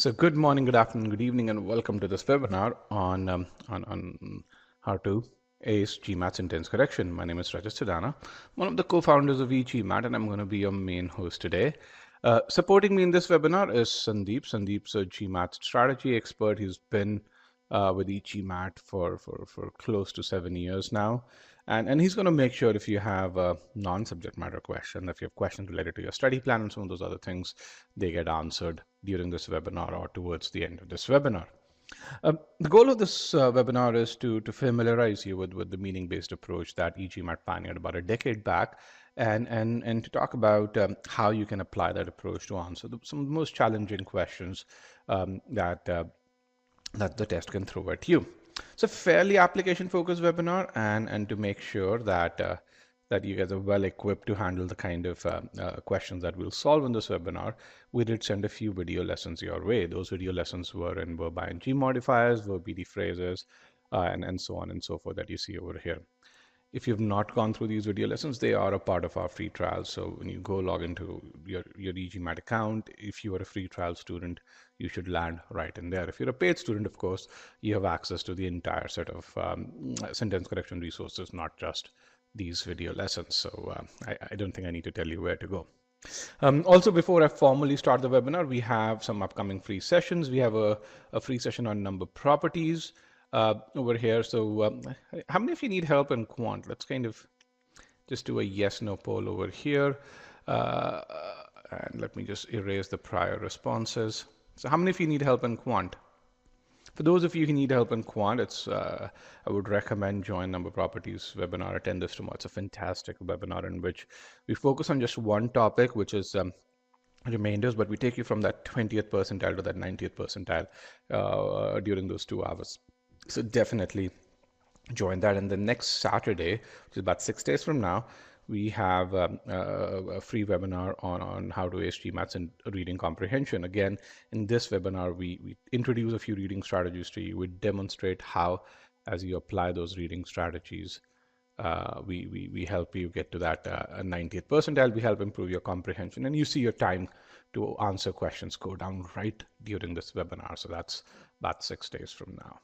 So good morning, good afternoon, good evening, and welcome to this webinar on how to ace GMAT Sentence Correction. My name is Rajat Sadana, one of the co-founders of e-GMAT, and I'm going to be your main host today. Supporting me in this webinar is Sandeep. Sandeep's a GMAT strategy expert. He's been with e-GMAT for close to 7 years now. And he's going to make sure if you have a non-subject matter question, if you have questions related to your study plan and some of those other things, they get answered during this webinar or towards the end of this webinar. The goal of this webinar is to familiarize you with the meaning-based approach that e-GMAT pioneered about a decade back, and to talk about how you can apply that approach to answer some of the most challenging questions that the test can throw at you. It's a fairly application-focused webinar, and to make sure that that you guys are well equipped to handle the kind of questions that we'll solve in this webinar, we did send a few video lessons your way. Those video lessons were in verb ing modifiers, verb ed phrases, and so on and so forth that you see over here. If you've not gone through these video lessons, they are a part of our free trial. So when you go log into your e-GMAT account, if you are a free trial student, you should land right in there. If you're a paid student, of course, you have access to the entire set of sentence correction resources, not just these video lessons. So I don't think I need to tell you where to go. Also, before I formally start the webinar, we have some upcoming free sessions. We have a free session on number properties over here. So how many of you need help in quant? Let's kind of just do a yes/no poll over here. And let me just erase the prior responses. So how many of you need help in quant? For those of you who need help in quant, I would recommend join Number Properties webinar. Attend this tomorrow. It's a fantastic webinar in which we focus on just one topic, which is remainders, but we take you from that 20th percentile to that 90th percentile during those 2 hours. So definitely join that. And the next Saturday, which is about 6 days from now, we have a free webinar on how to ace GMATs in reading comprehension. Again, in this webinar, we introduce a few reading strategies to you. We demonstrate how, as you apply those reading strategies, we help you get to that 90th percentile. We help improve your comprehension, and you see your time to answer questions go down right during this webinar. So that's about 6 days from now.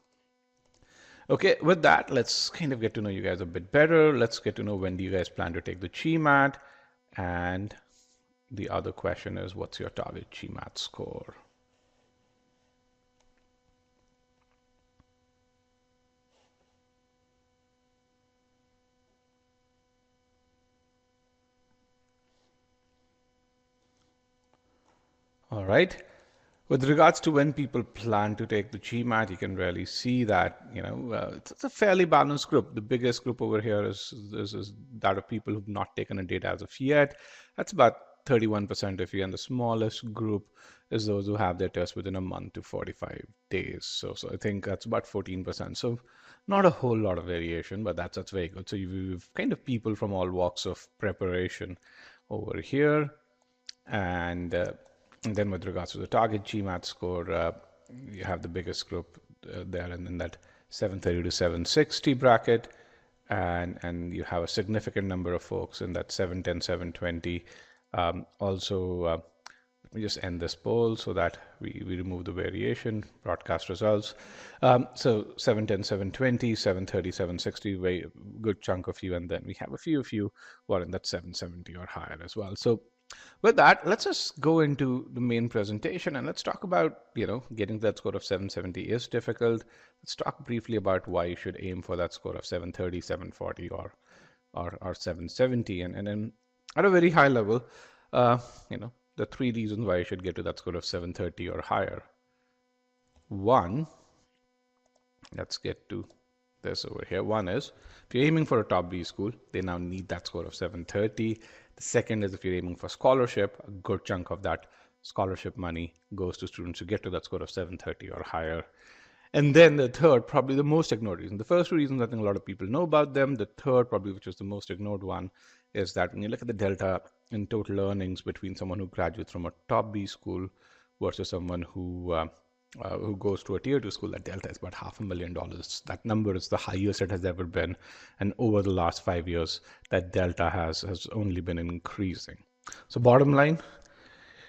Okay, with that, let's kind of get to know you guys a bit better. Let's get to know when do you guys plan to take the GMAT. And the other question is, what's your target GMAT score? All right. With regards to when people plan to take the GMAT, you can really see that, it's a fairly balanced group. The biggest group over here is that of people who've not taken a date as of yet. That's about 31% of you. And the smallest group is those who have their test within a month to 45 days. So I think that's about 14%. So not a whole lot of variation, but that's very good. So you've kind of people from all walks of preparation over here. And then with regards to the target GMAT score, you have the biggest group there in that 730 to 760 bracket. And you have a significant number of folks in that 710, 720. Also, let me just end this poll so that we remove the variation, broadcast results. So 710, 720, 730, 760, very good chunk of you. And then we have a few of you who are in that 770 or higher as well. So with that, let's just go into the main presentation and let's talk about, getting that score of 770 is difficult. Let's talk briefly about why you should aim for that score of 730, 740 or 770. And then at a very high level, the 3 reasons why you should get to that score of 730 or higher. One, let's get to this over here. One is, if you're aiming for a top B school, they now need that score of 730. The second is, if you're aiming for scholarship, a good chunk of that scholarship money goes to students who get to that score of 730 or higher. And then the third, probably the most ignored reason. The first 2 reasons, I think a lot of people know about them. The third, probably, which is the most ignored one, is that when you look at the delta in total earnings between someone who graduates from a top B school versus someone who goes to a tier 2 school, that delta is about $500,000. That number is the highest it has ever been. And over the last 5 years, that delta has only been increasing. So bottom line,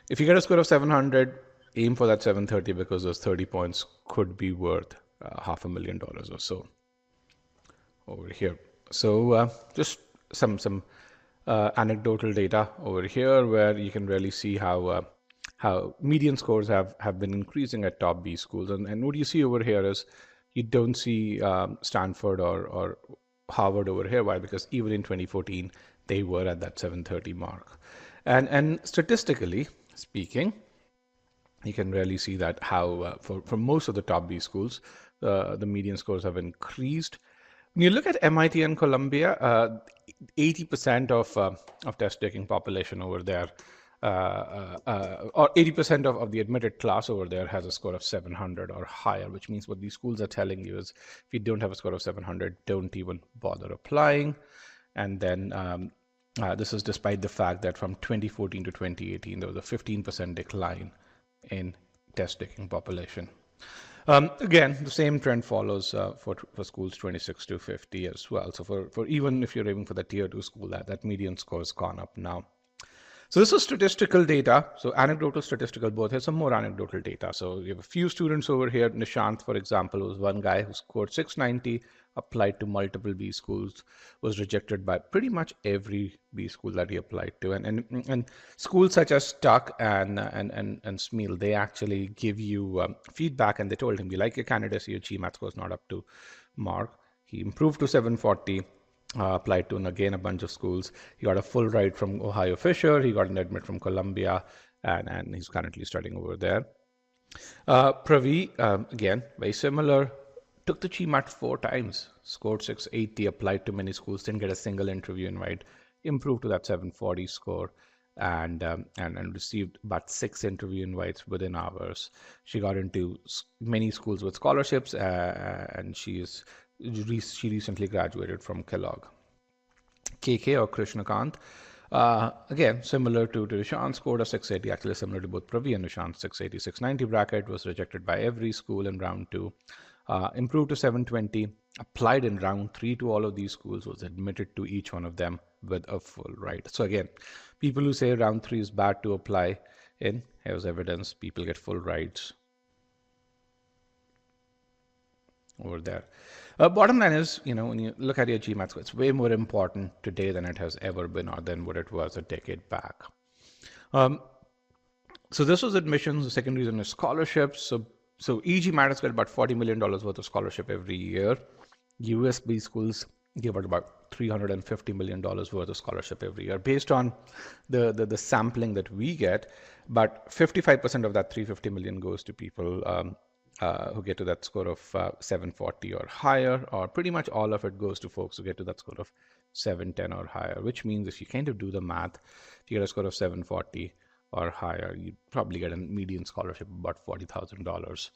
if you get a score of 700, aim for that 730 because those 30 points could be worth $500,000 or so over here. So just some anecdotal data over here where you can really see how median scores have been increasing at top B schools. And what you see over here is you don't see Stanford or Harvard over here. Why? Because even in 2014, they were at that 730 mark. And statistically speaking, you can really see that how for most of the top B schools, the median scores have increased. When you look at MIT and Columbia, 80% of test-taking population over there, or 80% of the admitted class over there has a score of 700 or higher, which means what these schools are telling you is if you don't have a score of 700, don't even bother applying. And then this is despite the fact that from 2014 to 2018, there was a 15% decline in test-taking population. Again, the same trend follows for schools 26 to 50 as well. So for even if you're aiming for the tier 2 school, that median score has gone up now. So this is statistical data. So anecdotal, statistical, both. Here's some more anecdotal data. So you have a few students over here. Nishant, for example, was one guy who scored 690, applied to multiple B schools, was rejected by pretty much every B school that he applied to. And schools such as Tuck and Smeal, they actually give you feedback, and they told him, we like your candidacy, your GMAT score is not up to mark. He improved to 740. Applied to again a bunch of schools. He got a full ride from Ohio Fisher. He got an admit from Columbia, and he's currently studying over there. Pravi, again, very similar. Took the GMAT 4 times, scored 680, applied to many schools, didn't get a single interview invite, improved to that 740 score, and received about 6 interview invites within hours. She got into many schools with scholarships, and she recently graduated from Kellogg. KK or Krishnakant, again, similar to Nishant, scored a 680, actually similar to both Pravi and Nishant, 680, 690 bracket, was rejected by every school in round 2. Improved to 720, applied in round 3 to all of these schools, was admitted to each one of them with a full ride. So again, people who say round 3 is bad to apply in, here's evidence, people get full rides over there. Bottom line is, when you look at your GMAT score, it's way more important today than it has ever been or than what it was a decade back. So this was admissions. The second reason is scholarships. So e-GMAT has got about $40 million worth of scholarship every year. USB schools give out about $350 million worth of scholarship every year. Based on the sampling that we get, but 55% of that $350 million goes to people who get to that score of 740 or higher, or pretty much all of it goes to folks who get to that score of 710 or higher, which means if you kind of do the math, if you get a score of 740 or higher, you probably get a median scholarship of about $40,000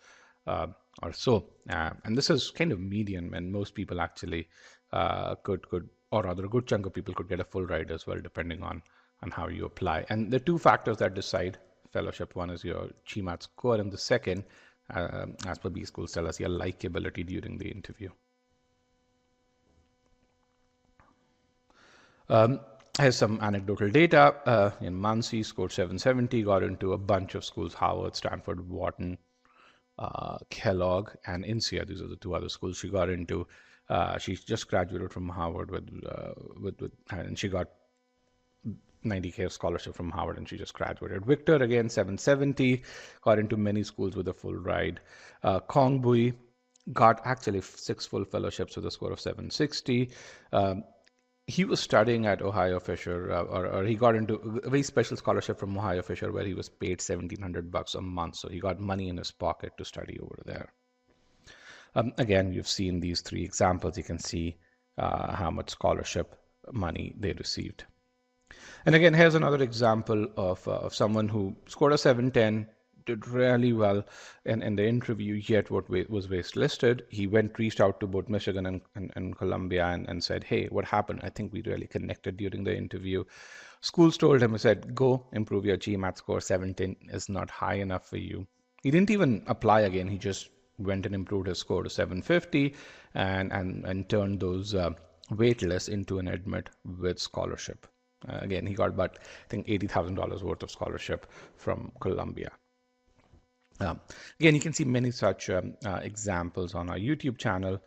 or so. And this is kind of median, and most people actually could, or rather a good chunk of people could get a full ride as well, depending on how you apply. And the two factors that decide fellowship, one is your GMAT score, and the second, as per B schools tell us, your likability during the interview. Here's some anecdotal data. In Mansi, scored 770, got into a bunch of schools, Harvard, Stanford, Wharton, Kellogg, and INSEAD. These are the 2 other schools she got into. She just graduated from Harvard and she got $90K scholarship from Harvard, and she just graduated. Victor, again, 770, got into many schools with a full ride. Kong Bui got actually 6 full fellowships with a score of 760. He was studying at Ohio Fisher, or he got into a very special scholarship from Ohio Fisher where he was paid $1,700 a month. So he got money in his pocket to study over there. Again, you've seen these 3 examples. You can see how much scholarship money they received. And again, here's another example of someone who scored a 710, did really well in the interview, yet what was waitlisted. He reached out to both Michigan and Columbia and said, hey, what happened? I think we really connected during the interview. Schools told him, said, go improve your GMAT score. 710 is not high enough for you. He didn't even apply again. He just went and improved his score to 750 and turned those waitlists into an admit with scholarship. Again, he got about, I think, $80,000 worth of scholarship from Columbia. Again, you can see many such examples on our YouTube channel.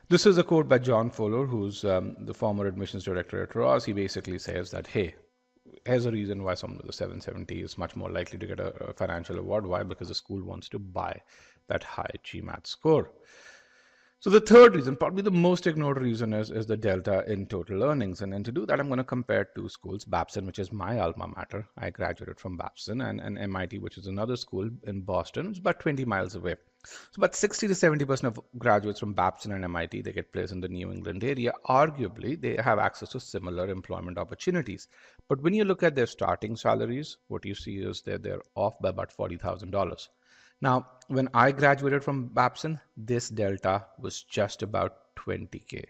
This is a quote by John Fuller, who's the former admissions director at Ross. He basically says that, hey, here's a reason why someone with a 770 is much more likely to get a financial award. Why? Because the school wants to buy that high GMAT score. So the third reason, probably the most ignored reason, is the delta in total earnings. And to do that, I'm going to compare two schools, Babson, which is my alma mater. I graduated from Babson, and MIT, which is another school in Boston. It's about 20 miles away. So about 60 to 70% of graduates from Babson and MIT, they get placed in the New England area. Arguably, they have access to similar employment opportunities. But when you look at their starting salaries, what you see is that they're off by about $40,000. Now, when I graduated from Babson, this delta was just about 20K.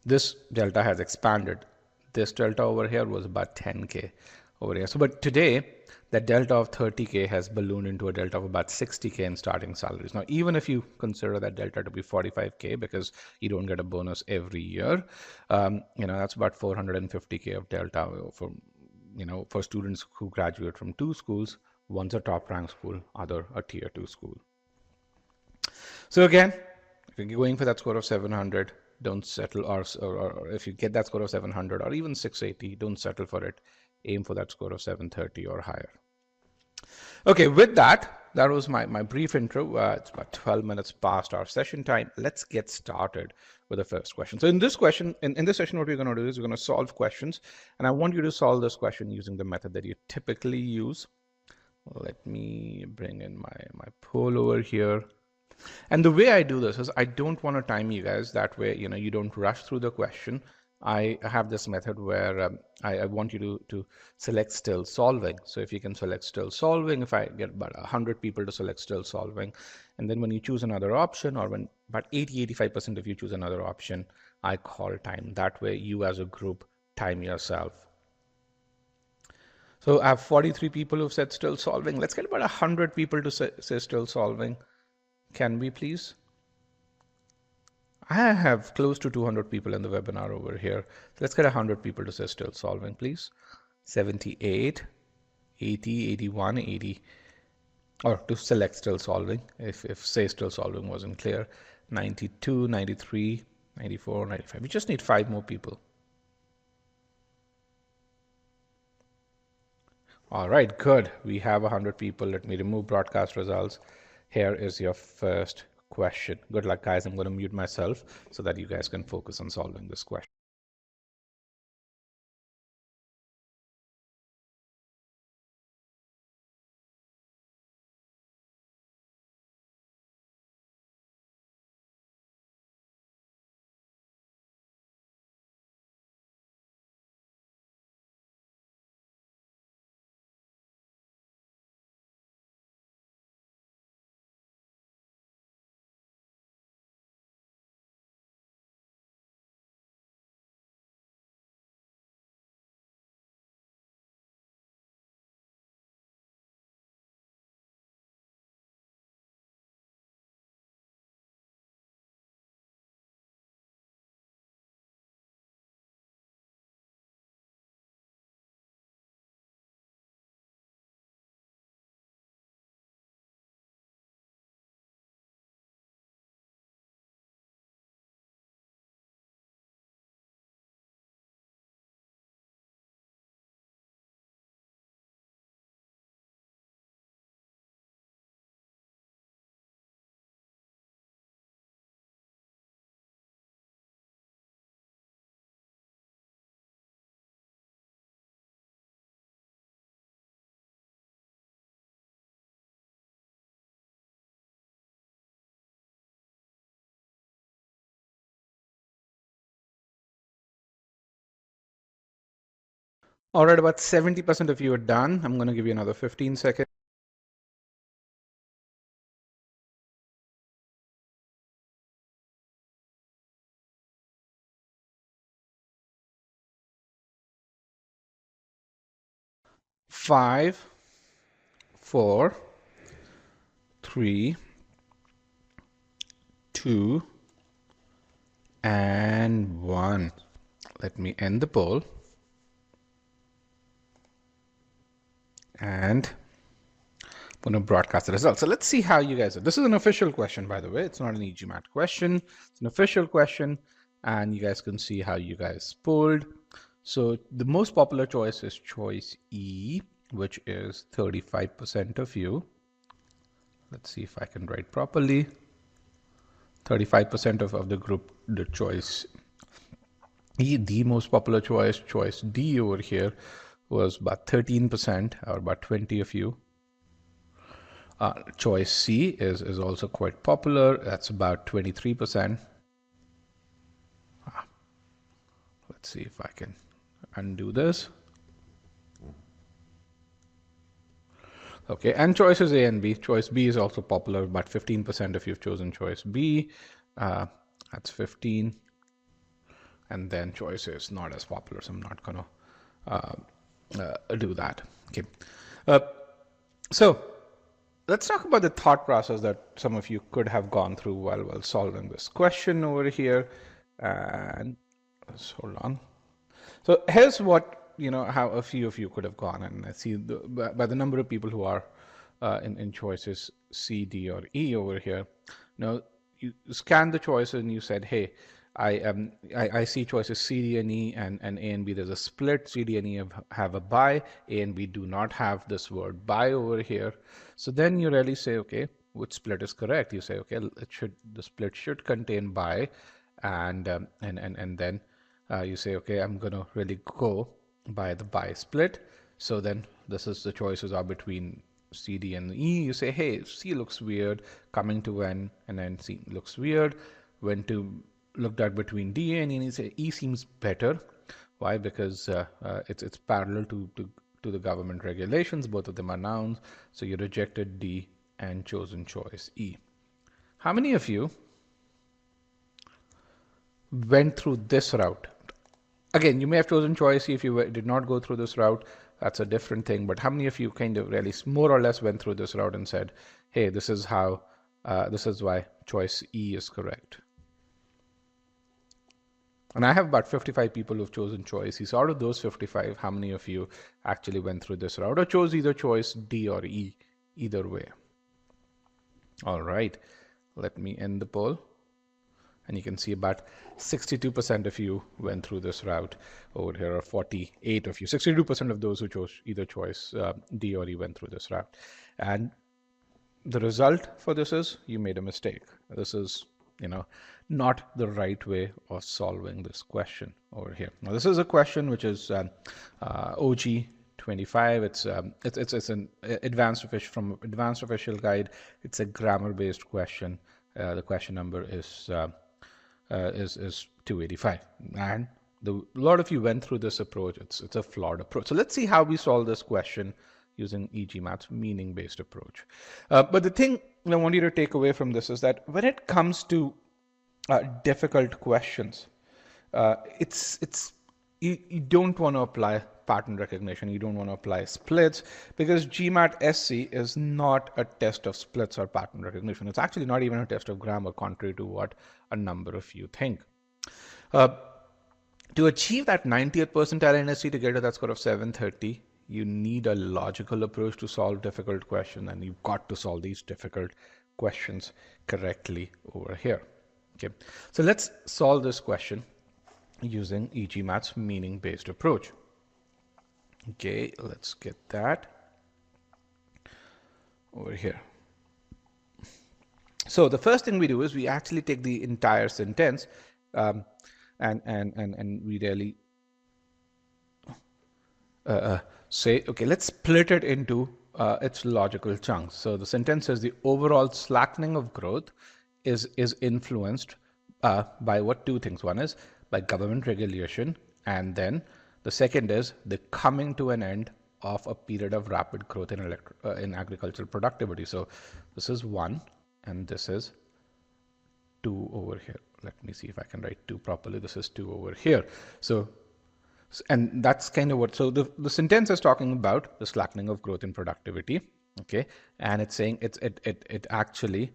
This delta has expanded. This delta over here was about 10K over here. So, but today, that delta of 30K has ballooned into a delta of about 60K in starting salaries. Now, even if you consider that delta to be 45K because you don't get a bonus every year, that's about 450K of delta for students who graduate from two schools. One's a top ranked school, other a tier 2 school. So again, if you're going for that score of 700, don't settle, or if you get that score of 700 or even 680, don't settle for it. Aim for that score of 730 or higher. Okay, with that was my brief intro. It's about 12 minutes past our session time. Let's get started with the first question. So in this question, in this session, what we're going to do is we're going to solve questions, and I want you to solve this question using the method that you typically use. Let me bring in my poll over here. And the way I do this is I don't want to time you guys. That way, you don't rush through the question. I have this method where I want you to select still solving. So if you can select still solving, if I get about 100 people to select still solving, and then when you choose another option, or when about 80-85% of you choose another option, I call time. That way you as a group time yourself. So I have 43 people who've said still solving. Let's get about 100 people to say still solving. Can we please? I have close to 200 people in the webinar over here. Let's get 100 people to say still solving, please. 78, 80, 81, 80, or to select still solving, if say still solving wasn't clear. 92, 93, 94, 95. We just need 5 more people. All right, good. We have 100 people. Let me remove broadcast results. Here is your first question. Good luck, guys. I'm going to mute myself so that you guys can focus on solving this question. All right, about 70% of you are done. I'm going to give you another 15 seconds. Five, 4, 3, 2, and 1. Let me end the poll. and I'm going to broadcast the results. So let's see how you guys are. This is an official question, by the way. It's not an e-GMAT question. It's an official question, and you guys can see how you guys polled. So the most popular choice is choice E, which is 35% of you. Let's see if I can write properly. 35% of the group did choice E. The most popular choice D over here, was about 13%, or about 20 of you. Choice C is also quite popular. That's about 23%. Let's see if I can undo this. Okay, and choices A and B. Choice B is also popular. About 15% if you've chosen choice B. That's 15. And then choice A is not as popular, so I'm not going to do that. Okay. So let's talk about the thought process that some of you could have gone through while solving this question over here. And let's hold on. So here's what, how a few of you could have gone. And I see by the number of people who are in choices C, D, or E over here. You scan the choices and you said, hey, I see choices C, D, and E, and A and B. There's a split. C, D, and E have a by. A and B do not have this word by over here. So then you really say, okay, which split is correct? You say, okay, the split should contain by, and then you say, okay, I'm gonna really go by the by split. So then this is the choices are between C, D, and E. You say, hey, C looks weird, coming to N, and then C looks weird. When to looked at between D and E, and you say E seems better. Why? Because it's parallel to the government regulations. Both of them are nouns. So you rejected D and chosen choice E. How many of you went through this route? Again, you may have chosen choice E if you did not go through this route. That's a different thing. But how many of you kind of really more or less went through this route and said, hey, this is how, this is why choice E is correct? And I have about 55 people who've chosen choice E. So out of those 55, how many of you actually went through this route or chose either choice D or E, either way? All right, let me end the poll. And you can see about 62% of you went through this route over here, or 48 of you. 62% of those who chose either choice D or E went through this route. And the result for this is you made a mistake. This is, not the right way of solving this question over here. Now, this is a question which is OG 25. It's an advanced official guide. It's a grammar-based question. The question number is 285, and a lot of you went through this approach. It's a flawed approach. So let's see how we solve this question using e-GMAT's meaning-based approach. But the thing I want you to take away from this is that when it comes to difficult questions, you don't want to apply pattern recognition. You don't want to apply splits, because GMAT SC is not a test of splits or pattern recognition. It's actually not even a test of grammar, contrary to what a number of you think. To achieve that 90th percentile in SC, to get to that score of 730, you need a logical approach to solve difficult questions, and you've got to solve these difficult questions correctly over here. Okay, so let's solve this question using e-GMAT's meaning-based approach. Okay, let's get that over here. So the first thing we do is we actually take the entire sentence and we really say, okay, let's split it into its logical chunks. So the sentence says the overall slackening of growth is influenced by what? Two things. One is by government regulation, and then the second is the coming to an end of a period of rapid growth in agricultural productivity. So this is 1 and this is 2 over here. Let me see if I can write 2 properly. This is 2 over here. So, and that's kind of what, so the sentence is talking about the slackening of growth in productivity. Okay, and it's saying it actually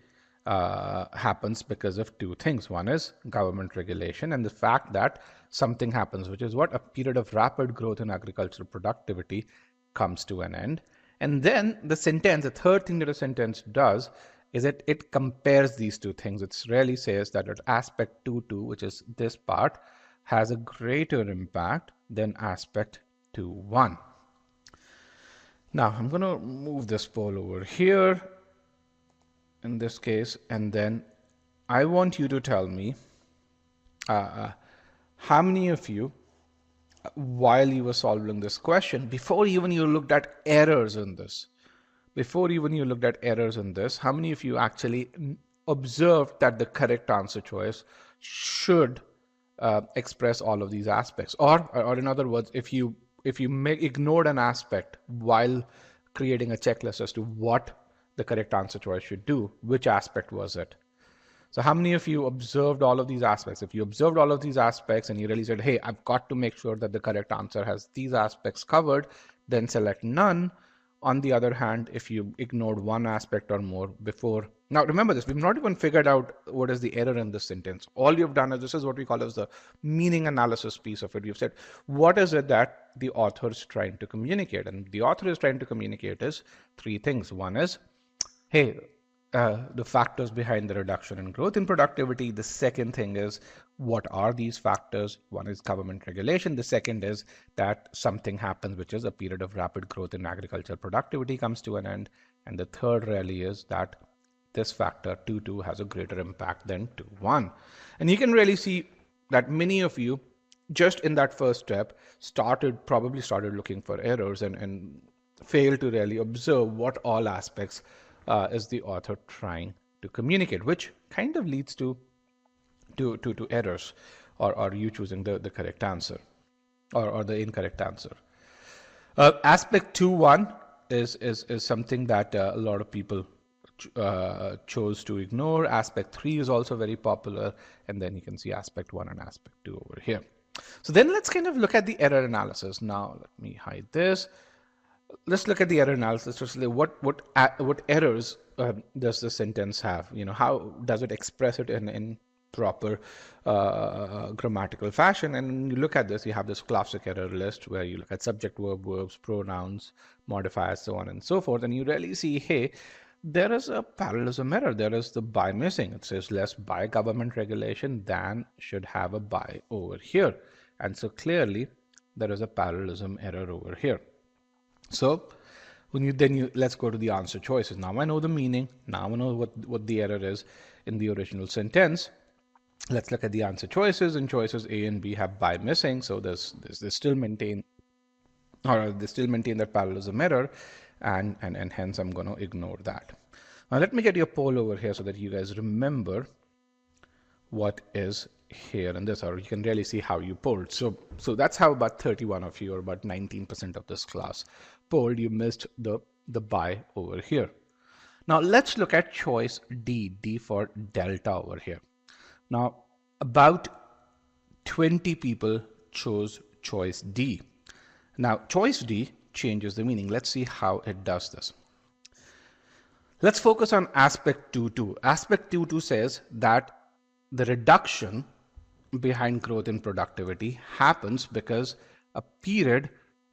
happens because of 2 things. One is government regulation, and the fact that something happens, which is what? A period of rapid growth in agricultural productivity comes to an end. And then the sentence, the third thing that a sentence does is that it compares these two things. It really says that aspect 2.2, which is this part, has a greater impact than aspect 2.1. Now I'm going to move this poll over here in this case, and then I want you to tell me how many of you, while you were solving this question, before even you looked at errors in this, how many of you actually observed that the correct answer choice should express all of these aspects? Or in other words, if you ignored an aspect while creating a checklist as to what the correct answer choice should do, which aspect was it? So how many of you observed all of these aspects? If you observed all of these aspects and you really said, hey, I've got to make sure that the correct answer has these aspects covered, then select none. On the other hand, if you ignored one aspect or more before, now remember this, we've not even figured out what is the error in this sentence. All you've done is, this is what we call as the meaning analysis piece of it. You've said, what is it that the author is trying to communicate? And the author is trying to communicate is three things. One is, hey, the factors behind the reduction in growth in productivity. The second thing is, what are these factors? One is government regulation. The second is that something happens, which is a period of rapid growth in agricultural productivity comes to an end. And the third really is that this factor 2.2 has a greater impact than 2.1. And you can really see that many of you just in that first step probably started looking for errors and failed to really observe what all aspects is the author trying to communicate, which kind of leads to errors, or you choosing the correct answer or the incorrect answer. Aspect 2.1 is something that a lot of people chose to ignore. Aspect 3 is also very popular, and then you can see aspect 1 and aspect 2 over here. So then let's kind of look at the error analysis. Now let me hide this. Let's look at the error analysis to see what errors does the sentence have. How does it express it in proper grammatical fashion? And when you look at this, you have this classic error list where you look at subject, verb, verbs, pronouns, modifiers, so on and so forth, and you really see, hey, there is a parallelism error. There is the by missing. It says less by government regulation than should have a by over here, and so clearly there is a parallelism error over here. So let's go to the answer choices. Now I know the meaning. Now I know what the error is in the original sentence. Let's look at the answer choices. And choices A and B have by missing, so they still maintain that parallelism error, and hence I'm going to ignore that. Now let me get your poll over here so that you guys remember what is here in this, or you can really see how you polled. So that's how about 31 of you, or about 19% of this class polled. You missed the by over here. Now let's look at choice D for delta over here. Now about 20 people chose choice D. Now choice D changes the meaning. Let's see how it does this. Let's focus on aspect 2.2. Aspect 2.2 says that the reduction behind growth in productivity happens because a period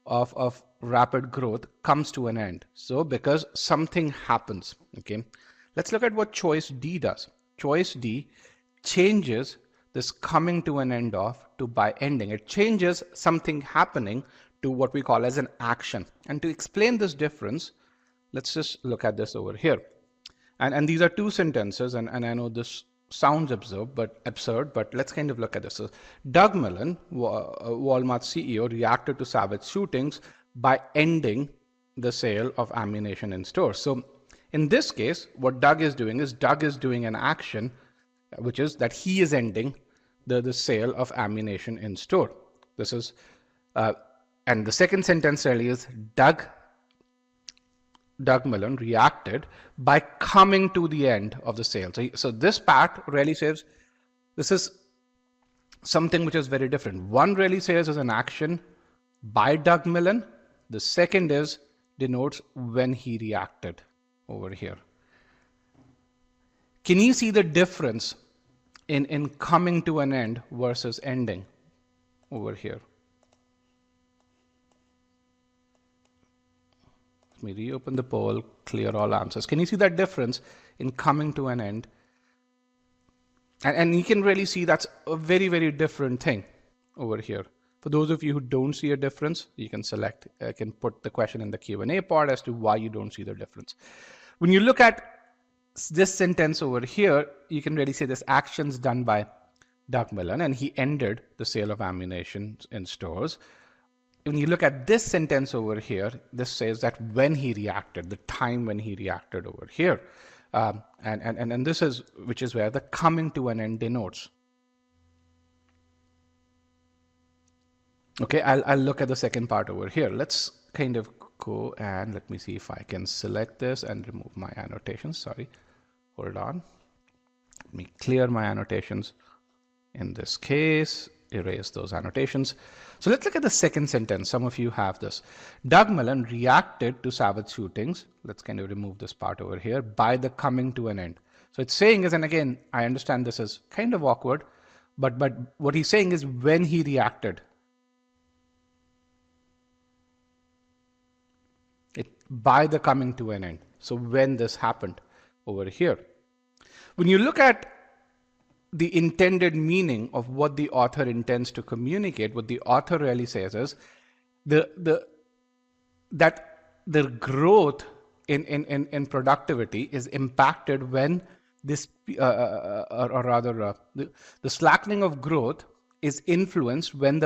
of rapid growth comes to an end. So because something happens, okay? Let's look at what choice D does. Choice D changes this coming to an end of to by ending. It changes something happening to what we call as an action. And to explain this difference, let's just look at this over here. And these are two sentences, and I know this sounds absurd, but let's kind of look at this. So Doug Millen, Walmart CEO, reacted to savage shootings by ending the sale of ammunition in stores. So in this case, what Doug is doing an action, which is that he is ending the sale of ammunition in store. This is, and the second sentence really is Doug Millen reacted by coming to the end of the sale. So this part really says this is something which is very different. One really says is an action by Doug Millen. The second denotes when he reacted over here. Can you see the difference in coming to an end versus ending over here? me reopen the poll, clear all answers. Can you see that difference in coming to an end? And you can really see that's a very, very different thing over here. For those of you who don't see a difference, you can select, can put the question in the Q&A part as to why you don't see the difference. When you look at this sentence over here, you can really say this action's done by Doug Millen, and he ended the sale of ammunition in stores. When you look at this sentence over here, this says that when he reacted, the time when he reacted over here. And this is, which is where the coming to an end denotes. Okay, I'll look at the second part over here. Let's kind of go and let me see if I can select this and remove my annotations. Sorry, hold on. Let me clear my annotations. In this case, erase those annotations. So let's look at the second sentence. Some of you have this. Doug Millen reacted to Savage shootings. Let's kind of remove this part over here by the coming to an end. So it's saying is, and again, I understand this is kind of awkward, but what he's saying is when he reacted. By the coming to an end. So when this happened over here. When you look at the intended meaning of what the author intends to communicate, what the author really says is that the growth in productivity is impacted when this, the slackening of growth is influenced when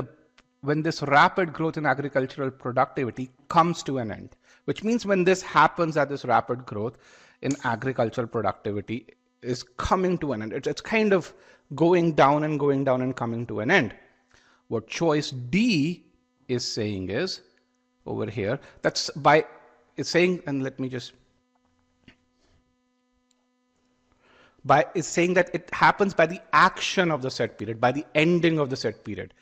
this rapid growth in agricultural productivity comes to an end. Which means when this happens, that this rapid growth in agricultural productivity is coming to an end. It's kind of going down and coming to an end. What choice D is saying is over here, that's by, it's saying, and let me just, it's saying that it happens by the action of the set period, by the ending of the set period.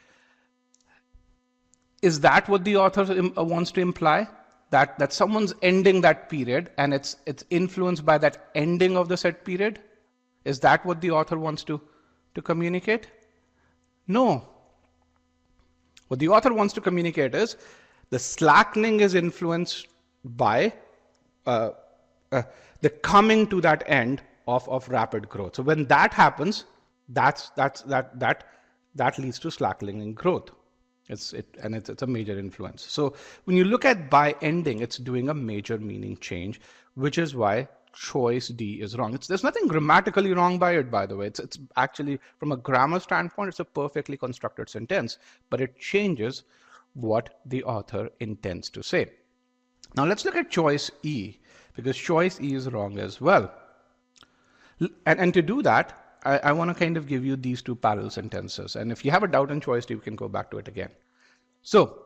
Is that what the author wants to imply? That someone's ending that period and it's influenced by that ending of the set period? Is that what the author wants to communicate? No. What the author wants to communicate is the slackening is influenced by the coming to that end of rapid growth. So when that happens, that leads to slackening in growth. It's a major influence. So when you look at by ending, it's doing a major meaning change, which is why choice D is wrong. There's nothing grammatically wrong by it, by the way. It's actually, from a grammar standpoint, it's a perfectly constructed sentence, but it changes what the author intends to say. Now let's look at choice E, because choice E is wrong as well. And to do that, I want to kind of give you these two parallel sentences. And if you have a doubt on choice D, you can go back to it again. So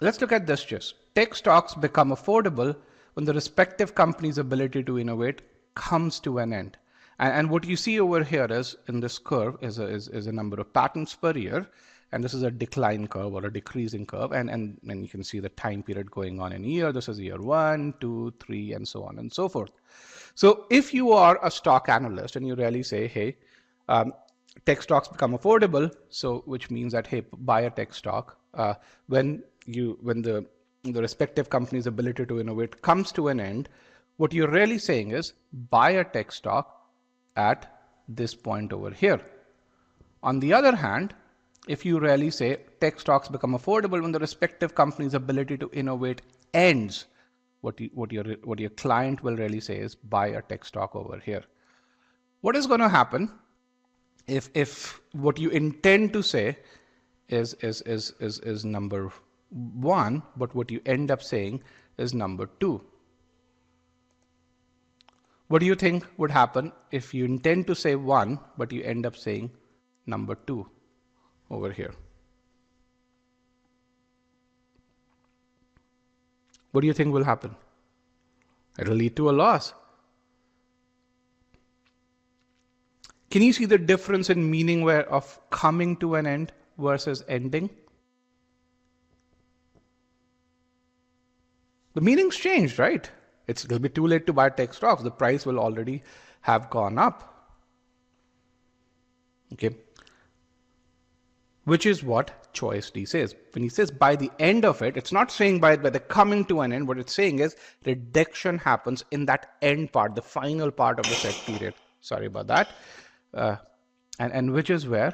let's look at this just. Tech stocks become affordable when the respective company's ability to innovate comes to an end. And what you see over here is, in this curve, is a number of patents per year. And this is a decline curve or a decreasing curve. And you can see the time period going on in a year. This is year 1, 2, 3, and so on and so forth. So if you are a stock analyst and you really say, hey, tech stocks become affordable, so which means that, hey, buy a tech stock when the respective company's ability to innovate comes to an end, what you're really saying is buy a tech stock at this point over here. On the other hand, if you really say tech stocks become affordable when the respective company's ability to innovate ends, what your client will really say is buy a tech stock over here. What is going to happen if what you intend to say is number 1, but what you end up saying is number 2? What do you think would happen if you intend to say 1, but you end up saying number 2 over here? What do you think will happen? It will lead to a loss. Can you see the difference in meaning of coming to an end versus ending? The meaning's changed, right? It'll be too late to buy tech stocks. The price will already have gone up. Okay. which is what choice D says. When he says by the end of it, it's not saying by the coming to an end. What it's saying is reduction happens in that end part, the final part of the set period. Sorry about that. And which is where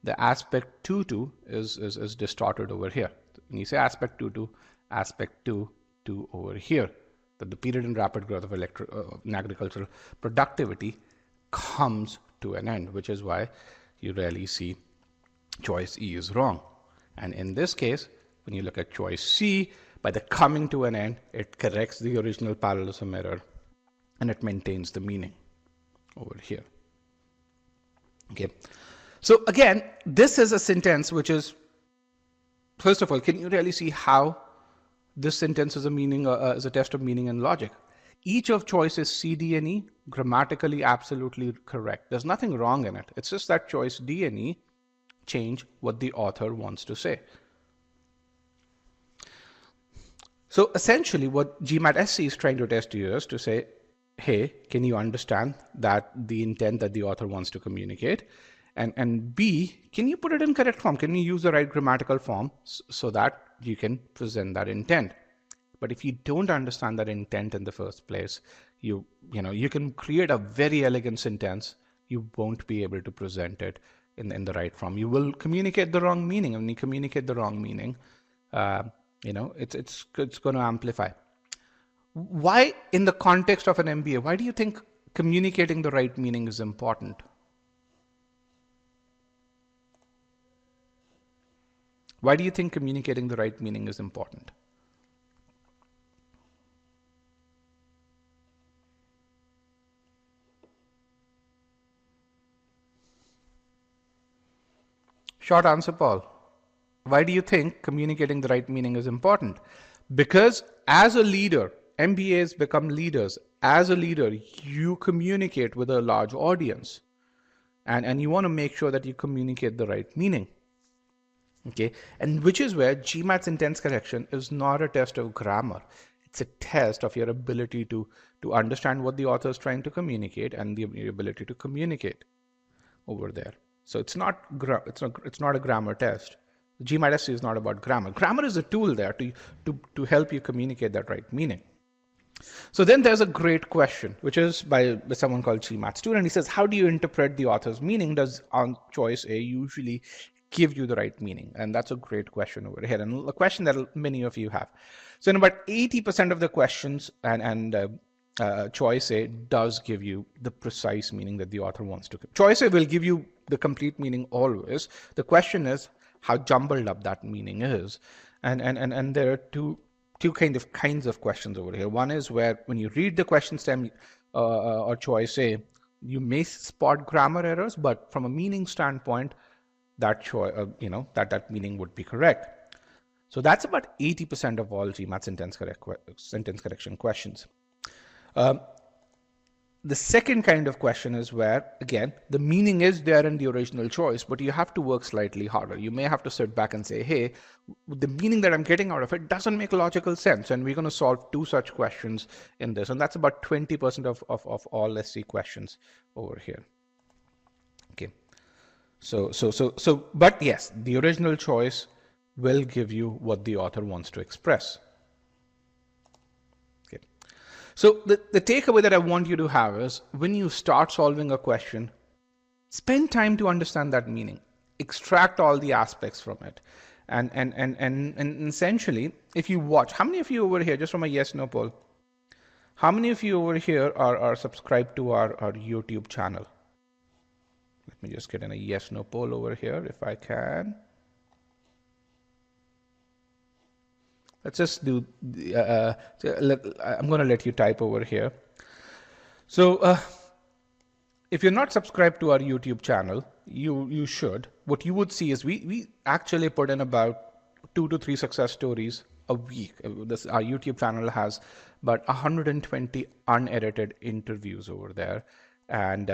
the aspect 2 is distorted over here. When you say aspect 2 aspect 2 over here, that the period in rapid growth of in agricultural productivity comes to an end, which is why you rarely see choice E is wrong. And in this case, when you look at choice C, by the coming to an end, it corrects the original parallelism error and it maintains the meaning over here. Okay. So again, this is a sentence which is, first of all, can you really see how this sentence is is a test of meaning and logic? Each of choices C, D, and E grammatically absolutely correct. There's nothing wrong in it. It's just that choice D and E change what the author wants to say. So essentially what GMAT SC is trying to test you is to say, hey, can you understand that the intent that the author wants to communicate? And B, can you put it in correct form? Can you use the right grammatical form so that you can present that intent? But if you don't understand that intent in the first place, you can create a very elegant sentence. You won't be able to present it in the right form. You will communicate the wrong meaning. And when you communicate the wrong meaning, it's going to amplify. Why, in the context of an MBA, why do you think communicating the right meaning is important? Why do you think communicating the right meaning is important? Short answer, Paul. Why do you think communicating the right meaning is important? Because as a leader, MBAs become leaders. As a leader, you communicate with a large audience. And you want to make sure that you communicate the right meaning. Okay, and which is where GMAT Sentence Correction is not a test of grammar. It's a test of your ability to understand what the author is trying to communicate and the ability to communicate over there. So it's not a grammar test. GMAT SC is not about grammar. Grammar is a tool there to help you communicate that right meaning. So then there's a great question, which is by someone called GMAT student. He says, how do you interpret the author's meaning? Does on choice A usually give you the right meaning? And that's a great question over here, and a question that many of you have. So in about 80% of the questions, choice A does give you the precise meaning that the author wants to. Choice A will give you the complete meaning always. The question is how jumbled up that meaning is, and there are two kinds of questions over here. One is where when you read the question stem or choice A, you may spot grammar errors, but from a meaning standpoint, that that meaning would be correct. So that's about 80% of all GMAT sentence correction questions. The second kind of question is where, again, the meaning is there in the original choice, but you have to work slightly harder. You may have to sit back and say, hey, the meaning that I'm getting out of it doesn't make logical sense, and we're going to solve 2 such questions in this, and that's about 20% of all SC questions over here. Okay. So, but yes, the original choice will give you what the author wants to express. Okay. So the takeaway that I want you to have is when you start solving a question, spend time to understand that meaning, extract all the aspects from it. And essentially, if you watch, how many of you over here, just from a yes/no poll, how many of you over here are subscribed to our YouTube channel? Let me just get in a yes/no poll over here if I can. Let's just do, I'm going to let you type over here. So if you're not subscribed to our YouTube channel, you should. What you would see is we actually put in about 2 to 3 success stories a week. Our YouTube channel has about 120 unedited interviews over there. And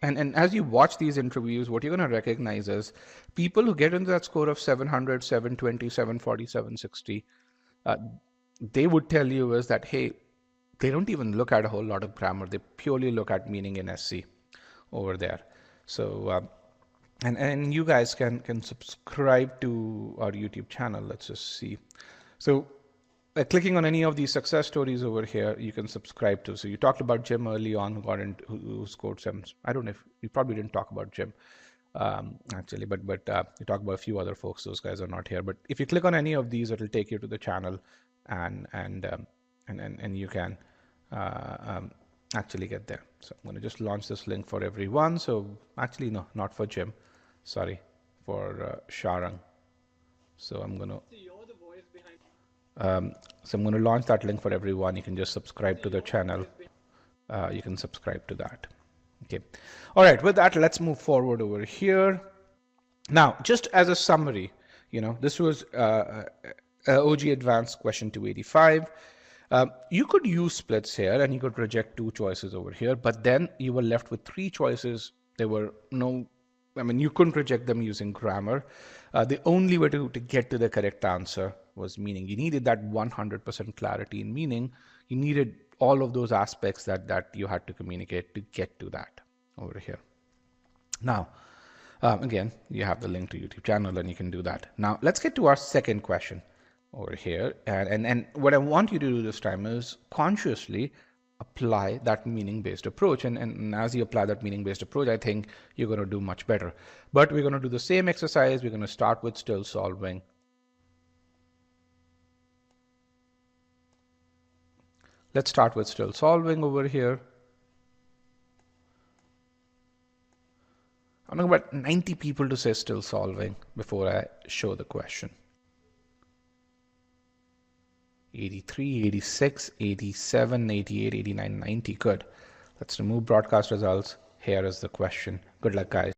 as you watch these interviews, what you're going to recognize is people who get into that score of 700, 720, 740, 760, they would tell you is that, hey, they don't even look at a whole lot of grammar. They purely look at meaning in SC over there. So and you guys can subscribe to our YouTube channel. Let's just see. So clicking on any of these success stories over here, you can subscribe to. So you talked about Jim early on, who scored some. I don't know if you probably didn't talk about Jim actually, but you talk about a few other folks. Those guys are not here. But if you click on any of these, it'll take you to the channel, and you can actually get there. So I'm going to just launch this link for everyone. So actually, no, not for Jim. Sorry, for Sharang. So I'm going to. So I'm going to launch that link for everyone. You can just subscribe to the channel. You can subscribe to that. Okay. All right. With that, let's move forward over here. Now, just as a summary, this was OG Advanced question 285. You could use splits here and you could reject 2 choices over here, but then you were left with 3 choices. There were no, you couldn't reject them using grammar. The only way to get to the correct answer was meaning. You needed that 100% clarity in meaning. You needed all of those aspects that you had to communicate to get to that over here. Now, again, you have the link to YouTube channel and you can do that. Now, let's get to our second question over here. And what I want you to do this time is consciously apply that meaning-based approach. And as you apply that meaning-based approach, I think you're going to do much better. But we're going to do the same exercise. We're going to start with still solving. Let's start with still solving over here. I'm going to get 90 people to say still solving before I show the question. 83, 86, 87, 88, 89, 90. Good. Let's remove broadcast results. Here is the question. Good luck, guys.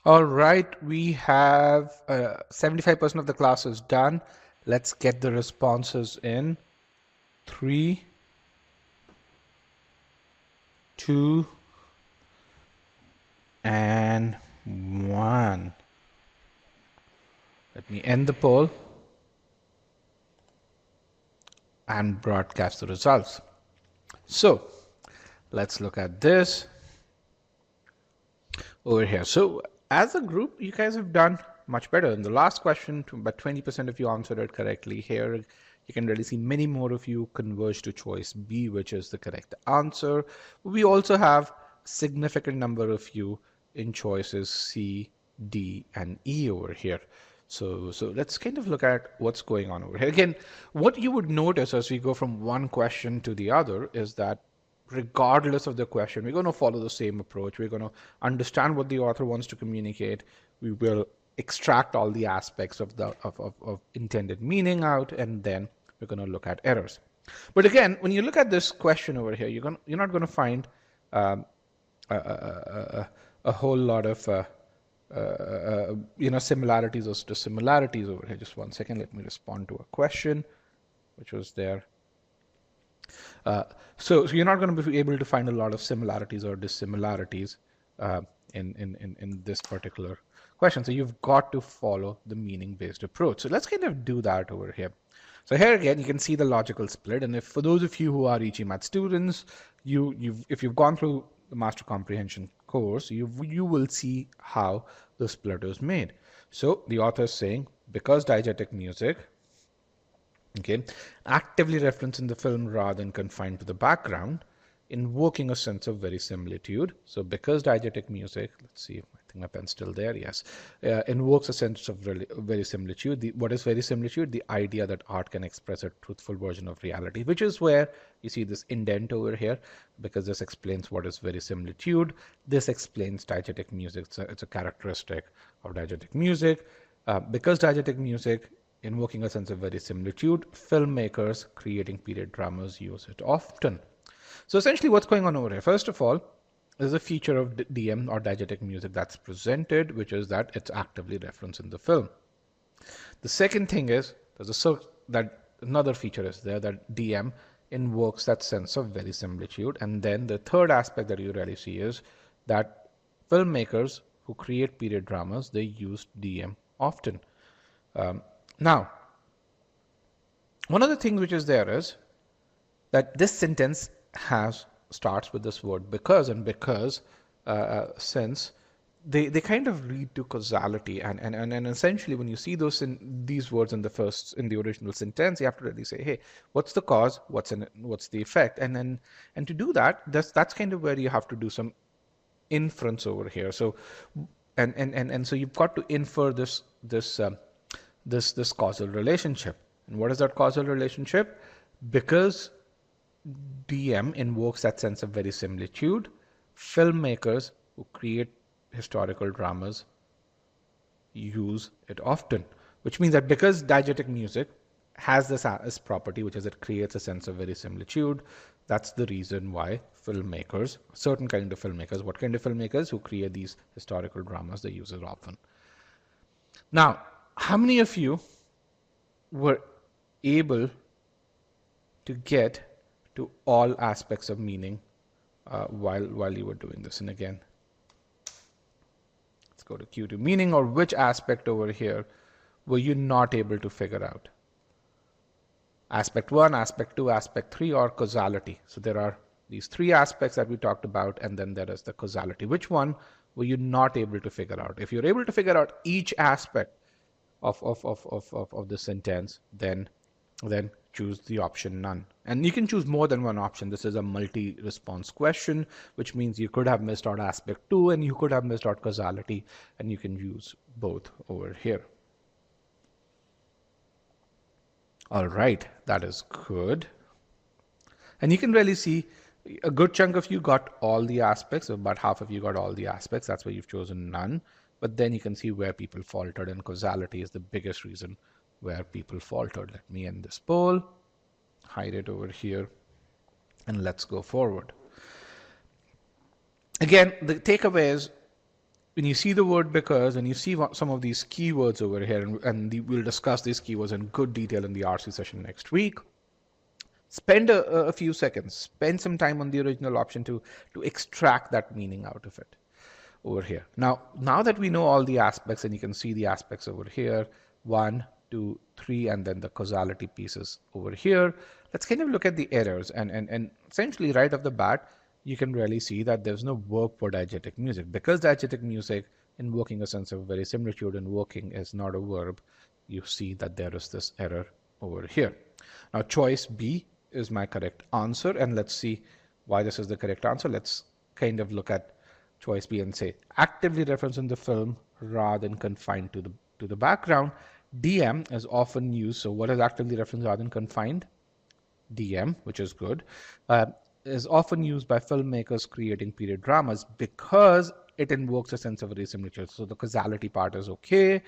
All right, we have 75% of the class is done. Let's get the responses in. 3, 2, and 1. Let me end the poll and broadcast the results. So let's look at this over here. So as a group, you guys have done much better. In the last question, about 20% of you answered it correctly. Here, You can really see many more of you converge to choice B, which is the correct answer. We also have significant number of you in choices C, D, and E over here. So let's kind of look at what's going on over here. Again, what you would notice as we go from one question to the other is that regardless of the question, we're going to follow the same approach. We're going to understand what the author wants to communicate. We will extract all the aspects of the of intended meaning out, and then we're going to look at errors. But again, when you look at this question over here, you're not going to find a whole lot of similarities or dissimilarities over here. Just one second, let me respond to a question which was there. So you're not going to be able to find a lot of similarities or dissimilarities in this particular question. So you've got to follow the meaning-based approach. So let's kind of do that over here. So here again, you can see the logical split. And if for those of you who are e-GMAT students, if you've gone through the Master Comprehension course, you will see how the split is made. So the author is saying, because diegetic music, okay, actively referenced in the film rather than confined to the background, invoking a sense of verisimilitude. So because diegetic music, let's see, I think my pen's still there, yes, invokes a sense of verisimilitude. What is verisimilitude? The idea that art can express a truthful version of reality, which is where you see this indent over here, because this explains what is verisimilitude. This explains diegetic music. It's a characteristic of diegetic music. Because diegetic music invoking a sense of verisimilitude, filmmakers creating period dramas use it often. So essentially what's going on over here, first of all, there's a feature of DM or diegetic music that's presented, which is that it's actively referenced in the film. The second thing is that another feature is there, that DM invokes that sense of verisimilitude. And then the third aspect that you really see is that filmmakers who create period dramas, they use DM often. Now, one of the things which is there is that this sentence starts with this word because, and because since they kind of lead to causality, and essentially when you see these words in the original sentence, you have to really say, hey, what's the cause, what's the effect, and to do that, that's kind of where you have to do some inference over here. So and so you've got to infer this causal relationship. And what is that causal relationship? Because DM invokes that sense of verisimilitude, filmmakers who create historical dramas use it often, which means that because diegetic music has this property, which is it creates a sense of verisimilitude, that's the reason why filmmakers, certain kind of filmmakers, what kind of filmmakers who create these historical dramas, they use it often. Now, how many of you were able to get to all aspects of meaning while you were doing this? And again, let's go to Q2 meaning, or which aspect over here were you not able to figure out? Aspect 1, aspect 2, aspect 3, or causality. So there are these three aspects that we talked about, and then there is the causality. Which one were you not able to figure out? If you're able to figure out each aspect of the sentence, then choose the option none. And you can choose more than one option. This is a multi-response question, which means you could have missed out aspect 2 and you could have missed out causality, and you can use both over here. All right, that is good. And you can really see a good chunk of you got all the aspects, about half of you got all the aspects. That's why you've chosen none. But then you can see where people faltered, and causality is the biggest reason where people faltered. Let me end this poll, hide it over here, and let's go forward. Again, the takeaway is when you see the word because, and you see some of these keywords over here, and we'll discuss these keywords in good detail in the RC session next week, spend a few seconds, spend some time on the original option to extract that meaning out of it over here. Now that we know all the aspects, and you can see the aspects over here, 1, 2, 3, and then the causality pieces over here, let's kind of look at the errors. And essentially right off the bat, you can really see that there's no verb for diegetic music. Because diegetic music, invoking a sense of verisimilitude, invoking is not a verb, you see that there is this error over here. Now choice B is my correct answer, and let's see why this is the correct answer. Let's kind of look at choice B and say actively referencing the film rather than confined to the background. DM is often used. So what is actively referenced rather than confined? DM, which is good, is often used by filmmakers creating period dramas because it invokes a sense of verisimilitude. So the causality part is okay.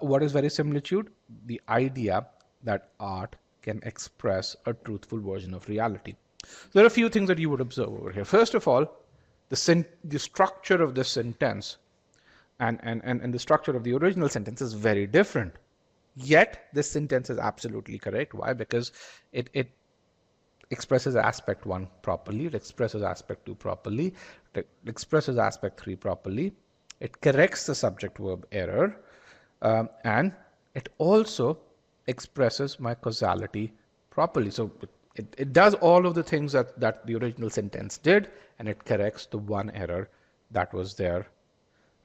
What is verisimilitude? The idea that art can express a truthful version of reality. So there are a few things that you would observe over here. First of all, the structure of the sentence and the structure of the original sentence is very different. Yet this sentence is absolutely correct. Why? Because it expresses aspect 1 properly, it expresses aspect 2 properly, it expresses aspect 3 properly, it corrects the subject verb error, and it also expresses my causality properly. So it does all of the things that the original sentence did, and it corrects the one error that was there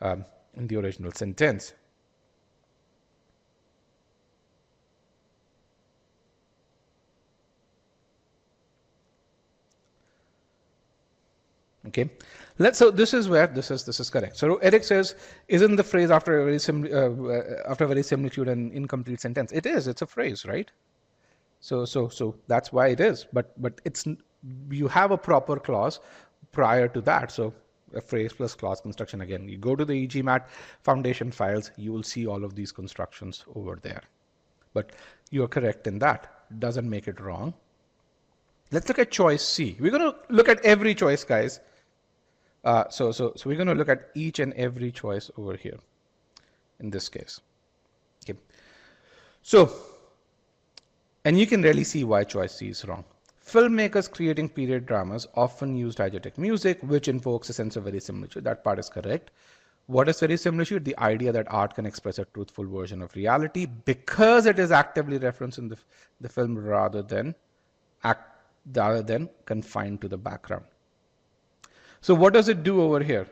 in the original sentence. Okay, so this is where this is correct. So Eric says, isn't the phrase after a very similitude and incomplete sentence? It is. It's a phrase, right? So that's why it is. But it's, you have a proper clause prior to that. So a phrase plus clause construction. Again, you go to the e-GMAT foundation files, you will see all of these constructions over there. But you are correct in that. Doesn't make it wrong. Let's look at choice C. We're going to look at every choice, guys. So we're going to look at each and every choice over here in this case. Okay. So, and you can really see why choice C is wrong. Filmmakers creating period dramas often use diegetic music, which invokes a sense of verisimilitude. That part is correct. What is verisimilitude? The idea that art can express a truthful version of reality because it is actively referenced in the film rather than confined to the background. So what does it do over here?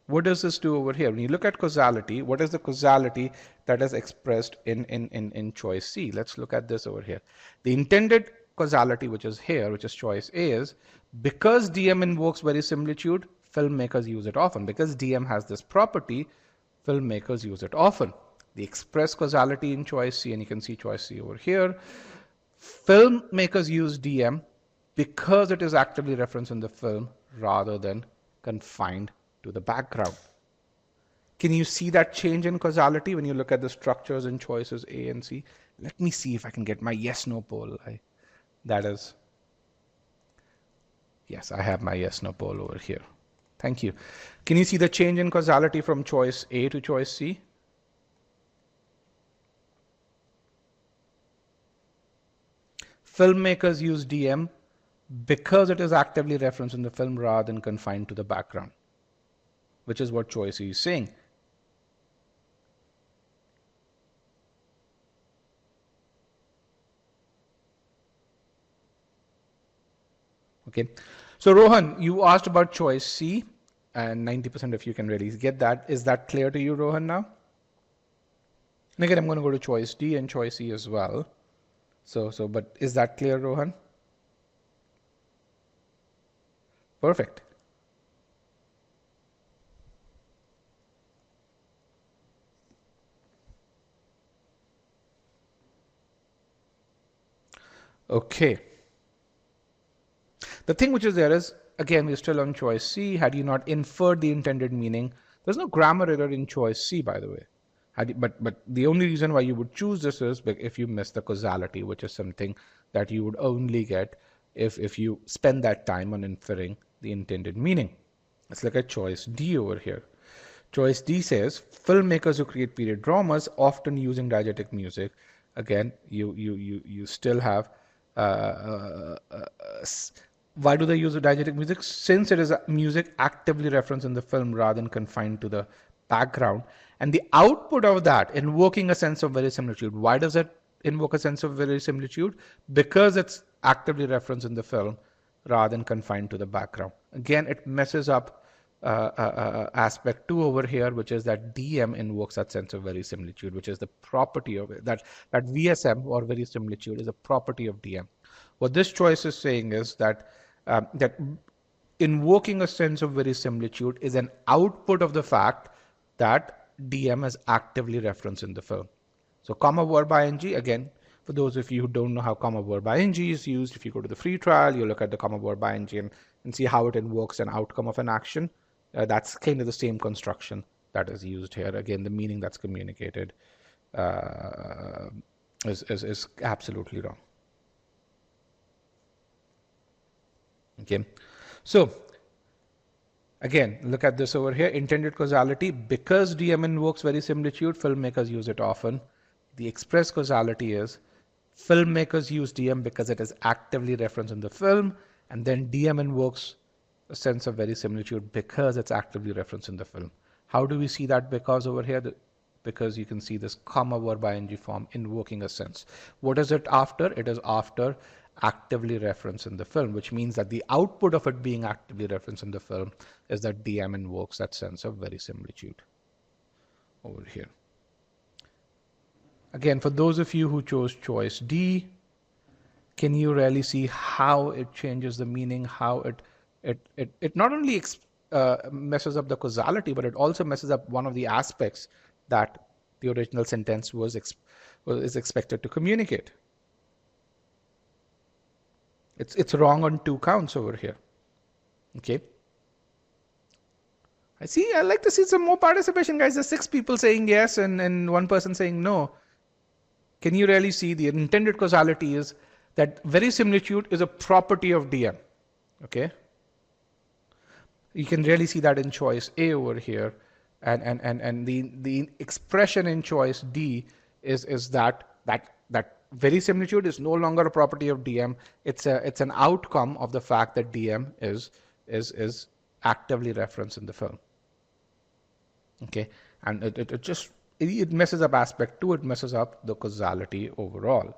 What does this do over here? When you look at causality, what is the causality that is expressed in choice C? Let's look at this over here. The intended causality, which is here, which is choice A, is because DM invokes verisimilitude, filmmakers use it often. Because DM has this property, filmmakers use it often. The express causality in choice C, and you can see choice C over here. Filmmakers use DM because it is actively referenced in the film rather than confined to the background. Can you see that change in causality when you look at the structures and choices A and C? Let me see if I can get my yes-no poll. That is, yes, I have my yes-no poll over here. Thank you. Can you see the change in causality from choice A to choice C? Filmmakers use DM because it is actively referenced in the film rather than confined to the background, which is what choice E is saying. Okay, so Rohan, you asked about choice C, and 90% of you can really get that. Is that clear to you, Rohan, now? And again, I'm going to go to choice D and choice E as well. But is that clear, Rohan? Perfect. Okay. The thing which is there is, again, we're still on choice C. Had you not inferred the intended meaning, there's no grammar error in choice C, by the way. But the only reason why you would choose this is if you miss the causality, which is something that you would only get if you spend that time on inferring the intended meaning. Let's look at choice D over here. Choice D says, filmmakers who create period dramas often using diegetic music. Again, you still have, why do they use the diegetic music? Since it is music actively referenced in the film rather than confined to the background. And the output of that, invoking a sense of verisimilitude. Why does it invoke a sense of verisimilitude? Because it's actively referenced in the film rather than confined to the background. Again, it messes up aspect 2 over here, which is that DM invokes that sense of verisimilitude, which is the property of it. That VSM or verisimilitude is a property of DM. What this choice is saying is that that invoking a sense of verisimilitude is an output of the fact that DM is actively referenced in the film. So comma verb ing, again, for those of you who don't know how comma verb ing is used, if you go to the free trial, you look at the comma verb ing and see how it invokes an outcome of an action. That's kind of the same construction that is used here. Again, the meaning that's communicated is absolutely wrong. Okay, so again, look at this over here. Intended causality, because DM invokes verisimilitude, filmmakers use it often. The express causality is filmmakers use DM because it is actively referenced in the film, and then DM invokes a sense of verisimilitude because it's actively referenced in the film. How do we see that because over here? Because you can see this comma verb ing form invoking a sense. What is it after? It is after actively referenced in the film, which means that the output of it being actively referenced in the film is that DM invokes that sense of verisimilitude over here. Again, for those of you who chose choice D, can you really see how it changes the meaning, how it not only messes up the causality, but it also messes up one of the aspects that the original sentence is expected to communicate. It's wrong on 2 counts over here. Okay. I like to see some more participation, guys. There's 6 people saying yes and 1 person saying no. Can you really see the intended causality is that verisimilitude is a property of DM? Okay. You can really see that in choice A over here. And the expression in choice D is that verisimilitude is no longer a property of DM. It's an outcome of the fact that DM is actively referenced in the film. Okay, and it messes up aspect 2. It messes up the causality overall.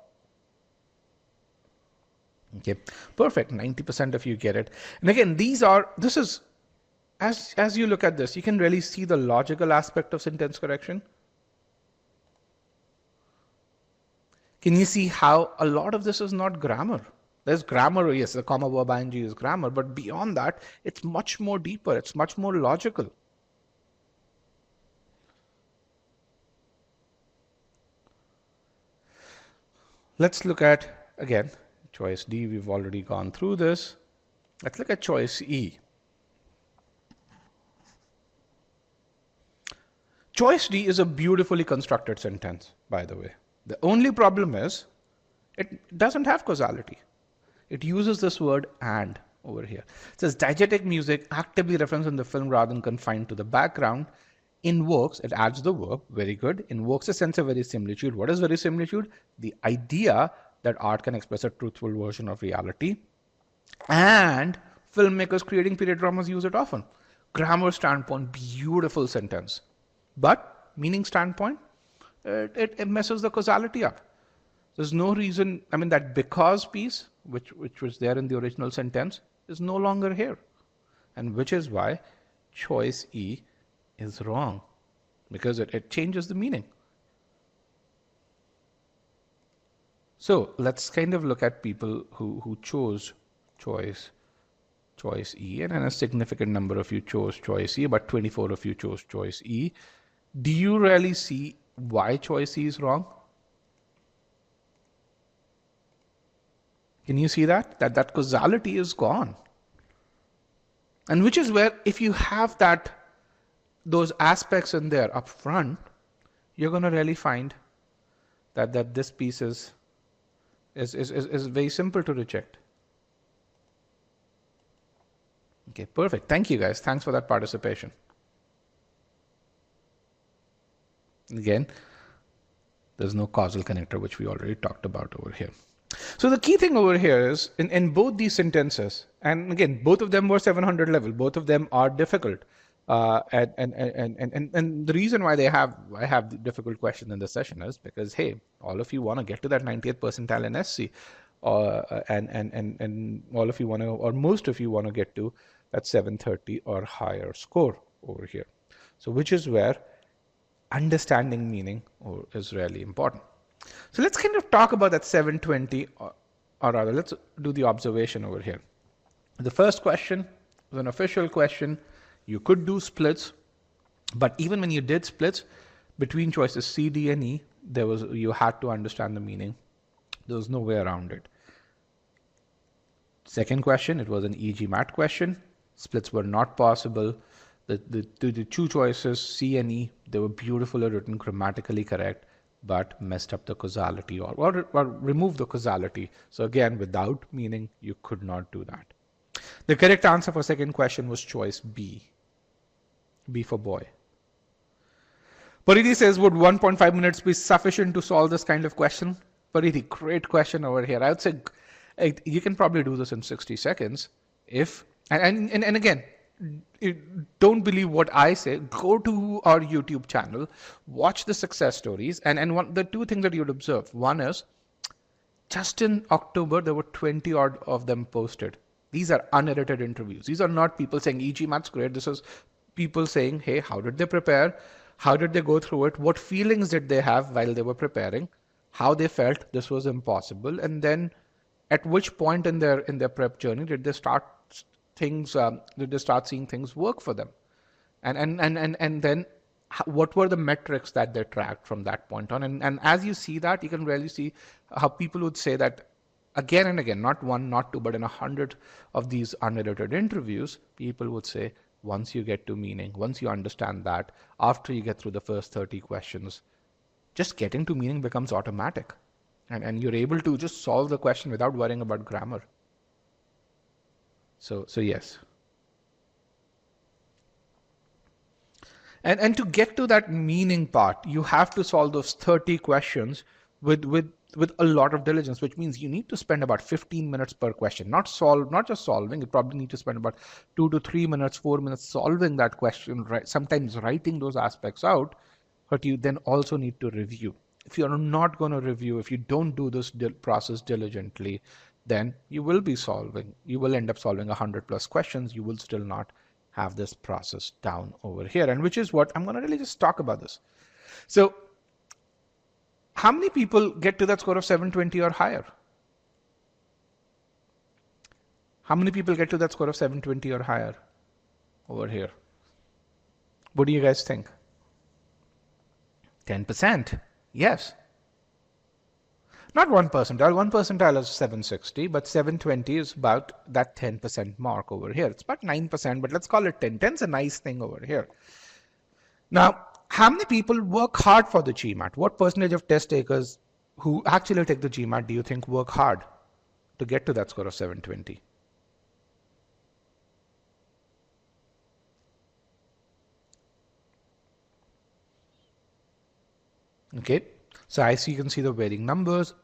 Okay, perfect. 90% of you get it. And again, this is as you look at this, you can really see the logical aspect of sentence correction. Can you see how a lot of this is not grammar? There's grammar, yes, the comma verb ing is grammar, but beyond that, it's much more deeper. It's much more logical. Let's look at, again, choice D. We've already gone through this. Let's look at choice E. Choice D is a beautifully constructed sentence, by the way. The only problem is it doesn't have causality. It uses this word and over here. It says diegetic music actively referenced in the film rather than confined to the background invokes, it adds the verb, very good, invokes a sense of verisimilitude. What is verisimilitude? The idea that art can express a truthful version of reality, and filmmakers creating period dramas use it often. Grammar standpoint, beautiful sentence. But meaning standpoint, it messes the causality up. There's no reason, I mean, that because piece, which was there in the original sentence, is no longer here. And which is why choice E is wrong, because it changes the meaning. So let's kind of look at people who chose choice E, and a significant number of you chose choice E, about 24 of you chose choice E. Do you really see why choice E is wrong? Can you see that? That causality is gone. And which is where, if you have those aspects in there up front, you're going to really find that this piece is very simple to reject. Okay, perfect. Thank you, guys. Thanks for that participation. Again, there's no causal connector, which we already talked about over here. So the key thing over here is in both these sentences, and again, both of them were 700 level, both of them are difficult. And the reason why I have the difficult question in the session is because, hey, all of you want to get to that 90th percentile in SC, and all of you want to, or most of you want to get to at 730 or higher score over here. So which is where understanding meaning is really important. So let's kind of talk about that 720, or rather, let's do the observation over here. The first question was an official question. You could do splits, but even when you did splits between choices C, D, and E, you had to understand the meaning. There was no way around it. Second question, it was an e-GMAT question. Splits were not possible. The two choices, C and E, they were beautifully written, grammatically correct, but messed up the causality or removed the causality. So again, without meaning, you could not do that. The correct answer for second question was choice B. B for boy. Pariti says, would 1.5 minutes be sufficient to solve this kind of question? Pariti, great question over here. I would say you can probably do this in 60 seconds. And again, don't believe what I say. Go to our YouTube channel, watch the success stories, and the two things that you'd observe. One is, just in October, there were 20 odd of them posted. These are unedited interviews. These are not people saying e-GMAT's great. This is people saying, hey, how did they prepare? How did they go through it? What feelings did they have while they were preparing? How they felt this was impossible? And then at which point in their prep journey did they start seeing things work for them? And then what were the metrics that they tracked from that point on? And as you see that, you can really see how people would say that again and again, not one, not two, but in 100 of these unedited interviews, people would say, once you get to meaning, once you understand that, after you get through the first 30 questions, just getting to meaning becomes automatic. And you're able to just solve the question without worrying about grammar. So yes. And to get to that meaning part, you have to solve those 30 questions with a lot of diligence, which means you need to spend about 15 minutes per question, not just solving. You probably need to spend about 2 to 3 minutes, 4 minutes solving that question, right? Sometimes writing those aspects out, but you then also need to review. If you're not going to review, if you don't do this process diligently, then you will end up solving 100 plus questions. You will still not have this process down over here. And which is what I'm going to really just talk about this. So how many people get to that score of 720 or higher? How many people get to that score of 720 or higher over here? What do you guys think? 10%. Yes. Not 1 percentile. 1 percentile is 760, but 720 is about that 10% mark over here. It's about 9%, but let's call it 10. 10 is a nice thing over here. Now, how many people work hard for the GMAT? What percentage of test takers who actually take the GMAT do you think work hard to get to that score of 720? Okay, so you can see the varying numbers.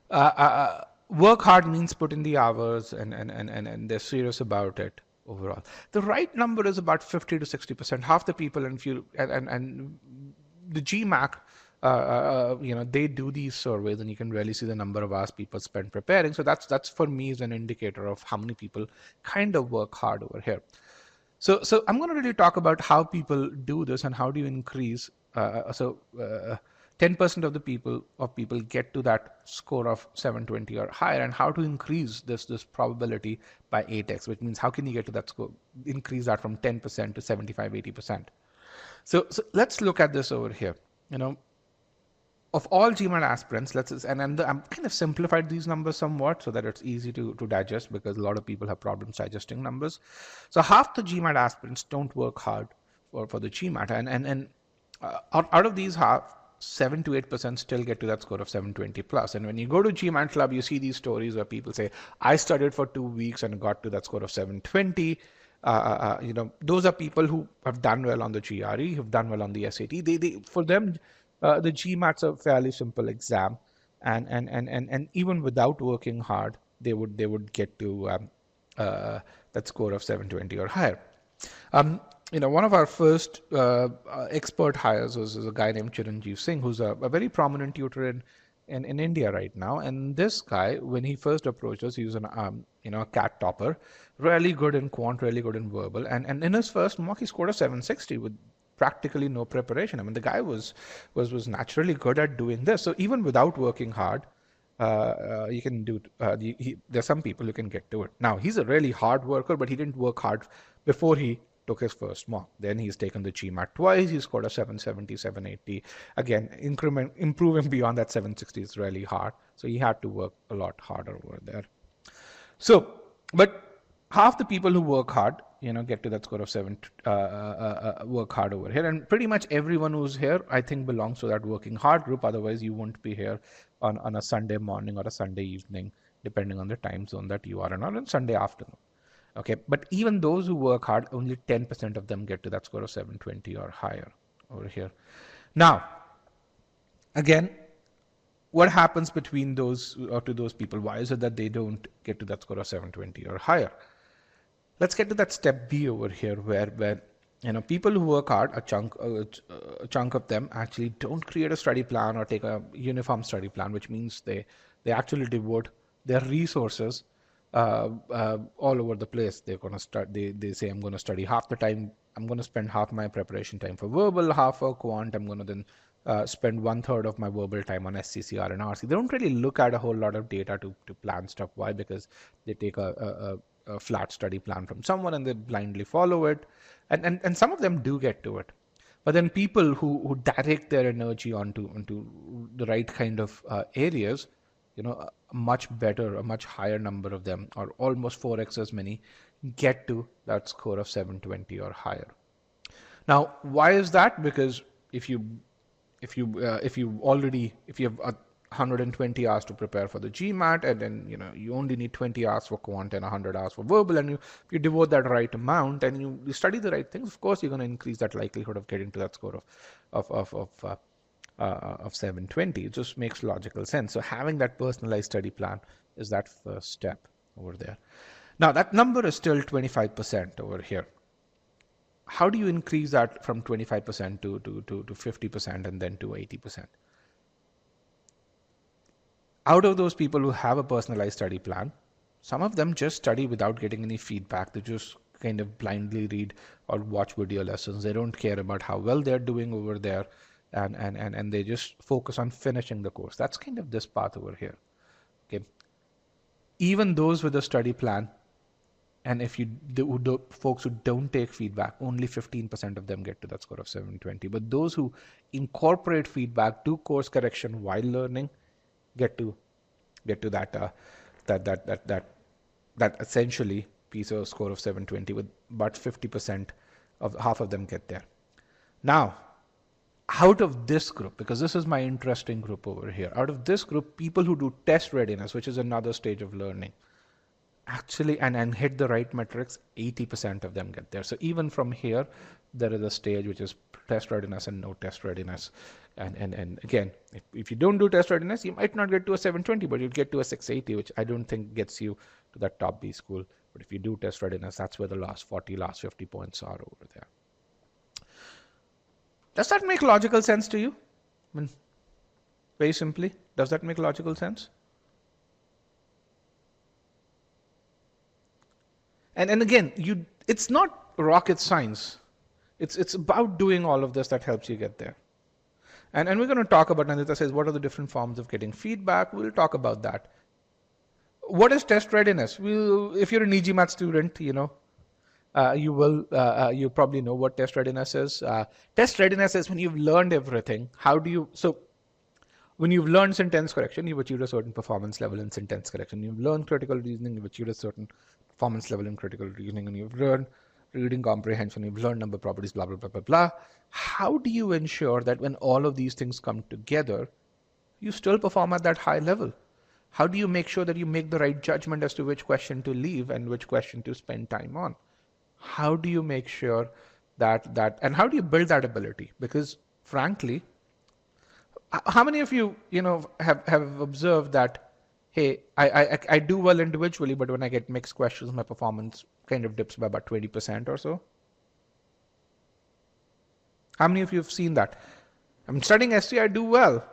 Work hard means put in the hours and they're serious about it overall. The right number is about 50 to 60%. Half the people, and the GMAT, they do these surveys, and you can really see the number of hours people spend preparing. So that's for me is an indicator of how many people kind of work hard over here. So I'm going to really talk about how people do this and how do you increase. 10% of the people get to that score of 720 or higher, and how to increase this probability by 8x, which means how can you get to that score, increase that from 10% to 75, 80%. So let's look at this over here. Of all GMAT aspirants, I'm kind of simplified these numbers somewhat so that it's easy to digest, because a lot of people have problems digesting numbers. So half the GMAT aspirants don't work hard for the GMAT, and out of these half, 7 to 8% still get to that score of 720 plus. And when you go to GMAT Club, you see these stories where people say, I studied for 2 weeks and got to that score of 720. Those are people who have done well on the GRE, who've done well on the SAT. For them, the GMAT's a fairly simple exam, and even without working hard, they would get to that score of 720 or higher. One of our first expert hires was a guy named Chiranjeev Singh, who's a very prominent tutor in in India right now. And this guy, when he first approached us, he was a cat topper, really good in quant, really good in verbal. And in his first mock, he scored a 760 with practically no preparation. I mean, the guy was naturally good at doing this. So even without working hard, you can do. There's some people who can get to it. Now he's a really hard worker, but he didn't work hard before he took his first mock. Then he's taken the GMAT twice. He scored a 770, 780. Again, improving beyond that 760 is really hard. So he had to work a lot harder over there. So, but half the people who work hard, get to that score of work hard over here. And pretty much everyone who's here, I think, belongs to that working hard group. Otherwise, you won't be here on a Sunday morning or a Sunday evening, depending on the time zone that you are in, or on Sunday afternoon. Okay, but even those who work hard, only 10% of them get to that score of 720 or higher over here. Now, again, what happens between those or to those people? Why is it that they don't get to that score of 720 or higher? Let's get to that step B over here, where people who work hard, a chunk of them actually don't create a study plan or take a uniform study plan, which means they actually devote their resources all over the place. They're going to start. They say, I'm going to study half the time. I'm going to spend half my preparation time for verbal, half for quant. I'm going to then spend 1/3 of my verbal time on SCCR and RC. They don't really look at a whole lot of data to plan stuff. Why? Because they take a flat study plan from someone and they blindly follow it. And some of them do get to it. But then people who direct their energy onto the right kind of areas, a much better, a much higher number of them, or almost 4x as many, get to that score of 720 or higher. Now, why is that? Because if you have 120 hours to prepare for the GMAT, and then you only need 20 hours for quant and 100 hours for verbal, and if you devote that right amount and you study the right things, of course you're going to increase that likelihood of getting to that score of 720. It just makes logical sense. So having that personalized study plan is that first step over there. Now that number is still 25% over here. How do you increase that from 25% to 50% and then to 80%? Out of those people who have a personalized study plan, some of them just study without getting any feedback. They just kind of blindly read or watch video lessons. They don't care about how well they're doing over there, and they just focus on finishing the course. That's kind of this path over here. Okay. Even those with a study plan, and if the folks who don't take feedback, only 15% of them get to that score of 720. But those who incorporate feedback, do course correction while learning, get to that essentially piece of score of 720, with about 50% of half of them get there. Now, out of this group, because this is my interesting group over here, out of this group, people who do test readiness, which is another stage of learning, actually and hit the right metrics, 80% of them get there. So even from here, there is a stage which is test readiness and no test readiness. And again, if you don't do test readiness, you might not get to a 720, but you'll get to a 680, which I don't think gets you to that top B school. But if you do test readiness, that's where the last 50 points are over there. Does that make logical sense to you? I mean, very simply, does that make logical sense? And again, it's not rocket science. It's about doing all of this that helps you get there. And we're going to talk about, Nandita says, what are the different forms of getting feedback? We'll talk about that. What is test readiness? If you're an e-GMAT student, you probably know what test readiness is. Test readiness is when you've learned everything. When you've learned sentence correction, you've achieved a certain performance level in sentence correction. You've learned critical reasoning, you've achieved a certain performance level in critical reasoning, and you've learned reading comprehension, you've learned number properties, blah, blah, blah, blah, blah. How do you ensure that when all of these things come together, you still perform at that high level? How do you make sure that you make the right judgment as to which question to leave and which question to spend time on? How do you make sure that and how do you build that ability? Because frankly, how many of you, have observed that, hey, I do well individually, but when I get mixed questions, my performance kind of dips by about 20% or so? How many of you have seen that? I'm studying SC, I do well.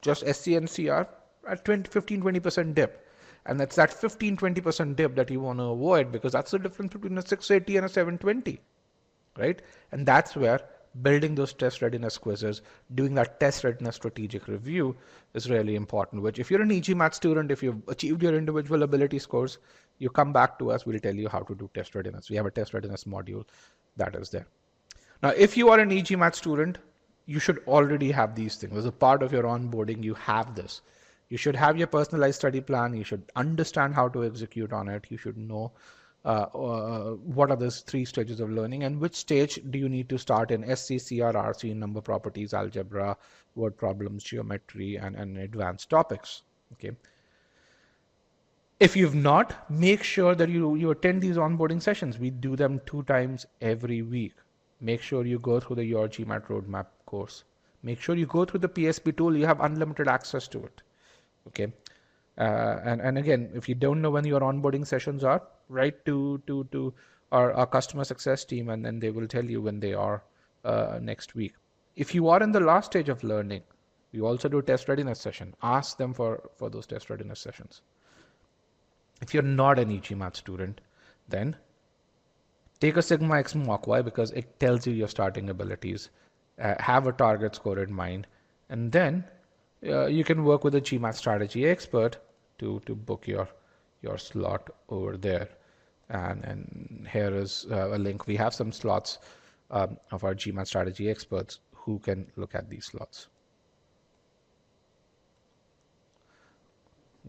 just SC and CR at 15-20% dip. And that's that 15-20% dip that you want to avoid, because that's the difference between a 680 and a 720, right? And that's where building those test readiness quizzes, doing that test readiness strategic review is really important, which if you're an e-GMAT student, if you've achieved your individual ability scores, you come back to us, we'll tell you how to do test readiness. We have a test readiness module that is there. Now, if you are an e-GMAT student, you should already have these things. As a part of your onboarding, you have this. You should have your personalized study plan. You should understand how to execute on it. You should know what are those 3 stages of learning and which stage do you need to start in SC, CR, RC, number properties, algebra, word problems, geometry, and advanced topics. Okay. If you've not, make sure that you attend these onboarding sessions. We do them 2 times every week. Make sure you go through the Your GMAT Roadmap course. Make sure you go through the PSP tool. You have unlimited access to it. Okay. And again, if you don't know when your onboarding sessions are, write to our customer success team, and then they will tell you when they are next week. If you are in the last stage of learning, we also do test readiness session. Ask them for those test readiness sessions. If you're not an e-GMAT student, then take a Sigma X mock. Why? Because it tells you your starting abilities. Have a target score in mind, and then you can work with a GMAT strategy expert to book your slot over there. And here is a link. We have some slots of our GMAT strategy experts who can look at these slots.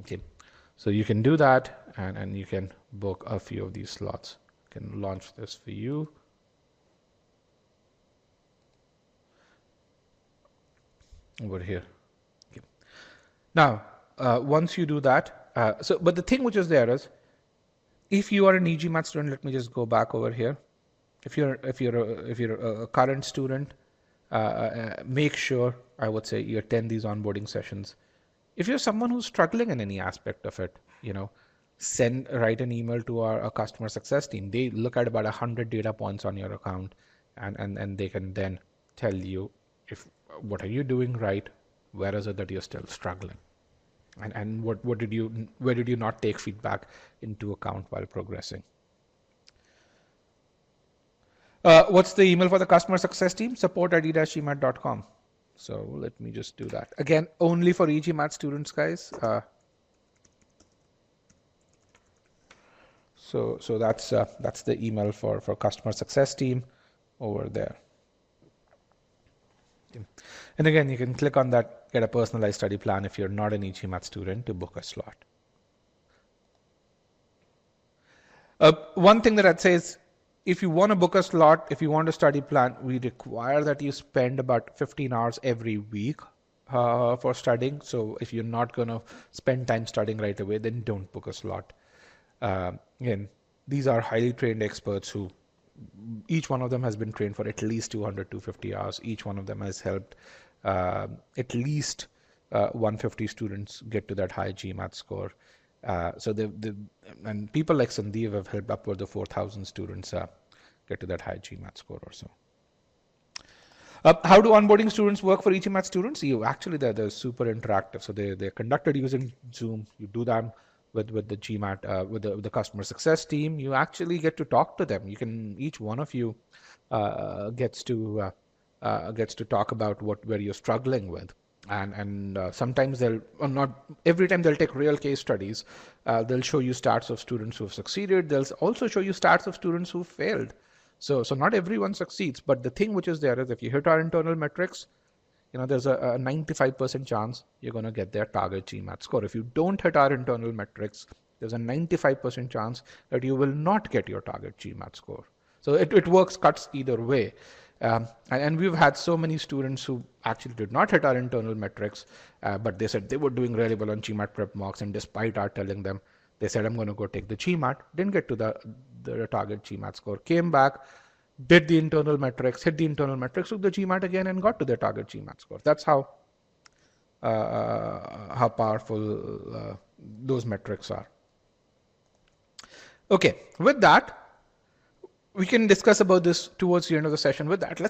Okay, so you can do that, and you can book a few of these slots. I can launch this for you. Over here. Okay. Now, once you do that, but the thing which is there is, if you are an e-GMAT student, let me just go back over here. If you're a current student, make sure, I would say, you attend these onboarding sessions. If you're someone who's struggling in any aspect of it, write an email to our customer success team. They look at about 100 data points on your account, and they can then tell you what are you doing right, where is it that you're still struggling, and where did you not take feedback into account while progressing. What's the email for the customer success team? support@e-GMAT.com. So let me just do that. Again, only for e-GMAT students, guys. So that's the email for customer success team over there. Okay. And again, you can click on that, get a personalized study plan if you're not an e-GMAT student, to book a slot. One thing that I'd say is, if you want to book a slot, if you want a study plan, we require that you spend about 15 hours every week for studying. So if you're not going to spend time studying right away, then don't book a slot. Again, these are highly trained experts who, each one of them has been trained for at least 200-250 hours. Each one of them has helped at least 150 students get to that high GMAT score. So and people like Sandeep have helped upward of 4,000 students get to that high GMAT score or so. How do onboarding students work for e-GMAT students? They're super interactive. So they're conducted using Zoom. You do them with the GMAT, with the customer success team. You actually get to talk to them. Each one of you gets to talk about where you're struggling with. And sometimes not every time they'll take real case studies. They'll show you stats of students who've succeeded. They'll also show you stats of students who failed. So not everyone succeeds, but the thing which is there is, if you hit our internal metrics, there's a 95% chance you're going to get their target GMAT score. If you don't hit our internal metrics, there's a 95% chance that you will not get your target GMAT score. So it cuts either way. And we've had so many students who actually did not hit our internal metrics, but they said they were doing really well on GMAT prep mocks, and despite our telling them, they said, I'm going to go take the GMAT, didn't get to the target GMAT score, came back, did the internal metrics, hit the internal metrics, took the GMAT again, and got to their target GMAT score. That's how powerful those metrics are. Okay, with that, we can discuss about this towards the end of the session. With that,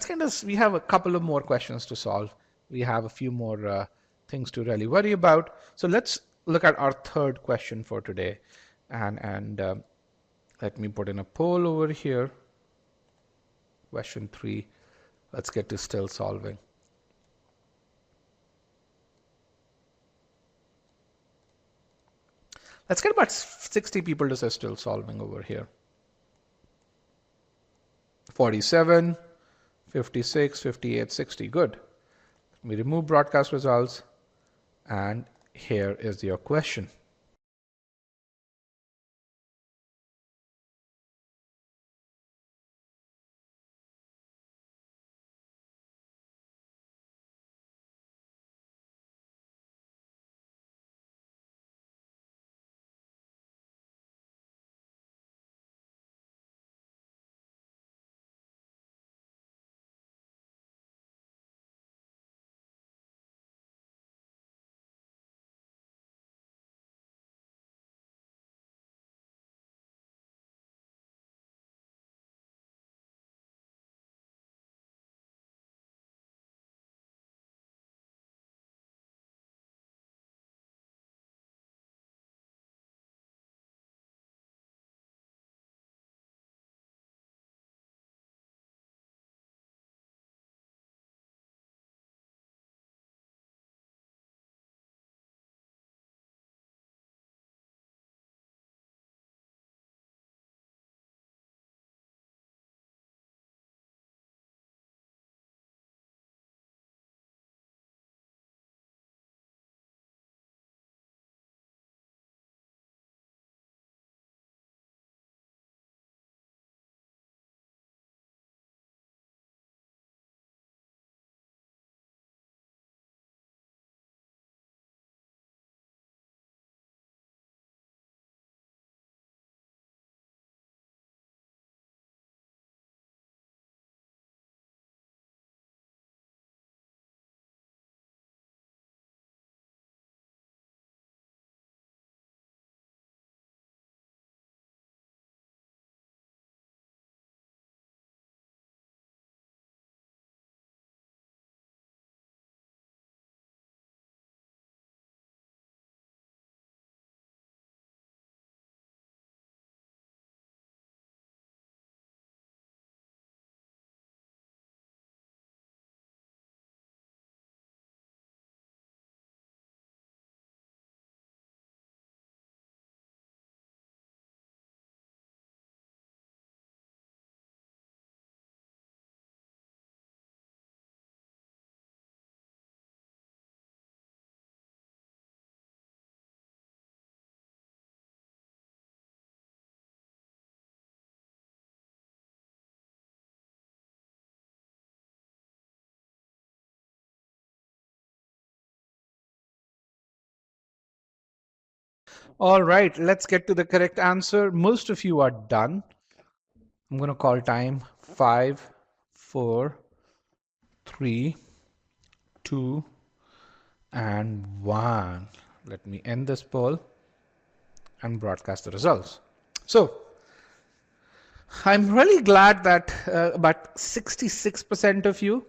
we have a couple of more questions to solve. We have a few more things to really worry about. So let's look at our third question for today. And let me put in a poll over here. Question 3. Let's get to still solving. Let's get about 60 people to say still solving over here. 47, 56, 58, 60. Good. We remove broadcast results, and here is your question. All right, let's get to the correct answer. Most of you are done. I'm going to call time. 5, 4, 3, 2, and 1. Let me end this poll and broadcast the results. So I'm really glad that about 66% of you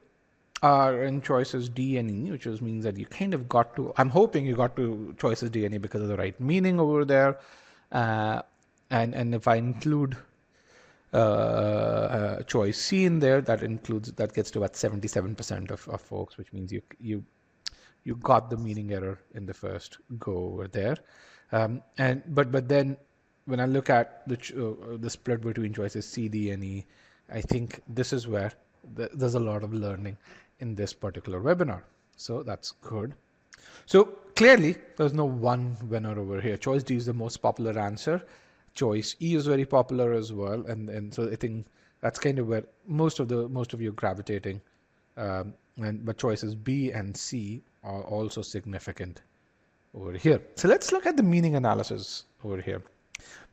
are in choices D and E, which means that you kind of got to, I'm hoping you got to choices D and E because of the right meaning over there. And if I include choice C in there, that gets to about 77% of folks, which means you got the meaning error in the first go over there. But then when I look at the split between choices C, D, and E, I think this is where there's a lot of learning in this particular webinar. So that's good. So clearly, there's no one winner over here. Choice D is the most popular answer. Choice E is very popular as well, and so I think that's kind of where most of you are gravitating. But choices B and C are also significant over here. So let's look at the meaning analysis over here.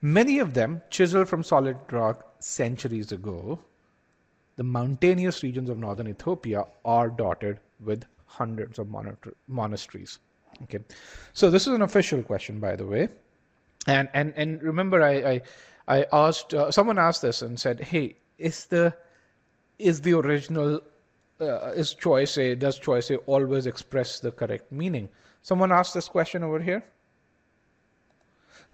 Many of them chiseled from solid rock centuries ago. The mountainous regions of northern Ethiopia are dotted with hundreds of monasteries. Okay, so this is an official question, by the way, and remember, I asked someone asked this and said, hey, is the original is choice A, does choice A always express the correct meaning? Someone asked this question over here.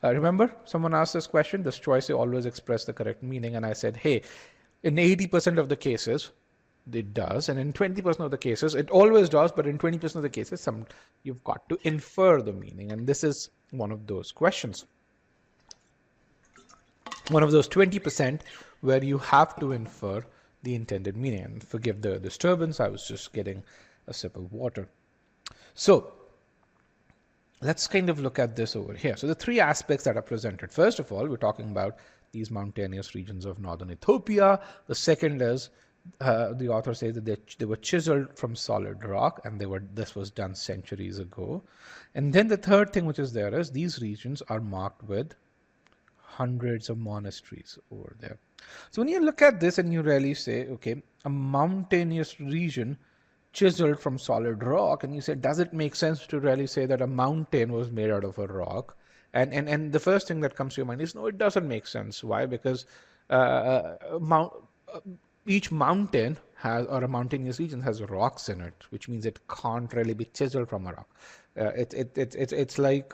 Remember, someone asked this question, does choice A always express the correct meaning? And I said, hey, in 80% of the cases, it does. And in 20% of the cases, it always does. But in 20% of the cases, you've got to infer the meaning. And this is one of those questions. One of those 20% where you have to infer the intended meaning. And forgive the disturbance, I was just getting a sip of water. So let's kind of look at this over here. So the three aspects that are presented. First of all, we're talking about these mountainous regions of northern Ethiopia. The second is the author says that they were chiseled from solid rock, and this was done centuries ago. And then the third thing which is there is these regions are marked with hundreds of monasteries over there. So when you look at this and you really say, okay, a mountainous region chiseled from solid rock, and you say, does it make sense to really say that a mountain was made out of a rock? And the first thing that comes to your mind is, no, it doesn't make sense. Why? Because each mountain has, or a mountainous region has rocks in it, which means it can't really be chiseled from a rock. It's like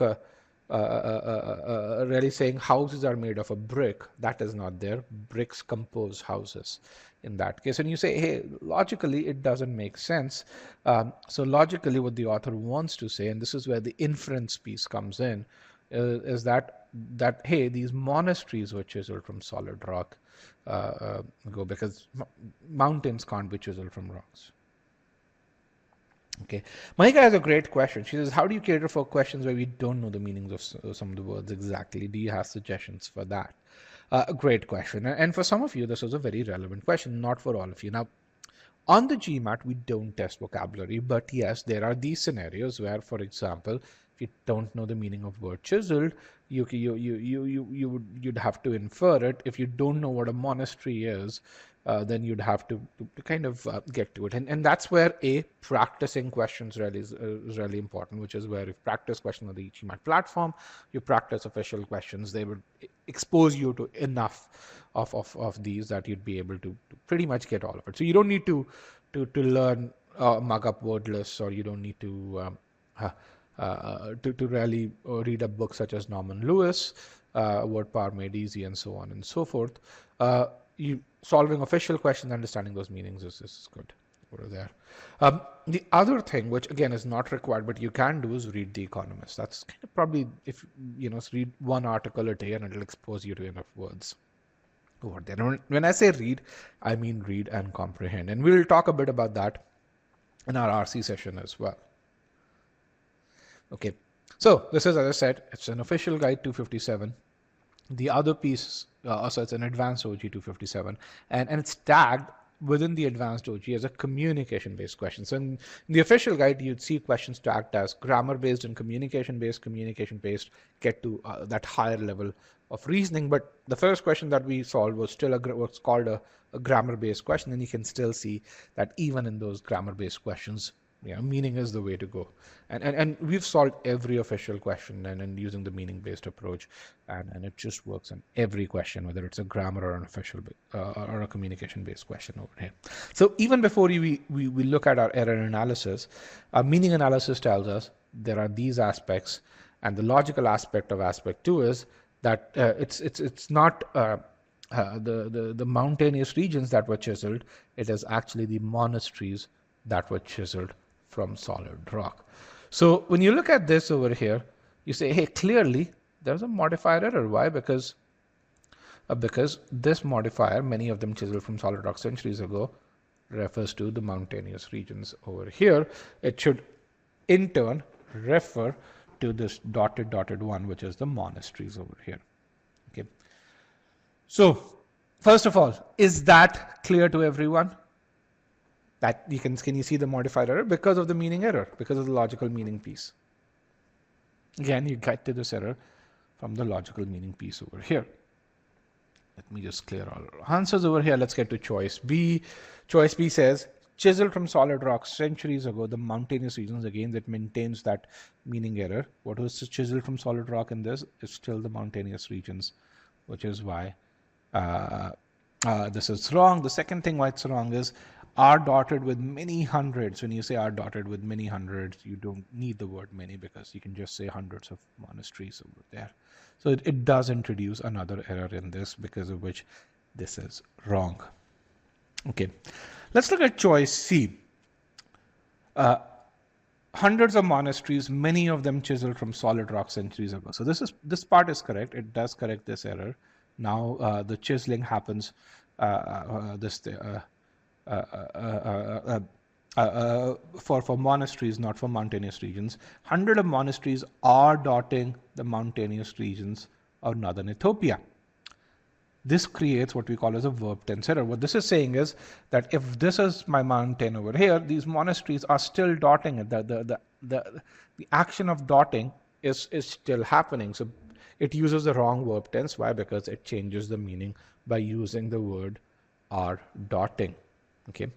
really saying houses are made of a brick. That is not there. Bricks compose houses in that case. And you say, hey, logically, it doesn't make sense. So logically, what the author wants to say, and this is where the inference piece comes in, is that hey, these monasteries were chiseled from solid rock, because mountains can't be chiseled from rocks. Okay, Mahika has a great question. She says, how do you cater for questions where we don't know the meanings of some of the words exactly? Do you have suggestions for that? A great question. And for some of you, this was a very relevant question, not for all of you. Now, on the GMAT, we don't test vocabulary, but yes, there are these scenarios where, for example, if you don't know the meaning of word chiseled, you'd have to infer it. If you don't know what a monastery is, then you'd have to kind of get to it. And that's where practicing questions really is really important, which is where if practice questions on the e-GMAT platform, you practice official questions, they would expose you to enough of these that you'd be able to pretty much get all of it. So you don't need to learn mug up word lists, or you don't need to really read a book such as Norman Lewis, Word Power Made Easy, and so on and so forth. You solving official questions, understanding those meanings is good over there. The other thing, which again is not required, but you can do, is read The Economist. That's kind of probably, if read one article a day, and it'll expose you to enough words over there. And when I say read, I mean read and comprehend. And we'll talk a bit about that in our RC session as well. Okay, so this is, as I said, it's an official guide 257. The other piece, so it's an advanced OG 257, and it's tagged within the advanced OG as a communication-based question. So in the official guide, you'd see questions tagged as grammar-based and communication-based. Communication-based get to that higher level of reasoning. But the first question that we solved was still what's called a grammar-based question, and you can still see that even in those grammar-based questions, meaning is the way to go. And we've solved every official question and using the meaning-based approach, and it just works on every question, whether it's a grammar or an official or a communication-based question over here. So even before we look at our error analysis, our meaning analysis tells us there are these aspects, and the logical aspect of aspect 2 is that it's not the mountainous regions that were chiseled. It is actually the monasteries that were chiseled from solid rock. So when you look at this over here, you say, hey, clearly there's a modifier error. Why? Because this modifier, many of them chiseled from solid rock centuries ago, refers to the mountainous regions over here. It should in turn refer to this dotted one, which is the monasteries over here. Okay. So first of all, is that clear to everyone? That can you see the modifier error? Because of the meaning error, because of the logical meaning piece. Again, you get to this error from the logical meaning piece over here. Let me just clear all our answers over here. Let's get to choice B. Choice B says, chiseled from solid rock centuries ago, the mountainous regions, again, that maintains that meaning error. What was chiseled from solid rock in this is still the mountainous regions, which is why this is wrong. The second thing why it's wrong is are dotted with many hundreds. When you say are dotted with many hundreds, you don't need the word many because you can just say hundreds of monasteries over there. So it does introduce another error in this, because of which this is wrong. Okay, let's look at choice C. Hundreds of monasteries, many of them chiseled from solid rock centuries ago. So this part is correct. It does correct this error. Now the chiseling happens for monasteries, not for mountainous regions. Hundreds of monasteries are dotting the mountainous regions of northern Ethiopia. This creates what we call as a verb tense error. What this is saying is that if this is my mountain over here, these monasteries are still dotting it. The action of dotting is still happening. So it uses the wrong verb tense. Why? Because it changes the meaning by using the word are dotting. Okay.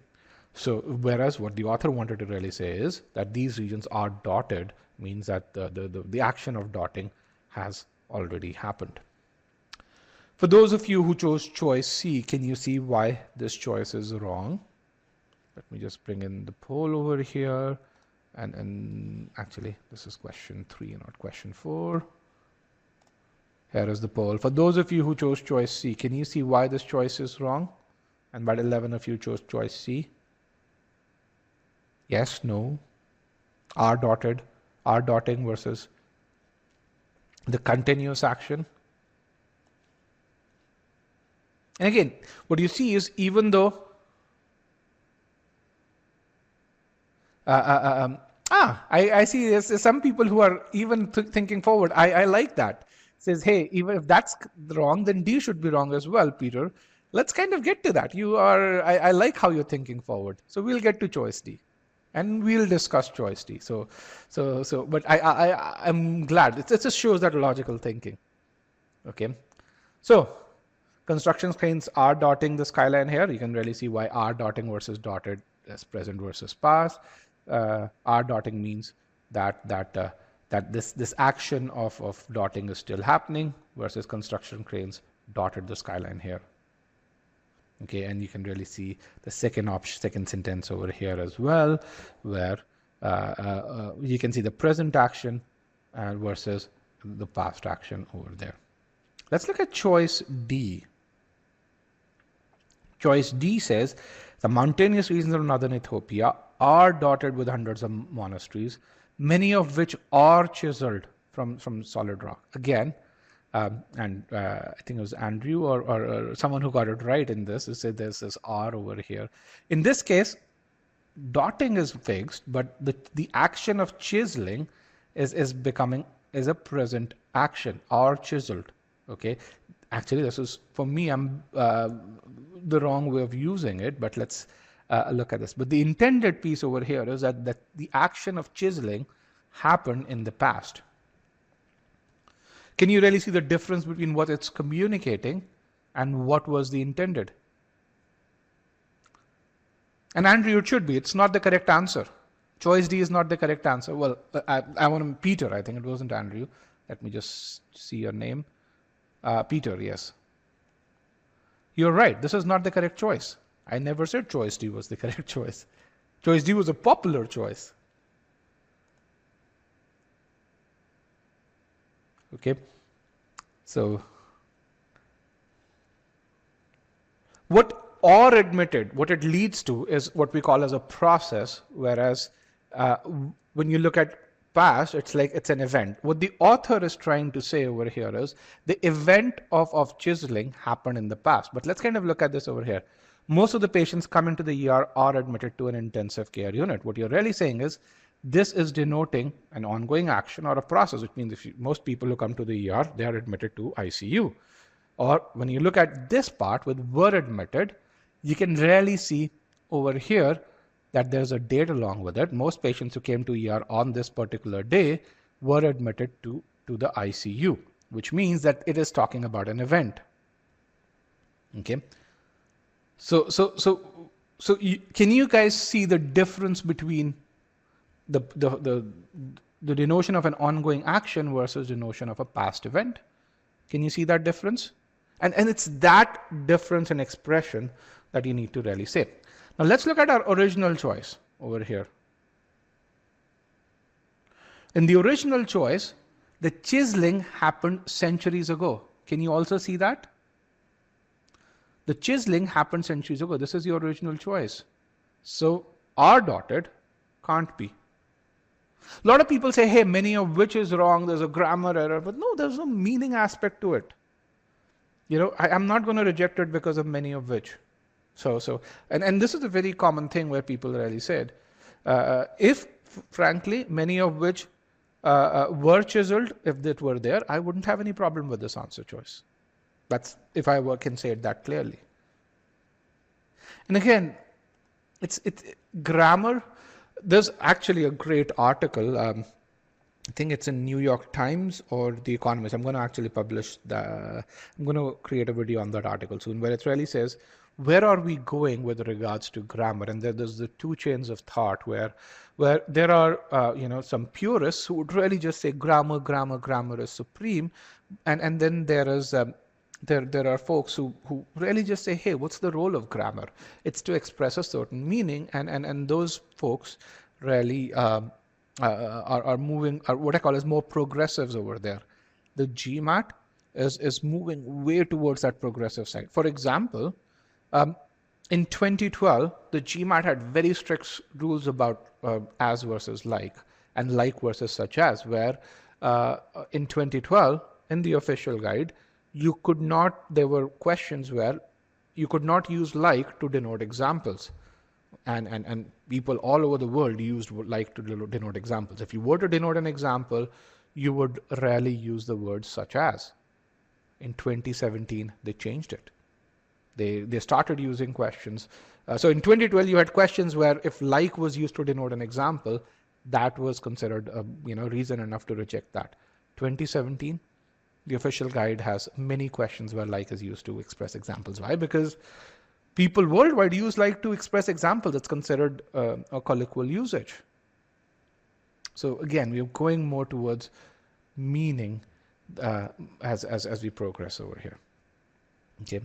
So whereas what the author wanted to really say is that these regions are dotted means that the action of dotting has already happened. For those of you who chose choice C, can you see why this choice is wrong? Let me just bring in the poll over here. And actually, this is question 3, not question 4. Here is the poll. For those of you who chose choice C, can you see why this choice is wrong? And about 11 of you chose choice C. Yes, no. Are dotting versus the continuous action. And again, what you see is even though I see there's some people who are even thinking forward. I like that. Says, hey, even if that's wrong, then D should be wrong as well, Peter. Let's kind of get to that. I like how you're thinking forward. So we'll get to choice D. And we'll discuss choice D. But I'm glad. It just shows that logical thinking. Okay. So construction cranes are dotting the skyline here. You can really see why are dotting versus dotted as present versus past. Are dotting means that this action of dotting is still happening, versus construction cranes dotted the skyline here. Okay, and you can really see the second sentence over here as well, where you can see the present action versus the past action over there. Let's look at choice D. Choice D says the mountainous regions of northern Ethiopia are dotted with hundreds of monasteries, many of which are chiseled from solid rock. Again, I think it was Andrew or someone who got it right in this. It said there's this R over here. In this case, dotting is fixed, but the action of chiseling is a present action, are chiseled. Okay, actually, this is for me. I'm the wrong way of using it, but let's look at this. But the intended piece over here is that the action of chiseling happened in the past. Can you really see the difference between what it's communicating and what was the intended? And Andrew, it should be. It's not the correct answer. Choice D is not the correct answer. Well, I want to Peter. I think it wasn't Andrew. Let me just see your name. Peter, yes. You're right. This is not the correct choice. I never said choice D was the correct choice. Choice D was a popular choice. Okay. So, what or admitted, what it leads to is what we call as a process, whereas when you look at past, it's like it's an event. What the author is trying to say over here is the event of chiseling happened in the past. But let's kind of look at this over here. Most of the patients come into the ER are admitted to an intensive care unit. What you're really saying is this is denoting an ongoing action or a process, which means most people who come to the ER, they are admitted to ICU. Or when you look at this part with were admitted, you can really see over here that there's a date along with it. Most patients who came to ER on this particular day were admitted to the ICU, which means that it is talking about an event. Okay. So can you guys see the difference between the denotion of an ongoing action versus denotion of a past event? Can you see that difference? And it's that difference in expression that you need to really say. Now let's look at our original choice over here. In the original choice, the chiseling happened centuries ago. Can you also see that? The chiseling happened centuries ago. This is your original choice. So R dotted can't be. A lot of people say, hey, many of which is wrong, there's a grammar error, but no, there's no meaning aspect to it. You know, I'm not going to reject it because of many of which. And this is a very common thing where people really said, if frankly, many of which were chiseled, if it were there, I wouldn't have any problem with this answer choice. That's if I can say it that clearly. And again, it's grammar. There's actually a great article. I think it's in New York Times or The Economist. I'm going to actually publish I'm going to create a video on that article soon, where it really says, where are we going with regards to grammar? And there's the two chains of thought where there are some purists who would really just say grammar is supreme, and then there is there are folks who really just say, hey, what's the role of grammar? It's to express a certain meaning, and those folks really are moving, are what I call as more progressives over there. The GMAT is moving way towards that progressive side. For example, in 2012, the GMAT had very strict rules about as versus like, and like versus such as, where in 2012, in the official guide, you could not, there were questions where you could not use like to denote examples. And people all over the world used like to denote examples. If you were to denote an example, you would rarely use the word such as. In 2017, they changed it. They started using questions. So in 2012, you had questions where if like was used to denote an example, that was considered reason enough to reject that. 2017, the official guide has many questions where like is used to express examples. Why? Because people worldwide use like to express examples. It's considered a colloquial usage. So again, we're going more towards meaning as we progress over here. Okay.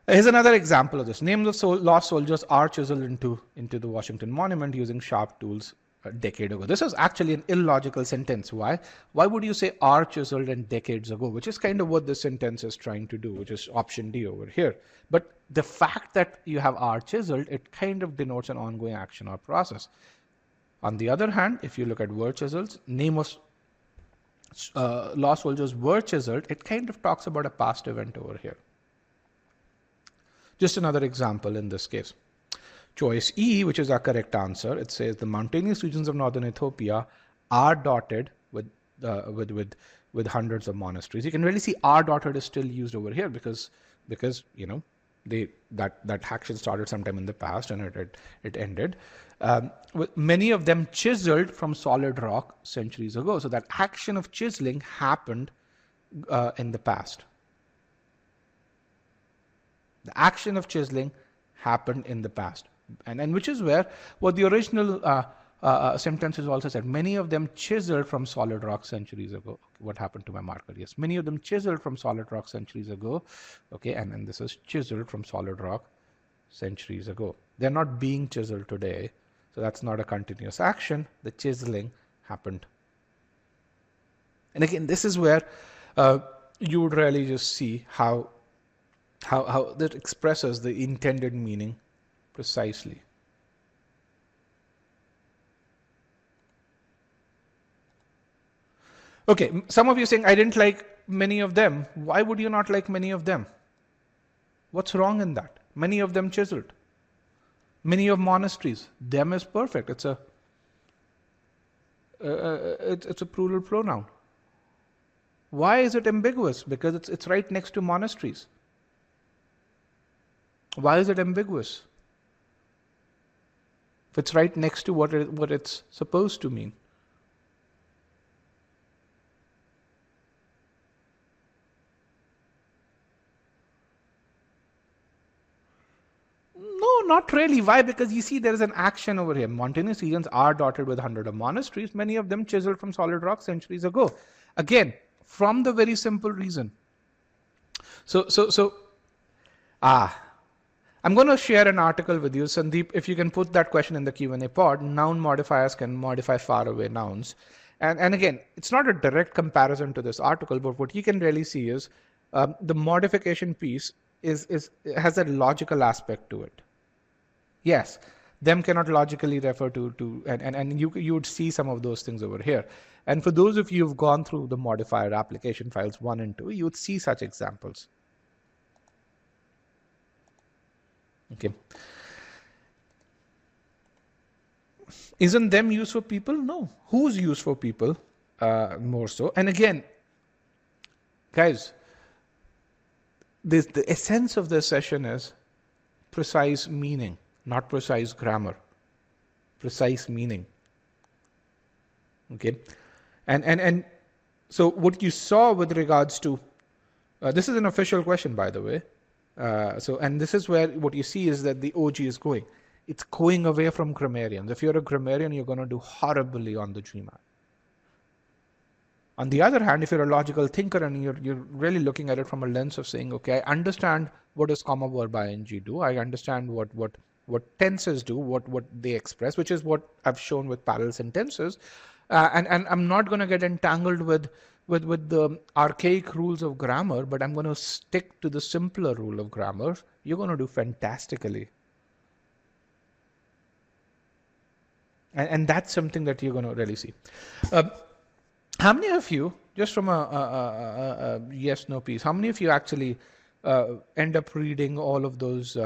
Here's another example of this. Names of lost soldiers are chiseled into the Washington Monument using sharp tools a decade ago. This is actually an illogical sentence. Why? Why would you say are chiseled and decades ago? Which is kind of what this sentence is trying to do, which is option D over here. But the fact that you have are chiseled, it kind of denotes an ongoing action or process. On the other hand, if you look at were chiseled, name of lost soldiers were chiseled, it kind of talks about a past event over here. Just another example in this case. Choice E, which is our correct answer, it says the mountainous regions of northern Ethiopia are dotted with hundreds of monasteries. You can really see R dotted is still used over here because that action started sometime in the past and it ended. With many of them chiseled from solid rock centuries ago. So that action of chiseling happened in the past. The action of chiseling happened in the past. And which is where what the original sentence is also said. Many of them chiseled from solid rock centuries ago. What happened to my marker? Yes, many of them chiseled from solid rock centuries ago. Okay, and this is chiseled from solid rock centuries ago. They're not being chiseled today, so that's not a continuous action. The chiseling happened. And again, this is where you would really just see how that expresses the intended meaning precisely. Okay, some of you saying, I didn't like many of them. Why would you not like many of them? What's wrong in that? Many of them chiseled. Many of monasteries. Them is perfect. It's a plural pronoun. Why is it ambiguous? Because it's right next to monasteries. Why is it ambiguous? If it's right next to what it's supposed to mean. No, not really. Why? Because you see there is an action over here. Mountainous regions are dotted with hundreds of monasteries, many of them chiseled from solid rock centuries ago. Again, from the very simple reason. I'm going to share an article with you, Sandeep. If you can put that question in the Q&A pod, noun modifiers can modify faraway nouns. And again, it's not a direct comparison to this article, but what you can really see is the modification piece has a logical aspect to it. Yes, them cannot logically refer to and you would see some of those things over here. And for those of you who've gone through the modifier application files 1 and 2, you would see such examples. Okay. Isn't them used for people? No. Who's used for people? More so. And again, guys, the essence of this session is precise meaning, not precise grammar. Precise meaning. Okay. And so what you saw with regards to, this is an official question, by the way. And this is where what you see is that the OG is going. It's going away from grammarians. If you're a grammarian, you're going to do horribly on the GMAT. On the other hand, if you're a logical thinker and you're really looking at it from a lens of saying, okay, I understand what does comma verb ing do. I understand what tenses do, what they express, which is what I've shown with parallel sentences. And I'm not going to get entangled with the archaic rules of grammar, but I'm going to stick to the simpler rule of grammar. You're going to do fantastically. And that's something that you're going to really see. How many of you, just from a yes-no piece, how many of you actually end up reading all of those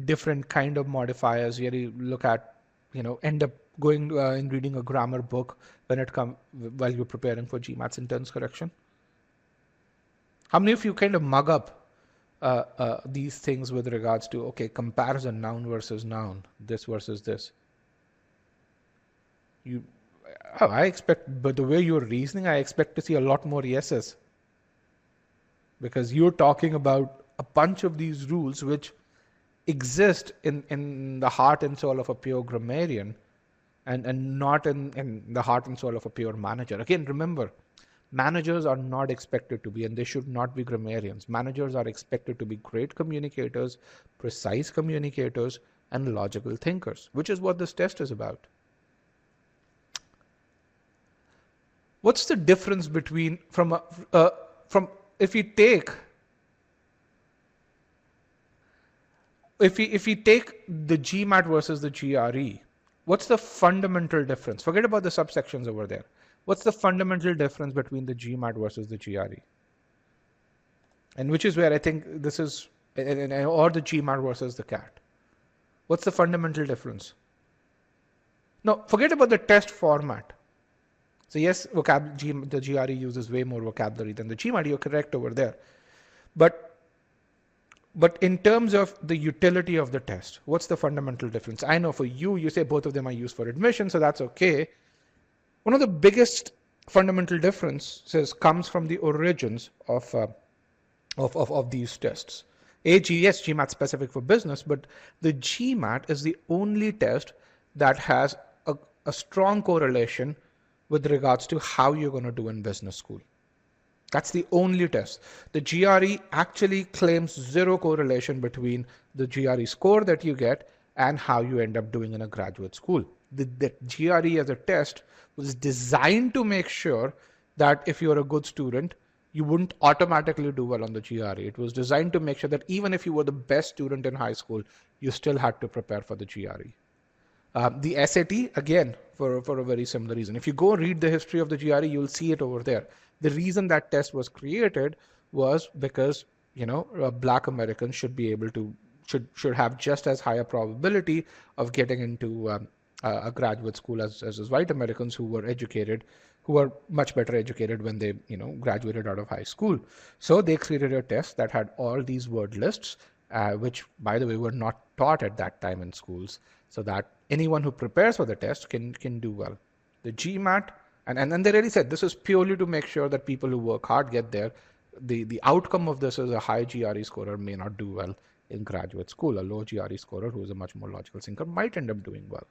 different kind of modifiers? You look at, end up going and reading a grammar book while you're preparing for GMAT Sentence Correction? How many of you kind of mug up these things with regards to, okay, comparison, noun versus noun, this versus this? I expect, but the way you're reasoning, I expect to see a lot more yeses. Because you're talking about a bunch of these rules which exist in the heart and soul of a pure grammarian and not in the heart and soul of a pure manager. Again, remember, managers are not expected to be, and they should not be grammarians. Managers are expected to be great communicators, precise communicators, and logical thinkers, which is what this test is about. What's the difference between if we take the GMAT versus the GRE? What's the fundamental difference? Forget about the subsections over there. What's the fundamental difference between the GMAT versus the GRE? And which is where I think this is, or the GMAT versus the CAT. What's the fundamental difference? No, forget about the test format. So yes, the GRE uses way more vocabulary than the GMAT. You're correct over there. But in terms of the utility of the test, what's the fundamental difference? I know for you say both of them are used for admission, so that's okay. One of the biggest fundamental differences comes from the origins of these tests. Yes, GMAT specific for business, but the GMAT is the only test that has a strong correlation with regards to how you're going to do in business school. That's the only test. The GRE actually claims zero correlation between the GRE score that you get and how you end up doing in a graduate school. The GRE as a test was designed to make sure that if you're a good student, you wouldn't automatically do well on the GRE. It was designed to make sure that even if you were the best student in high school, you still had to prepare for the GRE. The SAT, again, for a very similar reason. If you go read the history of the GRE, you'll see it over there. The reason that test was created was because, Black Americans should be able to, should have just as high a probability of getting into a graduate school as white Americans who were educated, who were much better educated when they, graduated out of high school. So they created a test that had all these word lists, which, by the way, were not taught at that time in schools, so that anyone who prepares for the test can do well. The GMAT, and then they really said this is purely to make sure that people who work hard get there. The outcome of this is a high GRE scorer may not do well in graduate school. A low GRE scorer who is a much more logical thinker might end up doing well.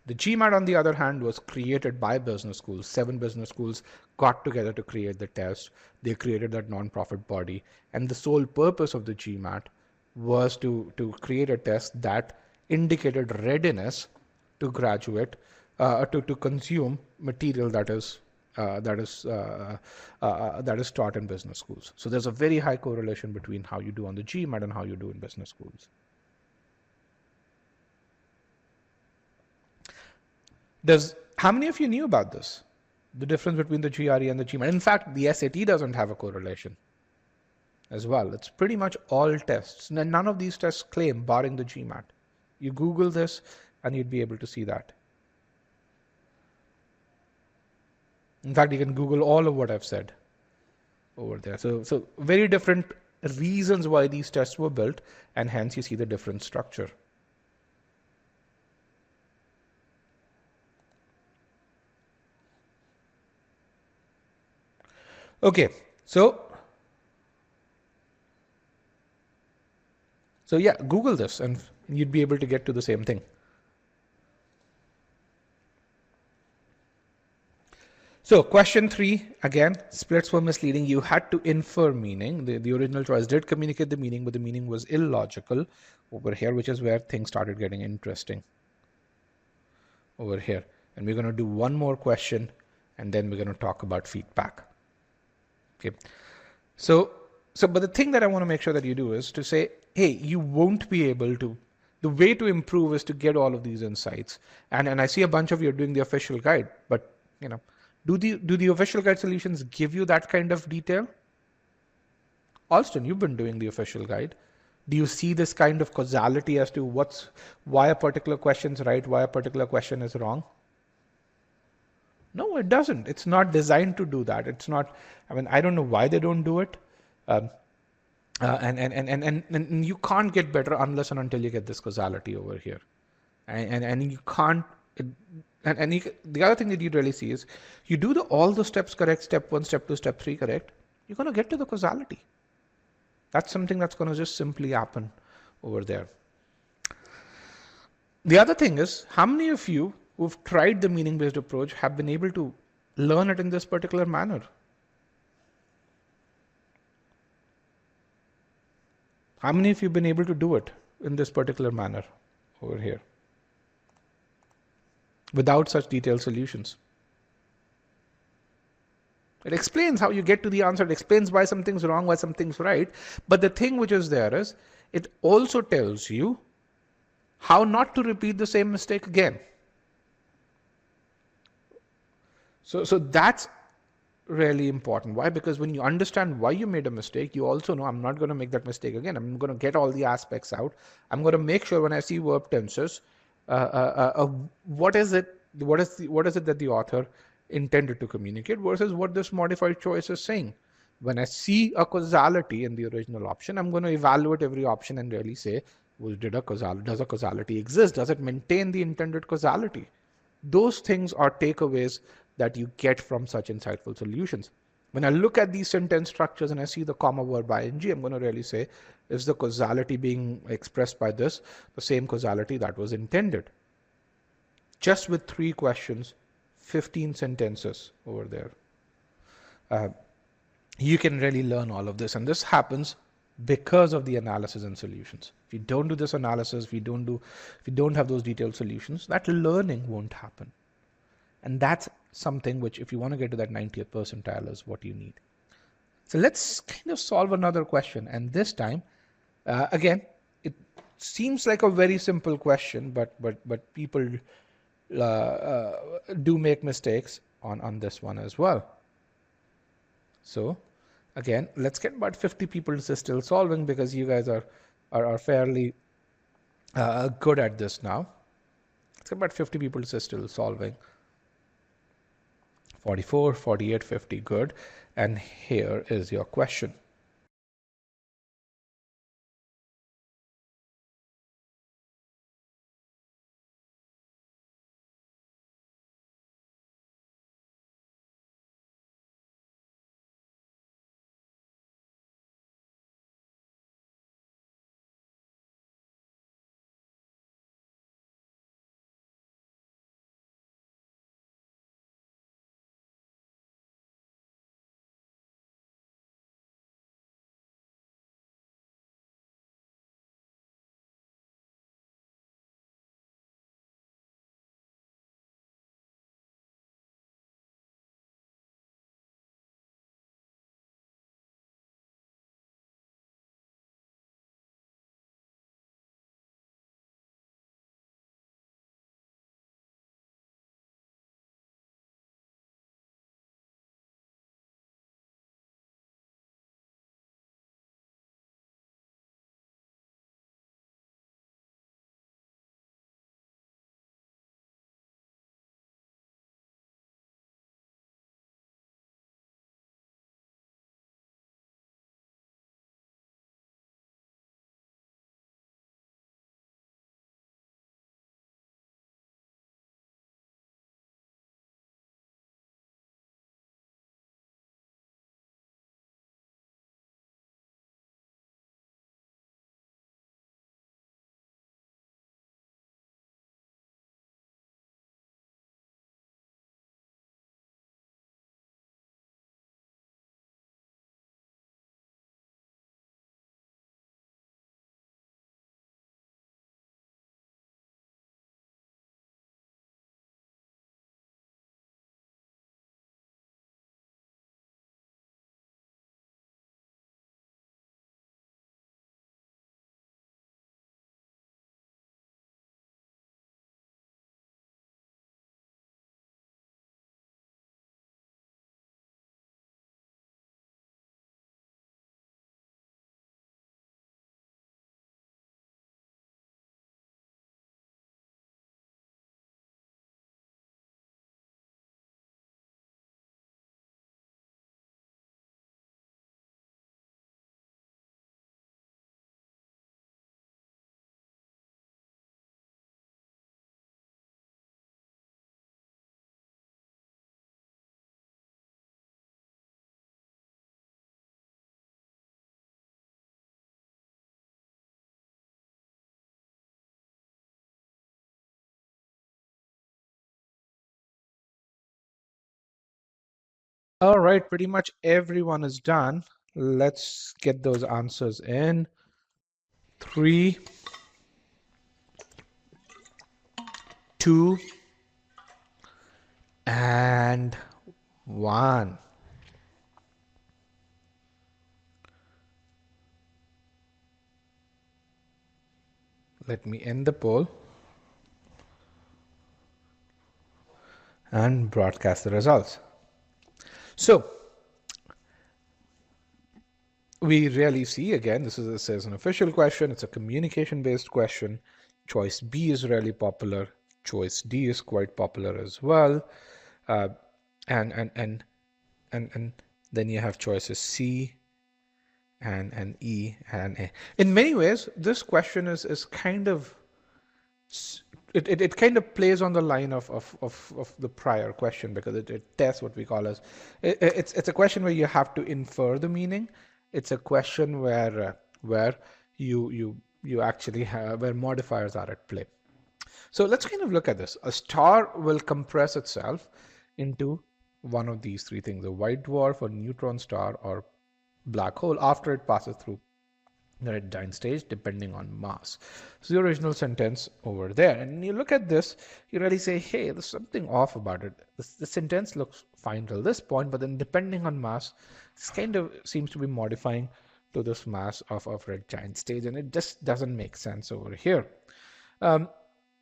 The GMAT, on the other hand, was created by business schools. 7 business schools got together to create the test. They created that non-profit body. And the sole purpose of the GMAT was to create a test that indicated readiness to graduate, to consume material that is taught in business schools. So there's a very high correlation between how you do on the GMAT and how you do in business schools. How many of you knew about this? The difference between the GRE and the GMAT. In fact, the SAT doesn't have a correlation as well. It's pretty much all tests. None of these tests claim, barring the GMAT. You Google this and you'd be able to see that. In fact, you can Google all of what I've said over there. So very different reasons why these tests were built, and hence you see the different structure. Okay, so yeah, Google this and you'd be able to get to the same thing. So question 3, again, splits were misleading. You had to infer meaning. The original choice did communicate the meaning, but the meaning was illogical over here, which is where things started getting interesting over here. And we're going to do one more question and then we're going to talk about feedback. Okay. So but the thing that I want to make sure that you do is to say, hey, you won't be able to. The way to improve is to get all of these insights. And I see a bunch of you are doing the official guide, but do the official guide solutions give you that kind of detail? Alston, you've been doing the official guide. Do you see this kind of causality as to why a particular question is right, why a particular question is wrong? No, it doesn't. It's not designed to do that. It's not. I mean, I don't know why they don't do it. And you can't get better unless and until you get this causality over here. And you can't. The other thing that you really see is you do all the steps correct, step 1, step 2, step 3 correct, you're going to get to the causality. That's something that's going to just simply happen over there. The other thing is, how many of you who've tried the meaning-based approach have been able to learn it in this particular manner? How many of you have been able to do it in this particular manner over here without such detailed solutions? It explains how you get to the answer. It explains why something's wrong, why something's right. But the thing which is there is, it also tells you how not to repeat the same mistake again. So that's really important. Why? Because when you understand why you made a mistake, you also know I'm not going to make that mistake again. I'm going to get all the aspects out. I'm going to make sure when I see verb tenses, what is it that the author intended to communicate versus what this modified choice is saying. When I see a causality in the original option, I'm going to evaluate every option and really say, does a causality exist? Does it maintain the intended causality? Those things are takeaways that you get from such insightful solutions. When I look at these sentence structures and I see the comma verb ing, I'm going to really say, is the causality being expressed by this the same causality that was intended? Just with 3 questions, 15 sentences over there. You can really learn all of this, and this happens because of the analysis and solutions. If you don't do this analysis, if you don't have those detailed solutions, that learning won't happen. And that's something which, if you want to get to that 90th percentile, is what you need. So let's kind of solve another question. And this time, again, it seems like a very simple question, but people do make mistakes on this one as well. So again, let's get about 50 people to still solving, because you guys are fairly good at this now. Let's get about 50 people to still solving. 44, 48, 50, good. And here is your question. All right, pretty much everyone is done. Let's get those answers in. 3, 2, and 1. Let me end the poll and broadcast the results. So we really see, again, this is an official question. It's a communication-based question. Choice B is really popular. Choice D is quite popular as well. And then you have choices C and E and A. In many ways, this question is kind of it kind of plays on the line of the prior question, because it tests what we call as it's a question where you have to infer the meaning. It's a question where you actually have where modifiers are at play. So let's kind of look at this. A star will compress itself into one of these three things: a white dwarf, a neutron star, or black hole, after it passes through the red giant stage, depending on mass. So the original sentence over there, and you look at this, you really say, hey, there's something off about it. The sentence looks fine till this point, but then depending on mass, this kind of seems to be modifying to this mass of red giant stage, and it just doesn't make sense over here.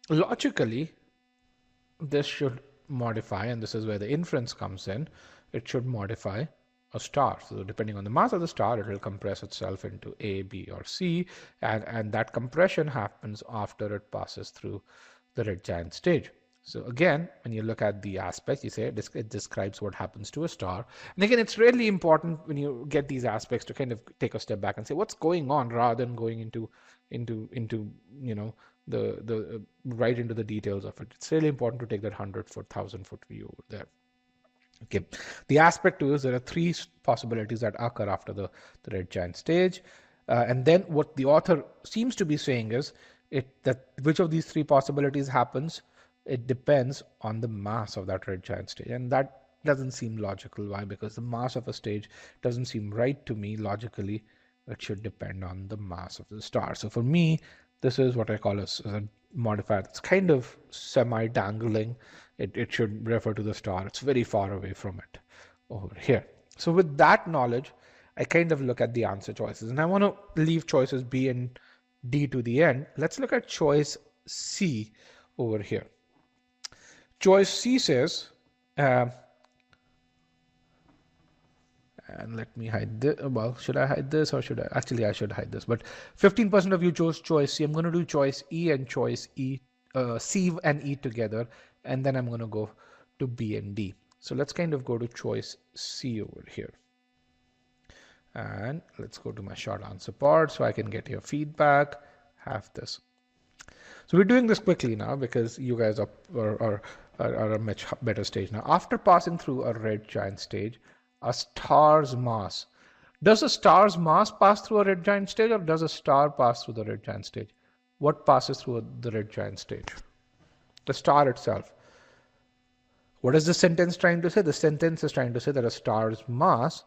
Logically, this should modify, and this is where the inference comes in, it should modify a star. So depending on the mass of the star, it will compress itself into A, B, or C, and that compression happens after it passes through the red giant stage. So again, when you look at the aspects, you say it describes what happens to a star. And again, it's really important when you get these aspects to kind of take a step back and say what's going on, rather than going into you know the right into the details of it. It's really important to take that 100-foot, 1,000-foot view over there. Okay, the aspect two is there are three possibilities that occur after the red giant stage, and then what the author seems to be saying is that which of these three possibilities happens, it depends on the mass of that red giant stage, and that doesn't seem logical. Why? Because the mass of a stage doesn't seem right to me logically. It should depend on the mass of the star. So for me, this is what I call a modifier that's kind of semi-dangling. It should refer to the star. It's very far away from it over here. So with that knowledge, I kind of look at the answer choices, and I want to leave choices B and D to the end. Let's look at choice C over here. Choice C says, and let me hide this. Well, should I hide this, or should I? Actually, I should hide this. But 15% of you chose choice C. I'm going to do choice E and choice E, C and E together, and then I'm going to go to B and D. So let's kind of go to choice C over here. And let's go to my short answer part so I can get your feedback. Have this. So we're doing this quickly now because you guys are a much better stage now. After passing through a red giant stage, a star's mass. Does a star's mass pass through a red giant stage, or does a star pass through the red giant stage? What passes through the red giant stage? The star itself. What is the sentence trying to say? The sentence is trying to say that a star's mass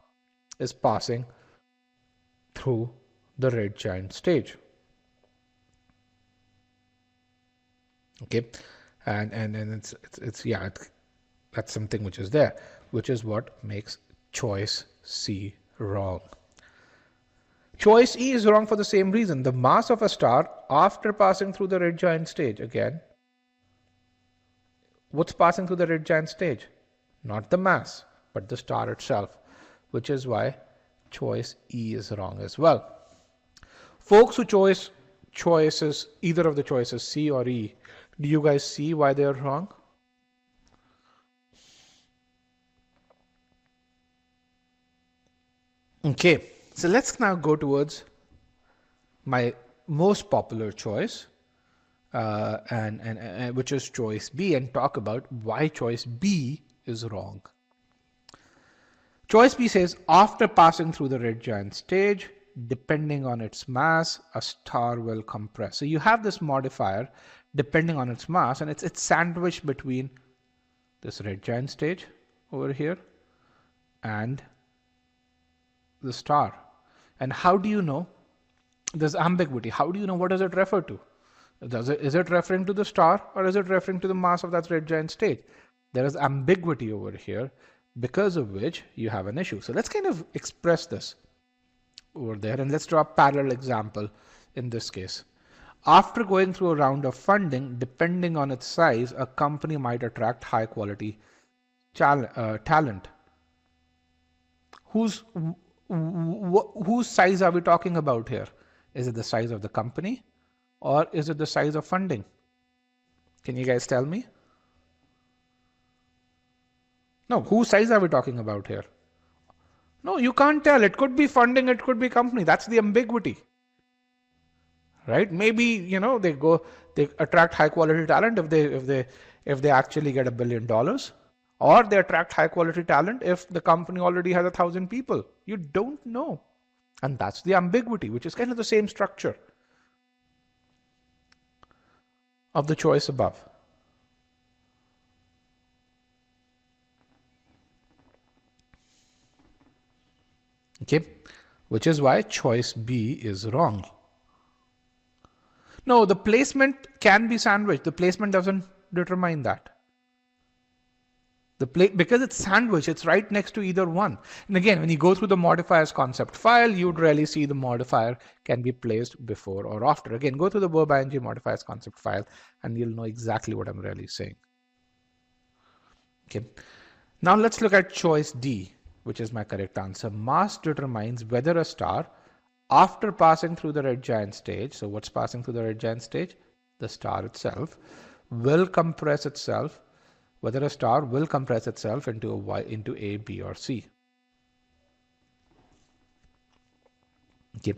is passing through the red giant stage. Okay, and it's yeah, that's something which is there, which is what makes choice C wrong. Choice E is wrong for the same reason. The mass of a star after passing through the red giant stage, again, what's passing through the red giant stage? Not the mass, but the star itself, which is why choice E is wrong as well. Folks who choices, either of the choices C or E, do you guys see why they're wrong? Okay, so let's now go towards my most popular choice, and which is choice B, and talk about why choice B is wrong. Choice B says, after passing through the red giant stage, depending on its mass, a star will compress. So you have this modifier depending on its mass, and it's sandwiched between this red giant stage over here and the star. And how do you know? There's ambiguity. How do you know what does it refer to? Is it referring to the star or is it referring to the mass of that red giant stage? There is ambiguity over here, because of which you have an issue. So let's kind of express this over there, and let's draw a parallel example in this case. After going through a round of funding, depending on its size, a company might attract high quality talent. Whose size are we talking about here? Is it the size of the company or is it the size of funding? Can you guys tell me? No, whose size are we talking about here? No, you can't tell. It could be funding, it could be company. That's the ambiguity. Right? Maybe, they attract high quality talent if they actually get $1 billion, or they attract high quality talent if the company already has 1,000 people. You don't know. And that's the ambiguity, which is kind of the same structure of the choice above. Okay, which is why choice B is wrong. No, the placement can be sandwiched. The placement doesn't determine that. Because it's sandwiched, it's right next to either one. And again, when you go through the modifiers concept file, you'd really see the modifier can be placed before or after. Again, go through the verb ing modifiers concept file and you'll know exactly what I'm really saying. Okay. Now let's look at choice D, which is my correct answer. Mass determines whether a star, after passing through the red giant stage, so what's passing through the red giant stage? The star itself, will compress itself, whether a star will compress itself into A, B, or C. Okay.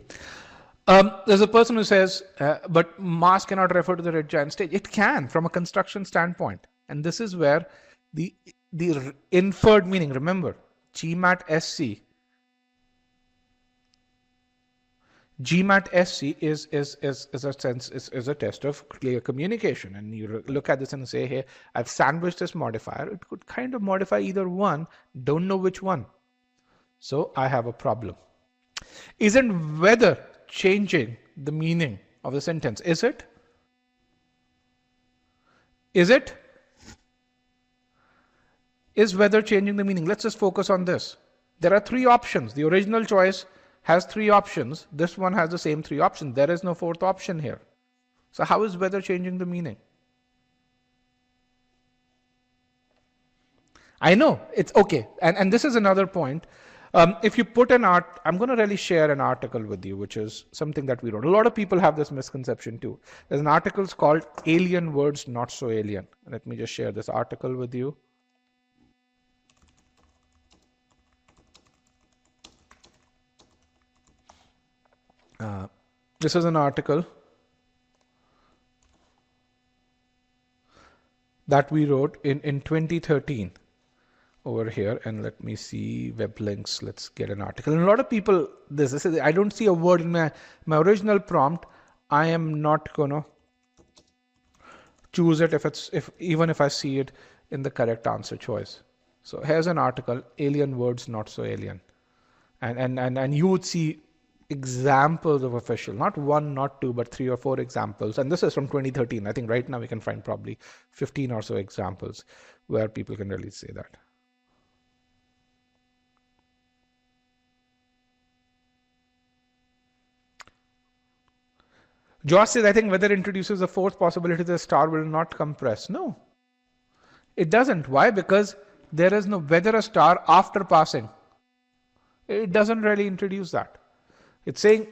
There's a person who says, but mass cannot refer to the red giant stage. It can from a construction standpoint. And this is where the inferred meaning, remember, GMAT SC is a test of clear communication, and you look at this and say, hey, I've sandwiched this modifier. It could kind of modify either one, don't know which one. So I have a problem. Isn't whether changing the meaning of the sentence? Is it? Is whether changing the meaning? Let's just focus on this. There are three options. The original choice has three options. This one has the same three options. There is no fourth option here. So how is whether changing the meaning? I know it's okay. And this is another point. If you put I'm going to really share an article with you, which is something that we wrote. A lot of people have this misconception too. There's an article called Alien Words Not So Alien. Let me just share this article with you. This is an article that we wrote in 2013 over here, and let me see web links. Let's get an article. And a lot of people, this is, I don't see a word in my original prompt. I am not gonna choose it even if I see it in the correct answer choice. So here's an article, Alien Words Not So Alien, and you would see examples of official, not one, not two, but 3 or 4 examples. And this is from 2013. I think right now we can find probably 15 or so examples where people can really say that. Josh says, I think whether introduces a fourth possibility the star will not compress. No, it doesn't. Why? Because there is no whether a star after passing. It doesn't really introduce that. It's saying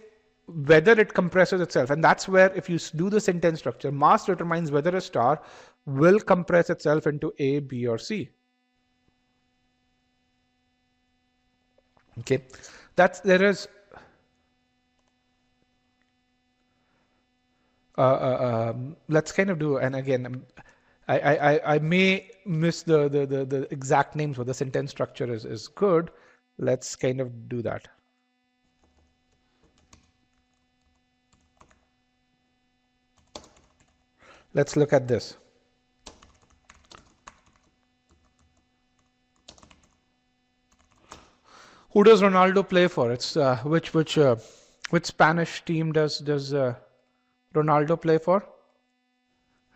whether it compresses itself. And that's where, if you do the sentence structure, mass determines whether a star will compress itself into A, B, or C. Okay, there is let's kind of do, and again, I may miss the exact names, but the sentence structure is good. Let's kind of do that. Let's look at this. Who does Ronaldo play for? It's which Spanish team does Ronaldo play for?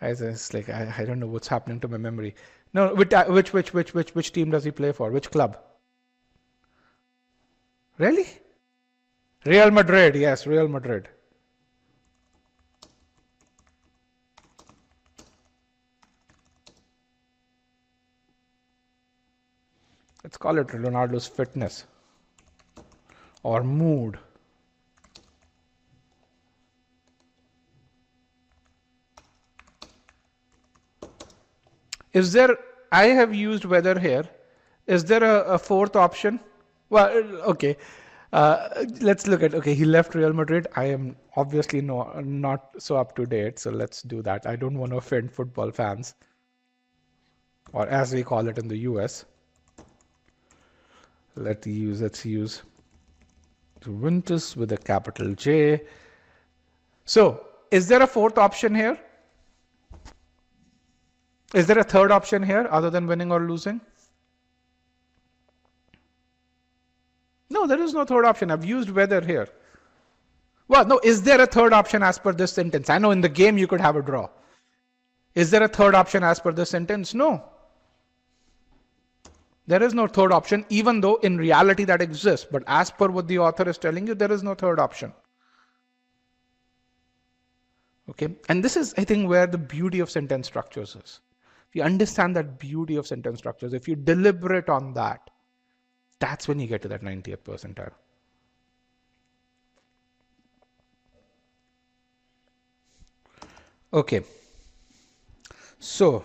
It's like I don't know what's happening to my memory. No, which team does he play for? Which club? Really? Real Madrid. Yes, Real Madrid. Let's call it Ronaldo's fitness or mood. Is there, I have used weather here. Is there a fourth option? Well, okay. Let's look at, okay, he left Real Madrid. I am obviously not so up to date. So let's do that. I don't want to offend football fans, or as we call it in the US. Let's use Juventus with a capital J. So is there a fourth option here? Is there a third option here other than winning or losing? No, there is no third option. I've used weather here. Well, no, is there a third option as per this sentence? I know in the game you could have a draw. Is there a third option as per this sentence? No. There is no third option, even though in reality that exists. But as per what the author is telling you, there is no third option. Okay, and this is, I think, where the beauty of sentence structures is. If you understand that beauty of sentence structures, if you deliberate on that, that's when you get to that 90th percentile. Okay, so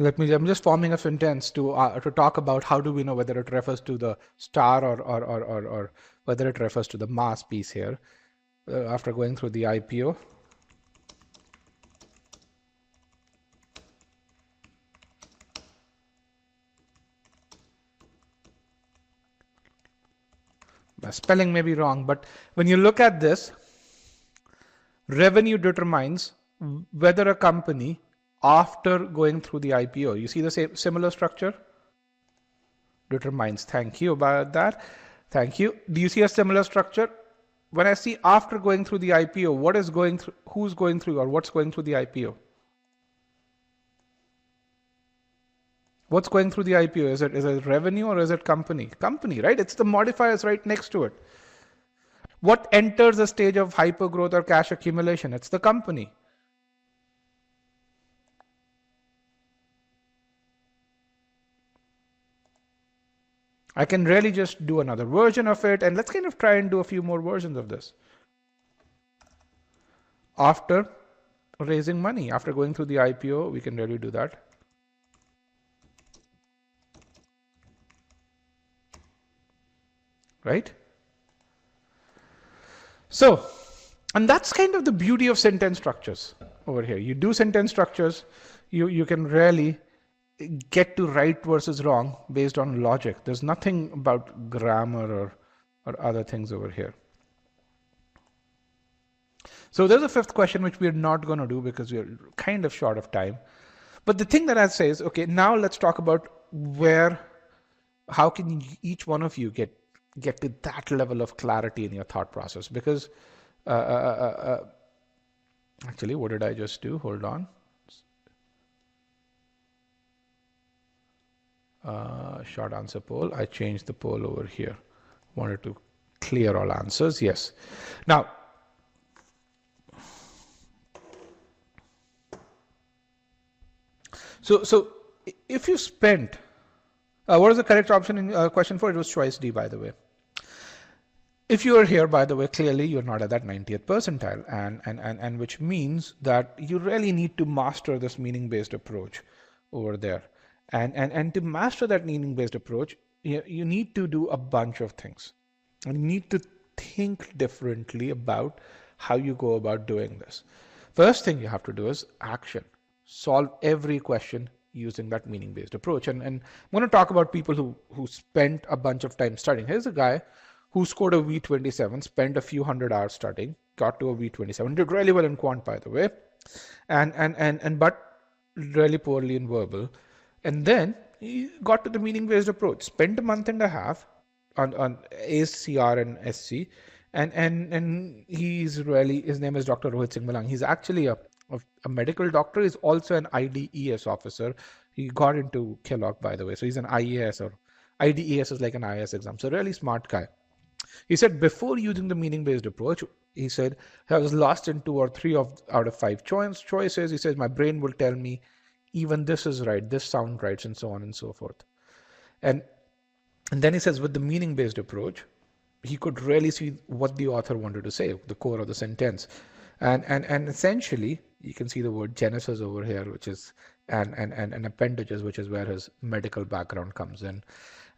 I'm just forming a sentence to talk about how do we know whether it refers to the star or whether it refers to the mass piece here. After going through the IPO. My spelling may be wrong, but when you look at this, revenue determines whether a company, after going through the IPO, you see the same similar structure? Determines. Thank you about that. Thank you. Do you see a similar structure? When I see after going through the IPO, what is going through, who's going through, or what's going through the IPO? What's going through the IPO? Is it revenue or is it company? Company, right? It's the modifiers right next to it. What enters a stage of hypergrowth or cash accumulation? It's the company. I can really just do another version of it, and let's kind of try and do a few more versions of this. After raising money, after going through the IPO, we can really do that. Right? So, and that's kind of the beauty of sentence structures over here. You do sentence structures, you can really get to right versus wrong based on logic. There's nothing about grammar or other things over here. So there's a fifth question which we're not going to do because we're kind of short of time. But the thing that I say is, okay, now let's talk about how can each one of you get to that level of clarity in your thought process? Because actually, what did I just do? Hold on. Short answer poll. I changed the poll over here. Wanted to clear all answers. Yes. Now, so if you spent, what is the correct option in question 4? It was choice D, by the way. If you are here, by the way, clearly you're not at that 90th percentile, and which means that you really need to master this meaning-based approach over there. And to master that meaning-based approach, you need to do a bunch of things. And you need to think differently about how you go about doing this. First thing you have to do is action. Solve every question using that meaning-based approach. And I'm going to talk about people who spent a bunch of time studying. Here's a guy who scored a V27, spent a few hundred hours studying, got to a V27, did really well in quant, by the way, but really poorly in verbal. And then he got to the meaning-based approach, spent a month and a half on ACR and SC, and he's really, his name is Dr. Rohit Singh Malang. He's actually a medical doctor. He's also an IDES officer. He got into Kellogg, by the way. So he's an IAS, or IDES is like an IAS exam. So really smart guy. He said before using the meaning-based approach, he said, I was lost in 2 or 3 out of 5 choices. He says, my brain will tell me even this is right, this sound right, and so on and so forth. And then he says with the meaning-based approach, he could really see what the author wanted to say, the core of the sentence. And essentially, you can see the word genesis over here, which is and appendages, which is where his medical background comes in.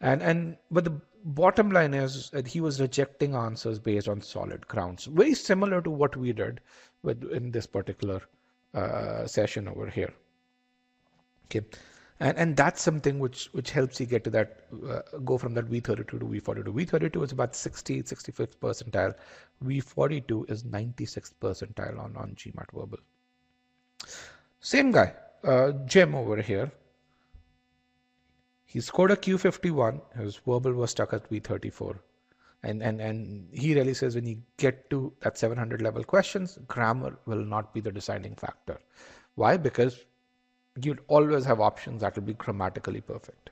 But the bottom line is that he was rejecting answers based on solid grounds, very similar to what we did in this particular session over here. Okay. And that's something which helps you get to that, go from that V32 to V42. V32 is about 60th, 65th percentile. V42 is 96th percentile on GMAT verbal. Same guy, Jim over here. He scored a Q51. His verbal was stuck at V34. And he really says when you get to that 700 level questions, grammar will not be the deciding factor. Why? Because you'd always have options that will be grammatically perfect.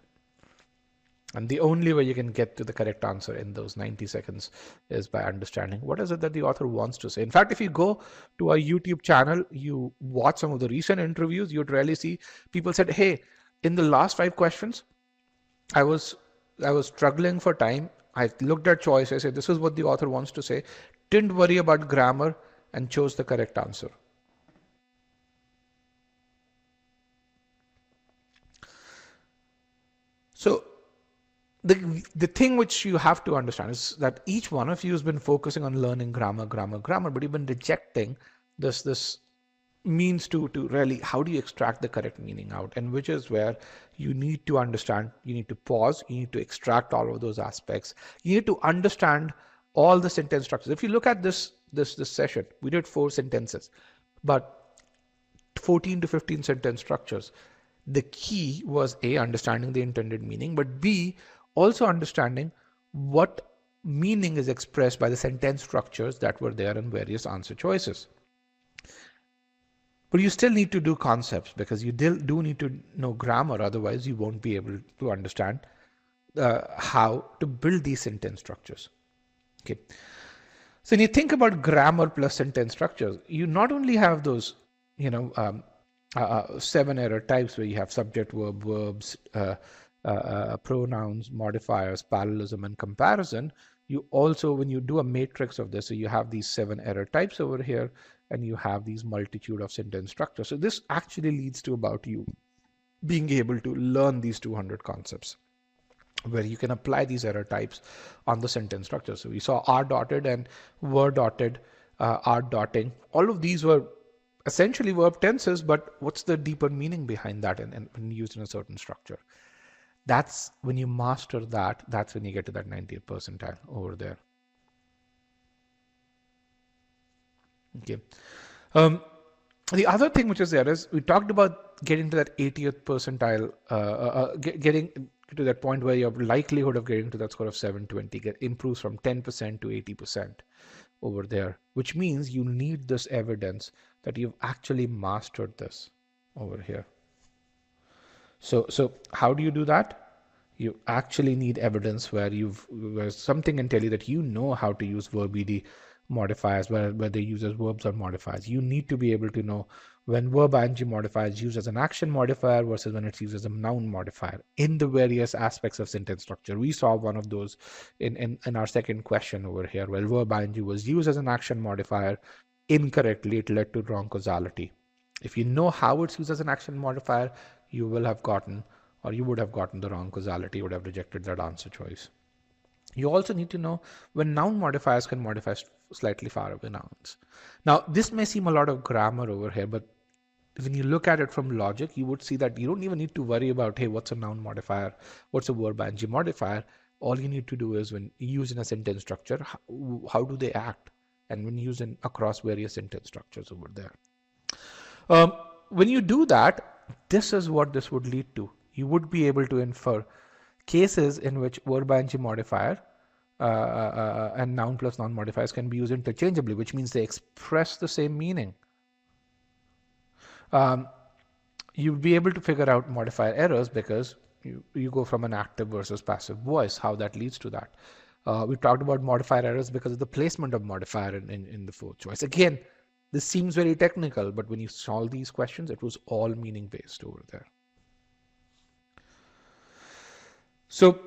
And the only way you can get to the correct answer in those 90 seconds is by understanding what is it that the author wants to say. In fact, if you go to our YouTube channel, you watch some of the recent interviews, you'd really see people said, hey, in the last 5 questions, I was struggling for time. I looked at choice. I said, this is what the author wants to say. Didn't worry about grammar and chose the correct answer. So the thing which you have to understand is that each one of you has been focusing on learning grammar, but you've been rejecting this means to really, how do you extract the correct meaning out? And which is where you need to understand, you need to pause, you need to extract all of those aspects. You need to understand all the sentence structures. If you look at this session, we did 4 sentences, but 14 to 15 sentence structures. The key was A, understanding the intended meaning, but B, also understanding what meaning is expressed by the sentence structures that were there in various answer choices. But you still need to do concepts because you do need to know grammar, otherwise you won't be able to understand how to build these sentence structures. Okay. So when you think about grammar plus sentence structures, you not only have those, 7 error types where you have subject, verb, verbs, pronouns, modifiers, parallelism, and comparison. You also, when you do a matrix of this, so you have these 7 error types over here, and you have these multitude of sentence structures. So this actually leads to about you being able to learn these 200 concepts, where you can apply these error types on the sentence structure. So we saw R dotted and word dotted, R dotting. All of these were essentially verb tenses, but what's the deeper meaning behind that and when used in a certain structure? That's when you master that, that's when you get to that 90th percentile over there. Okay. The other thing which is there is we talked about getting to that 80th percentile, getting to that point where your likelihood of getting to that score of 720 improves from 10% to 80% over there, which means you need this evidence that you've actually mastered this over here. So how do you do that? You actually need evidence where something can tell you that you know how to use verb ed modifiers, where they use as verbs or modifiers. You need to be able to know when verb ing modifier is used as an action modifier versus when it's used as a noun modifier in the various aspects of sentence structure. We saw one of those in our second question over here, where verb ing was used as an action modifier incorrectly. It led to wrong causality. If you know how it's used as an action modifier, you will have gotten, or you would have gotten the wrong causality, you would have rejected that answer choice. You also need to know when noun modifiers can modify slightly far away nouns. Now, this may seem a lot of grammar over here, but when you look at it from logic, you would see that you don't even need to worry about, hey, what's a noun modifier? What's a verb ing modifier? All you need to do is when you use in a sentence structure, how do they act? And when using across various sentence structures over there. When you do that, this is what this would lead to. You would be able to infer cases in which verb ing modifier and noun plus noun modifiers can be used interchangeably, which means they express the same meaning. You'll be able to figure out modifier errors because you go from an active versus passive voice, how that leads to that. We talked about modifier errors because of the placement of modifier in the fourth choice. Again, this seems very technical, but when you solve these questions, it was all meaning based over there. So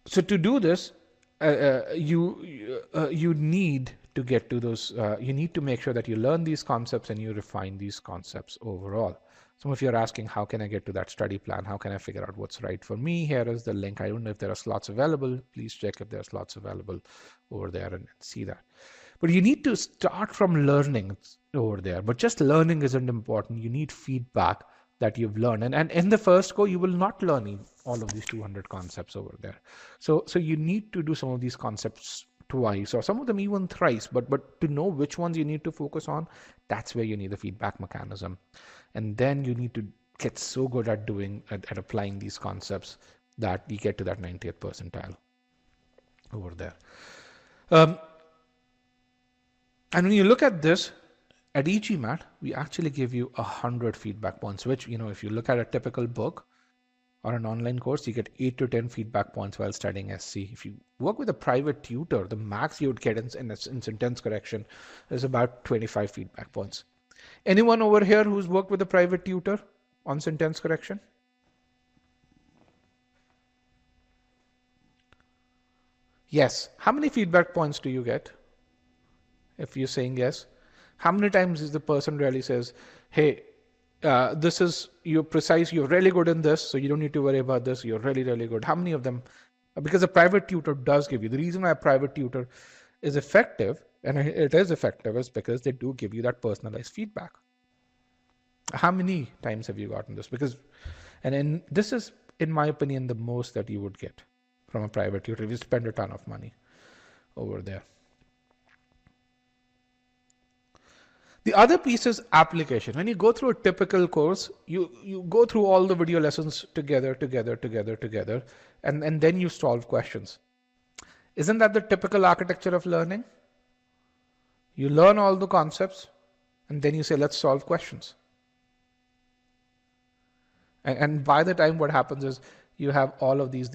to do this, you need to get to those. You need to make sure that you learn these concepts and you refine these concepts overall. Some of you are asking, how can I get to that study plan? How can I figure out what's right for me? Here is the link. I don't know if there are slots available. Please check if there are slots available over there and see that. But you need to start from learning over there. But just learning isn't important. You need feedback that you've learned. And in the first go, you will not learn all of these 200 concepts over there. So you need to do some of these concepts twice or some of them even thrice. But to know which ones you need to focus on, that's where you need the feedback mechanism. And then you need to get so good at applying these concepts that you get to that 90th percentile over there. And when you look at this, at e-GMAT, we actually give you 100 feedback points, which, if you look at a typical book or an online course, you get 8 to 10 feedback points while studying SC. If you work with a private tutor, the max you would get in sentence correction is about 25 feedback points. Anyone over here who's worked with a private tutor on sentence correction? Yes. How many feedback points do you get? If you're saying yes, how many times is the person really says, hey, this is, you're precise, you're really good in this, so you don't need to worry about this, you're really, really good. How many of them? Because a private tutor does give you, the reason why a private tutor is effective, and it is effective, is because they do give you that personalized feedback. How many times have you gotten this? And this is, in my opinion, the most that you would get from a private tutor if you spend a ton of money over there. The other piece is application. When you go through a typical course, you go through all the video lessons together, and then you solve questions. Isn't that the typical architecture of learning? You learn all the concepts, and then you say, let's solve questions. And by the time what happens is you have all of these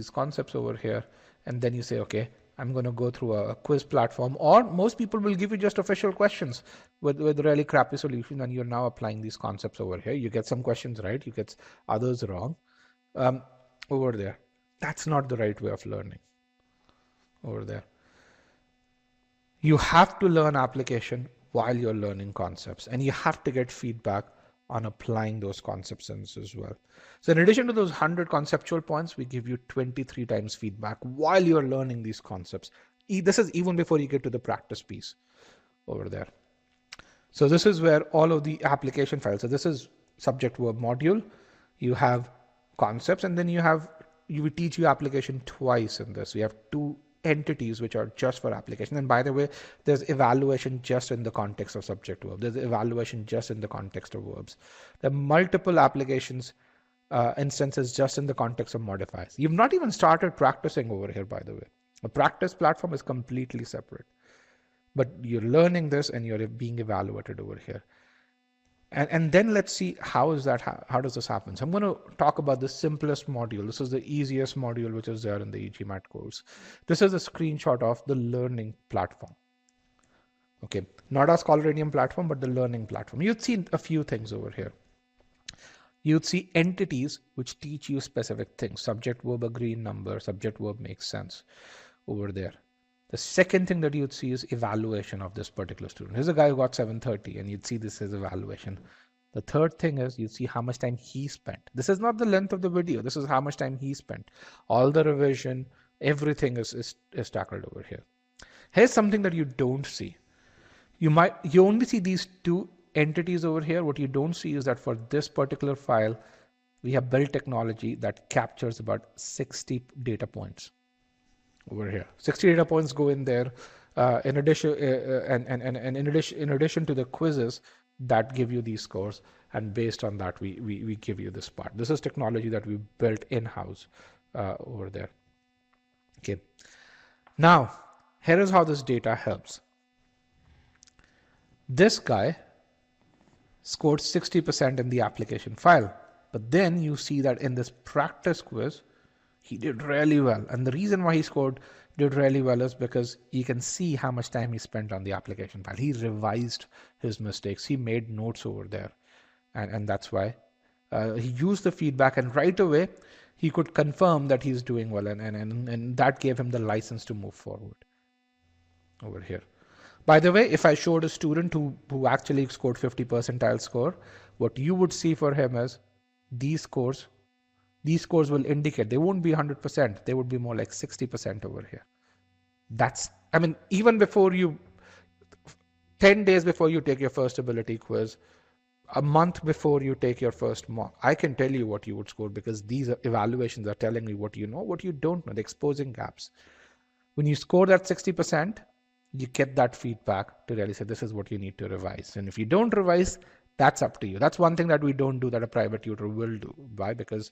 concepts over here, and then you say, okay, I'm going to go through a quiz platform, or most people will give you just official questions with really crappy solutions, and you're now applying these concepts over here. You get some questions right, you get others wrong over there. That's not the right way of learning over there. You have to learn application while you're learning concepts, and you have to get feedback on applying those concepts as well. So in addition to those 100 conceptual points, we give you 23 times feedback while you're learning these concepts. This is even before you get to the practice piece over there. So this is where all of the application files. So this is subject verb module. You have concepts, and then we teach you application twice in this. We have two entities which are just for application. And by the way, there's evaluation just in the context of subject verb. There's evaluation just in the context of verbs. There are multiple applications instances just in the context of modifiers. You've not even started practicing over here, by the way. A practice platform is completely separate. But you're learning this and you're being evaluated over here. And then let's see how does this happen. So I'm going to talk about the simplest module. This is the easiest module which is there in the e-GMAT course. This is a screenshot of the learning platform. Okay, not our Scholaranium platform, but the learning platform. You'd see a few things over here. You'd see entities which teach you specific things. Subject, verb, agree, number. Subject, verb makes sense over there. The second thing that you'd see is evaluation of this particular student. Here's a guy who got 730, and you'd see this as evaluation. The third thing is you'd see how much time he spent. This is not the length of the video. This is how much time he spent. All the revision, Everything is tackled over here. Here's something that you don't see. You only see these two entities over here. What you don't see is that for this particular file, we have built technology that captures about 60 data points over here. 60 data points go in there. In addition, in addition to the quizzes that give you these scores, and based on that, we give you this part. This is technology that we built in-house over there. Okay. Now, here is how this data helps. This guy scored 60% in the application file, but then you see that in this practice quiz, he did really well. And the reason why he did really well is because you can see how much time he spent on the application file. He revised his mistakes. He made notes over there. And that's why he used the feedback, and right away he could confirm that he's doing well. And that gave him the license to move forward over here. By the way, if I showed a student who actually scored 50 percentile score, what you would see for him is these scores will indicate they won't be 100%. They would be more like 60% over here. Even before 10 days before you take your first ability quiz, a month before you take your first mock, I can tell you what you would score, because these evaluations are telling me what you know, what you don't know, the exposing gaps. When you score that 60%, you get that feedback to really say this is what you need to revise. And if you don't revise, that's up to you. That's one thing that we don't do that a private tutor will do. Why? Because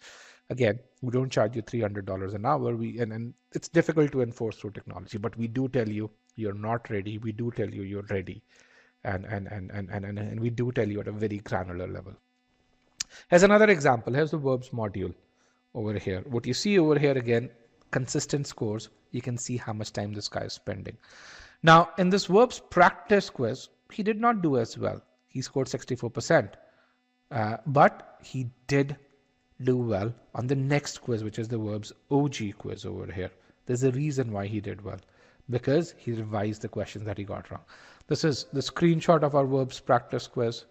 again, we don't charge you $300 an hour. And it's difficult to enforce through technology, but we do tell you you're not ready. We do tell you you're ready. And we do tell you at a very granular level. Here's another example. Here's the verbs module over here. What you see over here, again, consistent scores. You can see how much time this guy is spending. Now, in this verbs practice quiz, he did not do as well. He scored 64%. But he did do well on the next quiz, which is the verbs OG quiz over here. There's a reason why he did well, because he revised the questions that he got wrong. This is the screenshot of our verbs practice quiz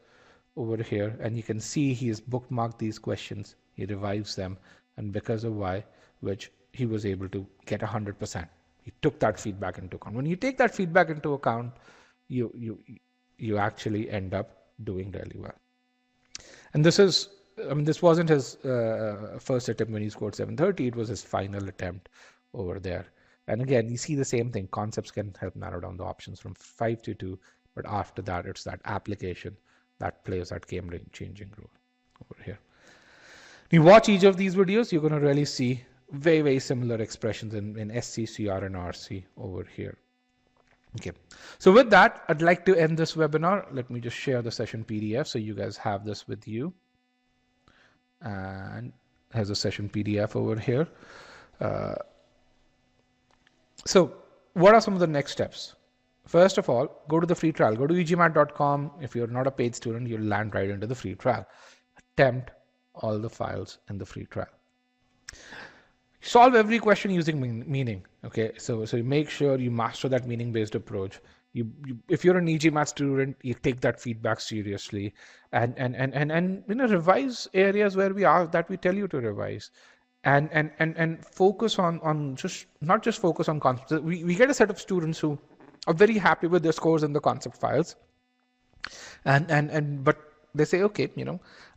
over here, and you can see he has bookmarked these questions. He revives them, and because of which he was able to get 100%. He took that feedback into account. When you take that feedback into account, you actually end up doing really well. And this wasn't his first attempt when he scored 730. It was his final attempt over there. And again, you see the same thing. Concepts can help narrow down the options from 5 to 2. But after that, it's that application that plays that game-changing role over here. You watch each of these videos, you're going to really see very, very similar expressions in SC, CR, and RC over here. Okay. So with that, I'd like to end this webinar. Let me just share the session PDF so you guys have this with you. And here's a session PDF over here. So what are some of the next steps? First of all, go to the free trial. Go to e-GMAT.com. If you're not a paid student, you'll land right into the free trial. Attempt all the files in the free trial. Solve every question using meaning. Okay, so you make sure you master that meaning-based approach. If you're an e-GMAT student, you take that feedback seriously, and revise areas where we tell you to revise, and focus on just not just focus on concepts. We get a set of students who are very happy with their scores in the concept files, but they say, okay,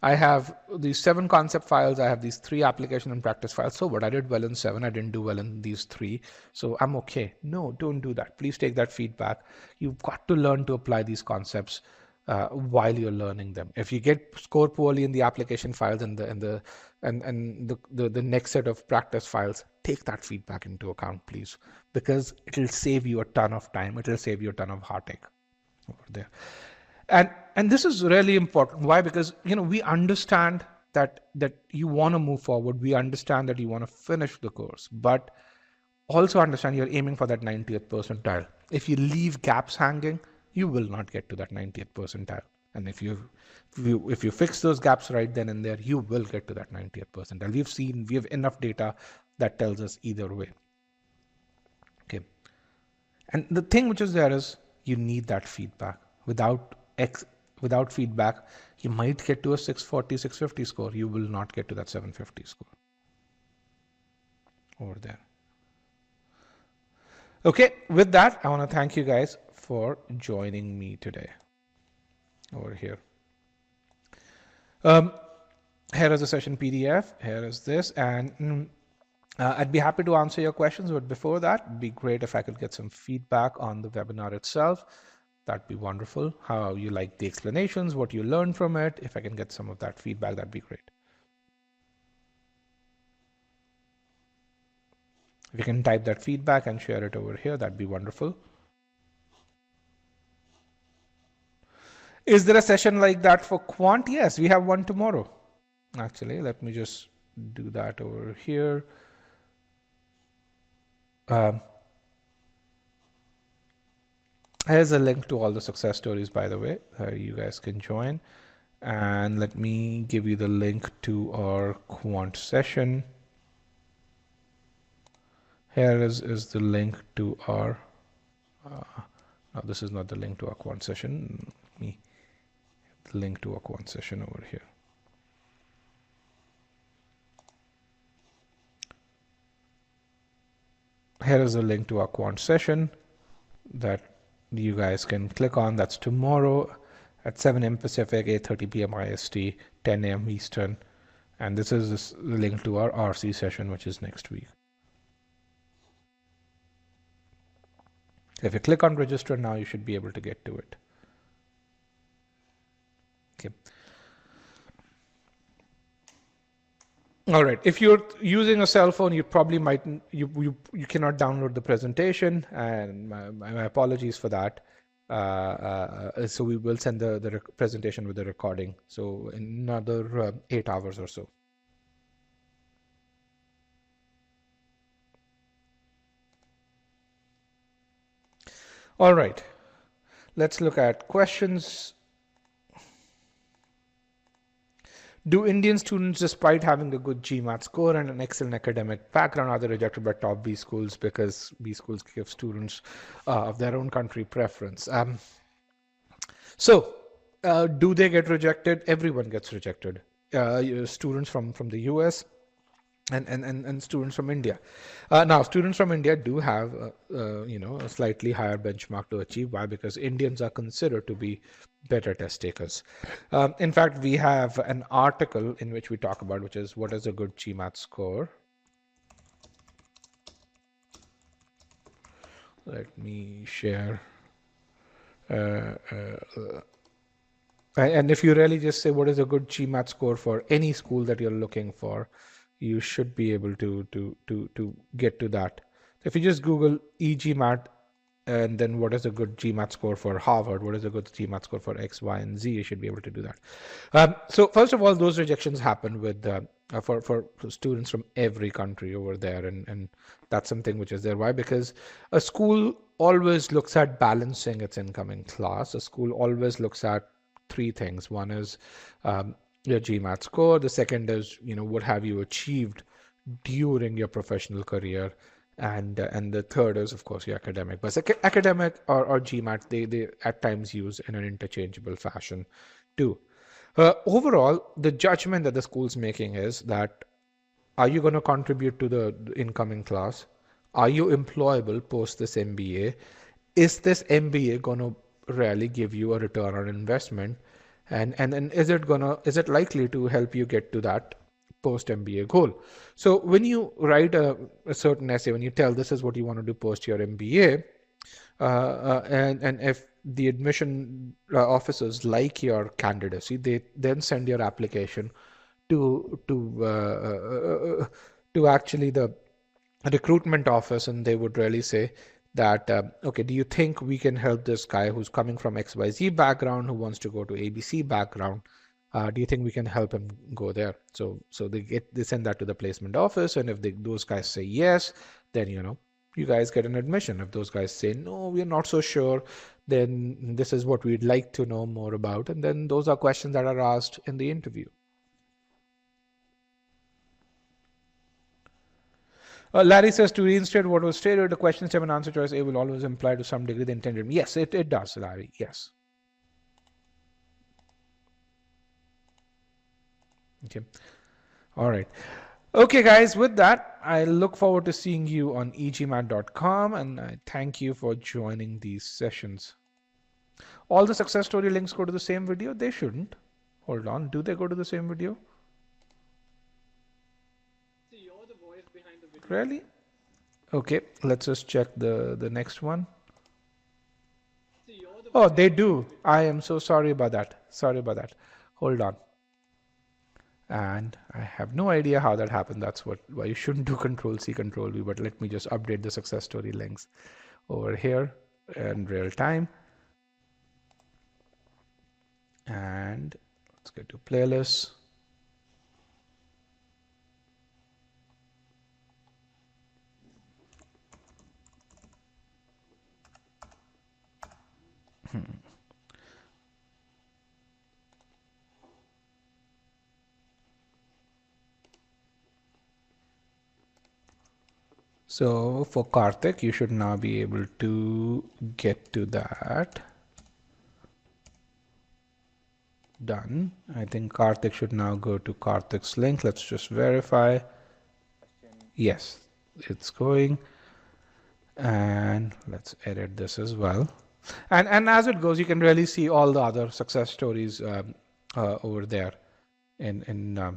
I have these 7 concept files, I have these 3 application and practice files. So what? I did well in 7, I didn't do well in these 3. So I'm okay. No, don't do that. Please take that feedback. You've got to learn to apply these concepts while you're learning them. If you score poorly in the application files and the next set of practice files, take that feedback into account, please, because it'll save you a ton of time. It'll save you a ton of heartache over there. And this is really important. Why? Because we understand that you want to move forward. We understand that you want to finish the course, but also understand you're aiming for that 90th percentile. If you leave gaps hanging, you will not get to that 90th percentile. And if you fix those gaps right then and there, you will get to that 90th percentile. We have enough data that tells us either way. Okay. And the thing which is there is you need that feedback. Without feedback, you might get to a 640, 650 score. You will not get to that 750 score over there. Okay, with that, I want to thank you guys for joining me today over here. Here is the session PDF. Here is this, and I'd be happy to answer your questions, but before that, it'd be great if I could get some feedback on the webinar itself. That'd be wonderful. How you like the explanations, what you learned from it. If I can get some of that feedback, that'd be great. If you can type that feedback and share it over here, that'd be wonderful. Is there a session like that for quant? Yes, we have one tomorrow. Actually, let me just do that over here. Here's a link to all the success stories, by the way. You guys can join. And let me give you the link to our quant session. Here is the link to our, no, this is not the link to our quant session. Let me link to our quant session over here. Here is a link to our quant session that you guys can click on. That's tomorrow at 7 a.m. Pacific, 8:30 p.m. IST, 10 a.m. Eastern. And this is the link to our RC session, which is next week. If you click on register now, you should be able to get to it. Okay. All right. If you're using a cell phone, you probably might you cannot download the presentation, and my apologies for that. So we will send the presentation with the recording. So in another 8 hours or so. All right. Let's look at questions. Do Indian students, despite having a good GMAT score and an excellent academic background, are they rejected by top B schools because B schools give students of their own country preference? Do they get rejected? Everyone gets rejected. Students from the US and students from India. Now, students from India do have, a slightly higher benchmark to achieve. Why? Because Indians are considered to be better test takers. In fact, we have an article in which we talk about, which is what is a good GMAT score. Let me share. And if you really just say what is a good GMAT score for any school that you're looking for, you should be able to get to that. If you just Google e-GMAT and then what is a good GMAT score for Harvard, what is a good GMAT score for X, Y, and Z, you should be able to do that. So first of all, those rejections happen with for students from every country over there, and that's something which is there. Why? Because a school always looks at balancing its incoming class. A school always looks at three things. One is your GMAT score. The second is, what have you achieved during your professional career, and the third is, of course, your academic. But academic or GMAT, they at times use in an interchangeable fashion too. Overall, the judgment that the school's making is that, are you going to contribute to the incoming class? Are you employable post this MBA? Is this MBA going to really give you a return on investment? And is it likely to help you get to that post MBA goal? So when you write a certain essay, when you tell this is what you want to do post your MBA, and if the admission officers like your candidacy, they then send your application to actually the recruitment office, and they would really say that, okay, do you think we can help this guy who's coming from XYZ background, who wants to go to ABC background? Do you think we can help him go there? So they send that to the placement office, and if those guys say yes, then you guys get an admission. If those guys say no, we're not so sure, then this is what we'd like to know more about, and then those are questions that are asked in the interview. Larry says, to reinstate what was stated, the question 7 answer choice A will always imply to some degree the intended. Yes, it does, Larry. Yes. Okay. All right. Okay, guys, with that, I look forward to seeing you on e-GMAT.com, and I thank you for joining these sessions. All the success story links go to the same video? They shouldn't. Hold on. Do they go to the same video? Really? Okay, let's just check the next one. Oh, they do. I am so sorry about that. Sorry about that. Hold on. And I have no idea how that happened. That's why you shouldn't do Control C, Control V. But let me just update the success story links over here in real time. And let's get to playlists. So for Karthik, you should now be able to get to that. Done. I think Karthik should now go to Karthik's link. Let's just verify. Yes, it's going. And let's edit this as well. And as it goes, you can really see all the other success stories over there in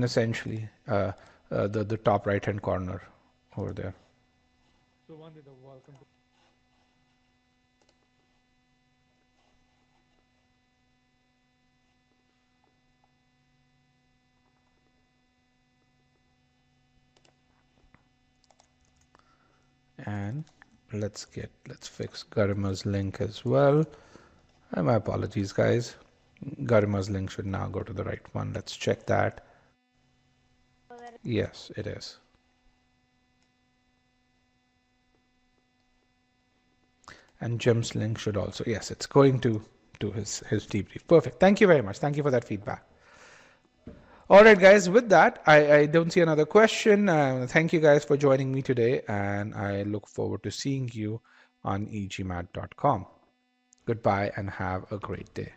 essentially the top right hand corner over there. So Vandita, welcome to and let's fix Garima's link as well. And my apologies, guys. Garima's link should now go to the right one. Let's check that. Yes, it is. And Jim's link should also, yes, it's going to his debrief. Perfect. Thank you very much. Thank you for that feedback. All right, guys, with that, I don't see another question. Thank you guys for joining me today, and I look forward to seeing you on e-GMAT.com. Goodbye and have a great day.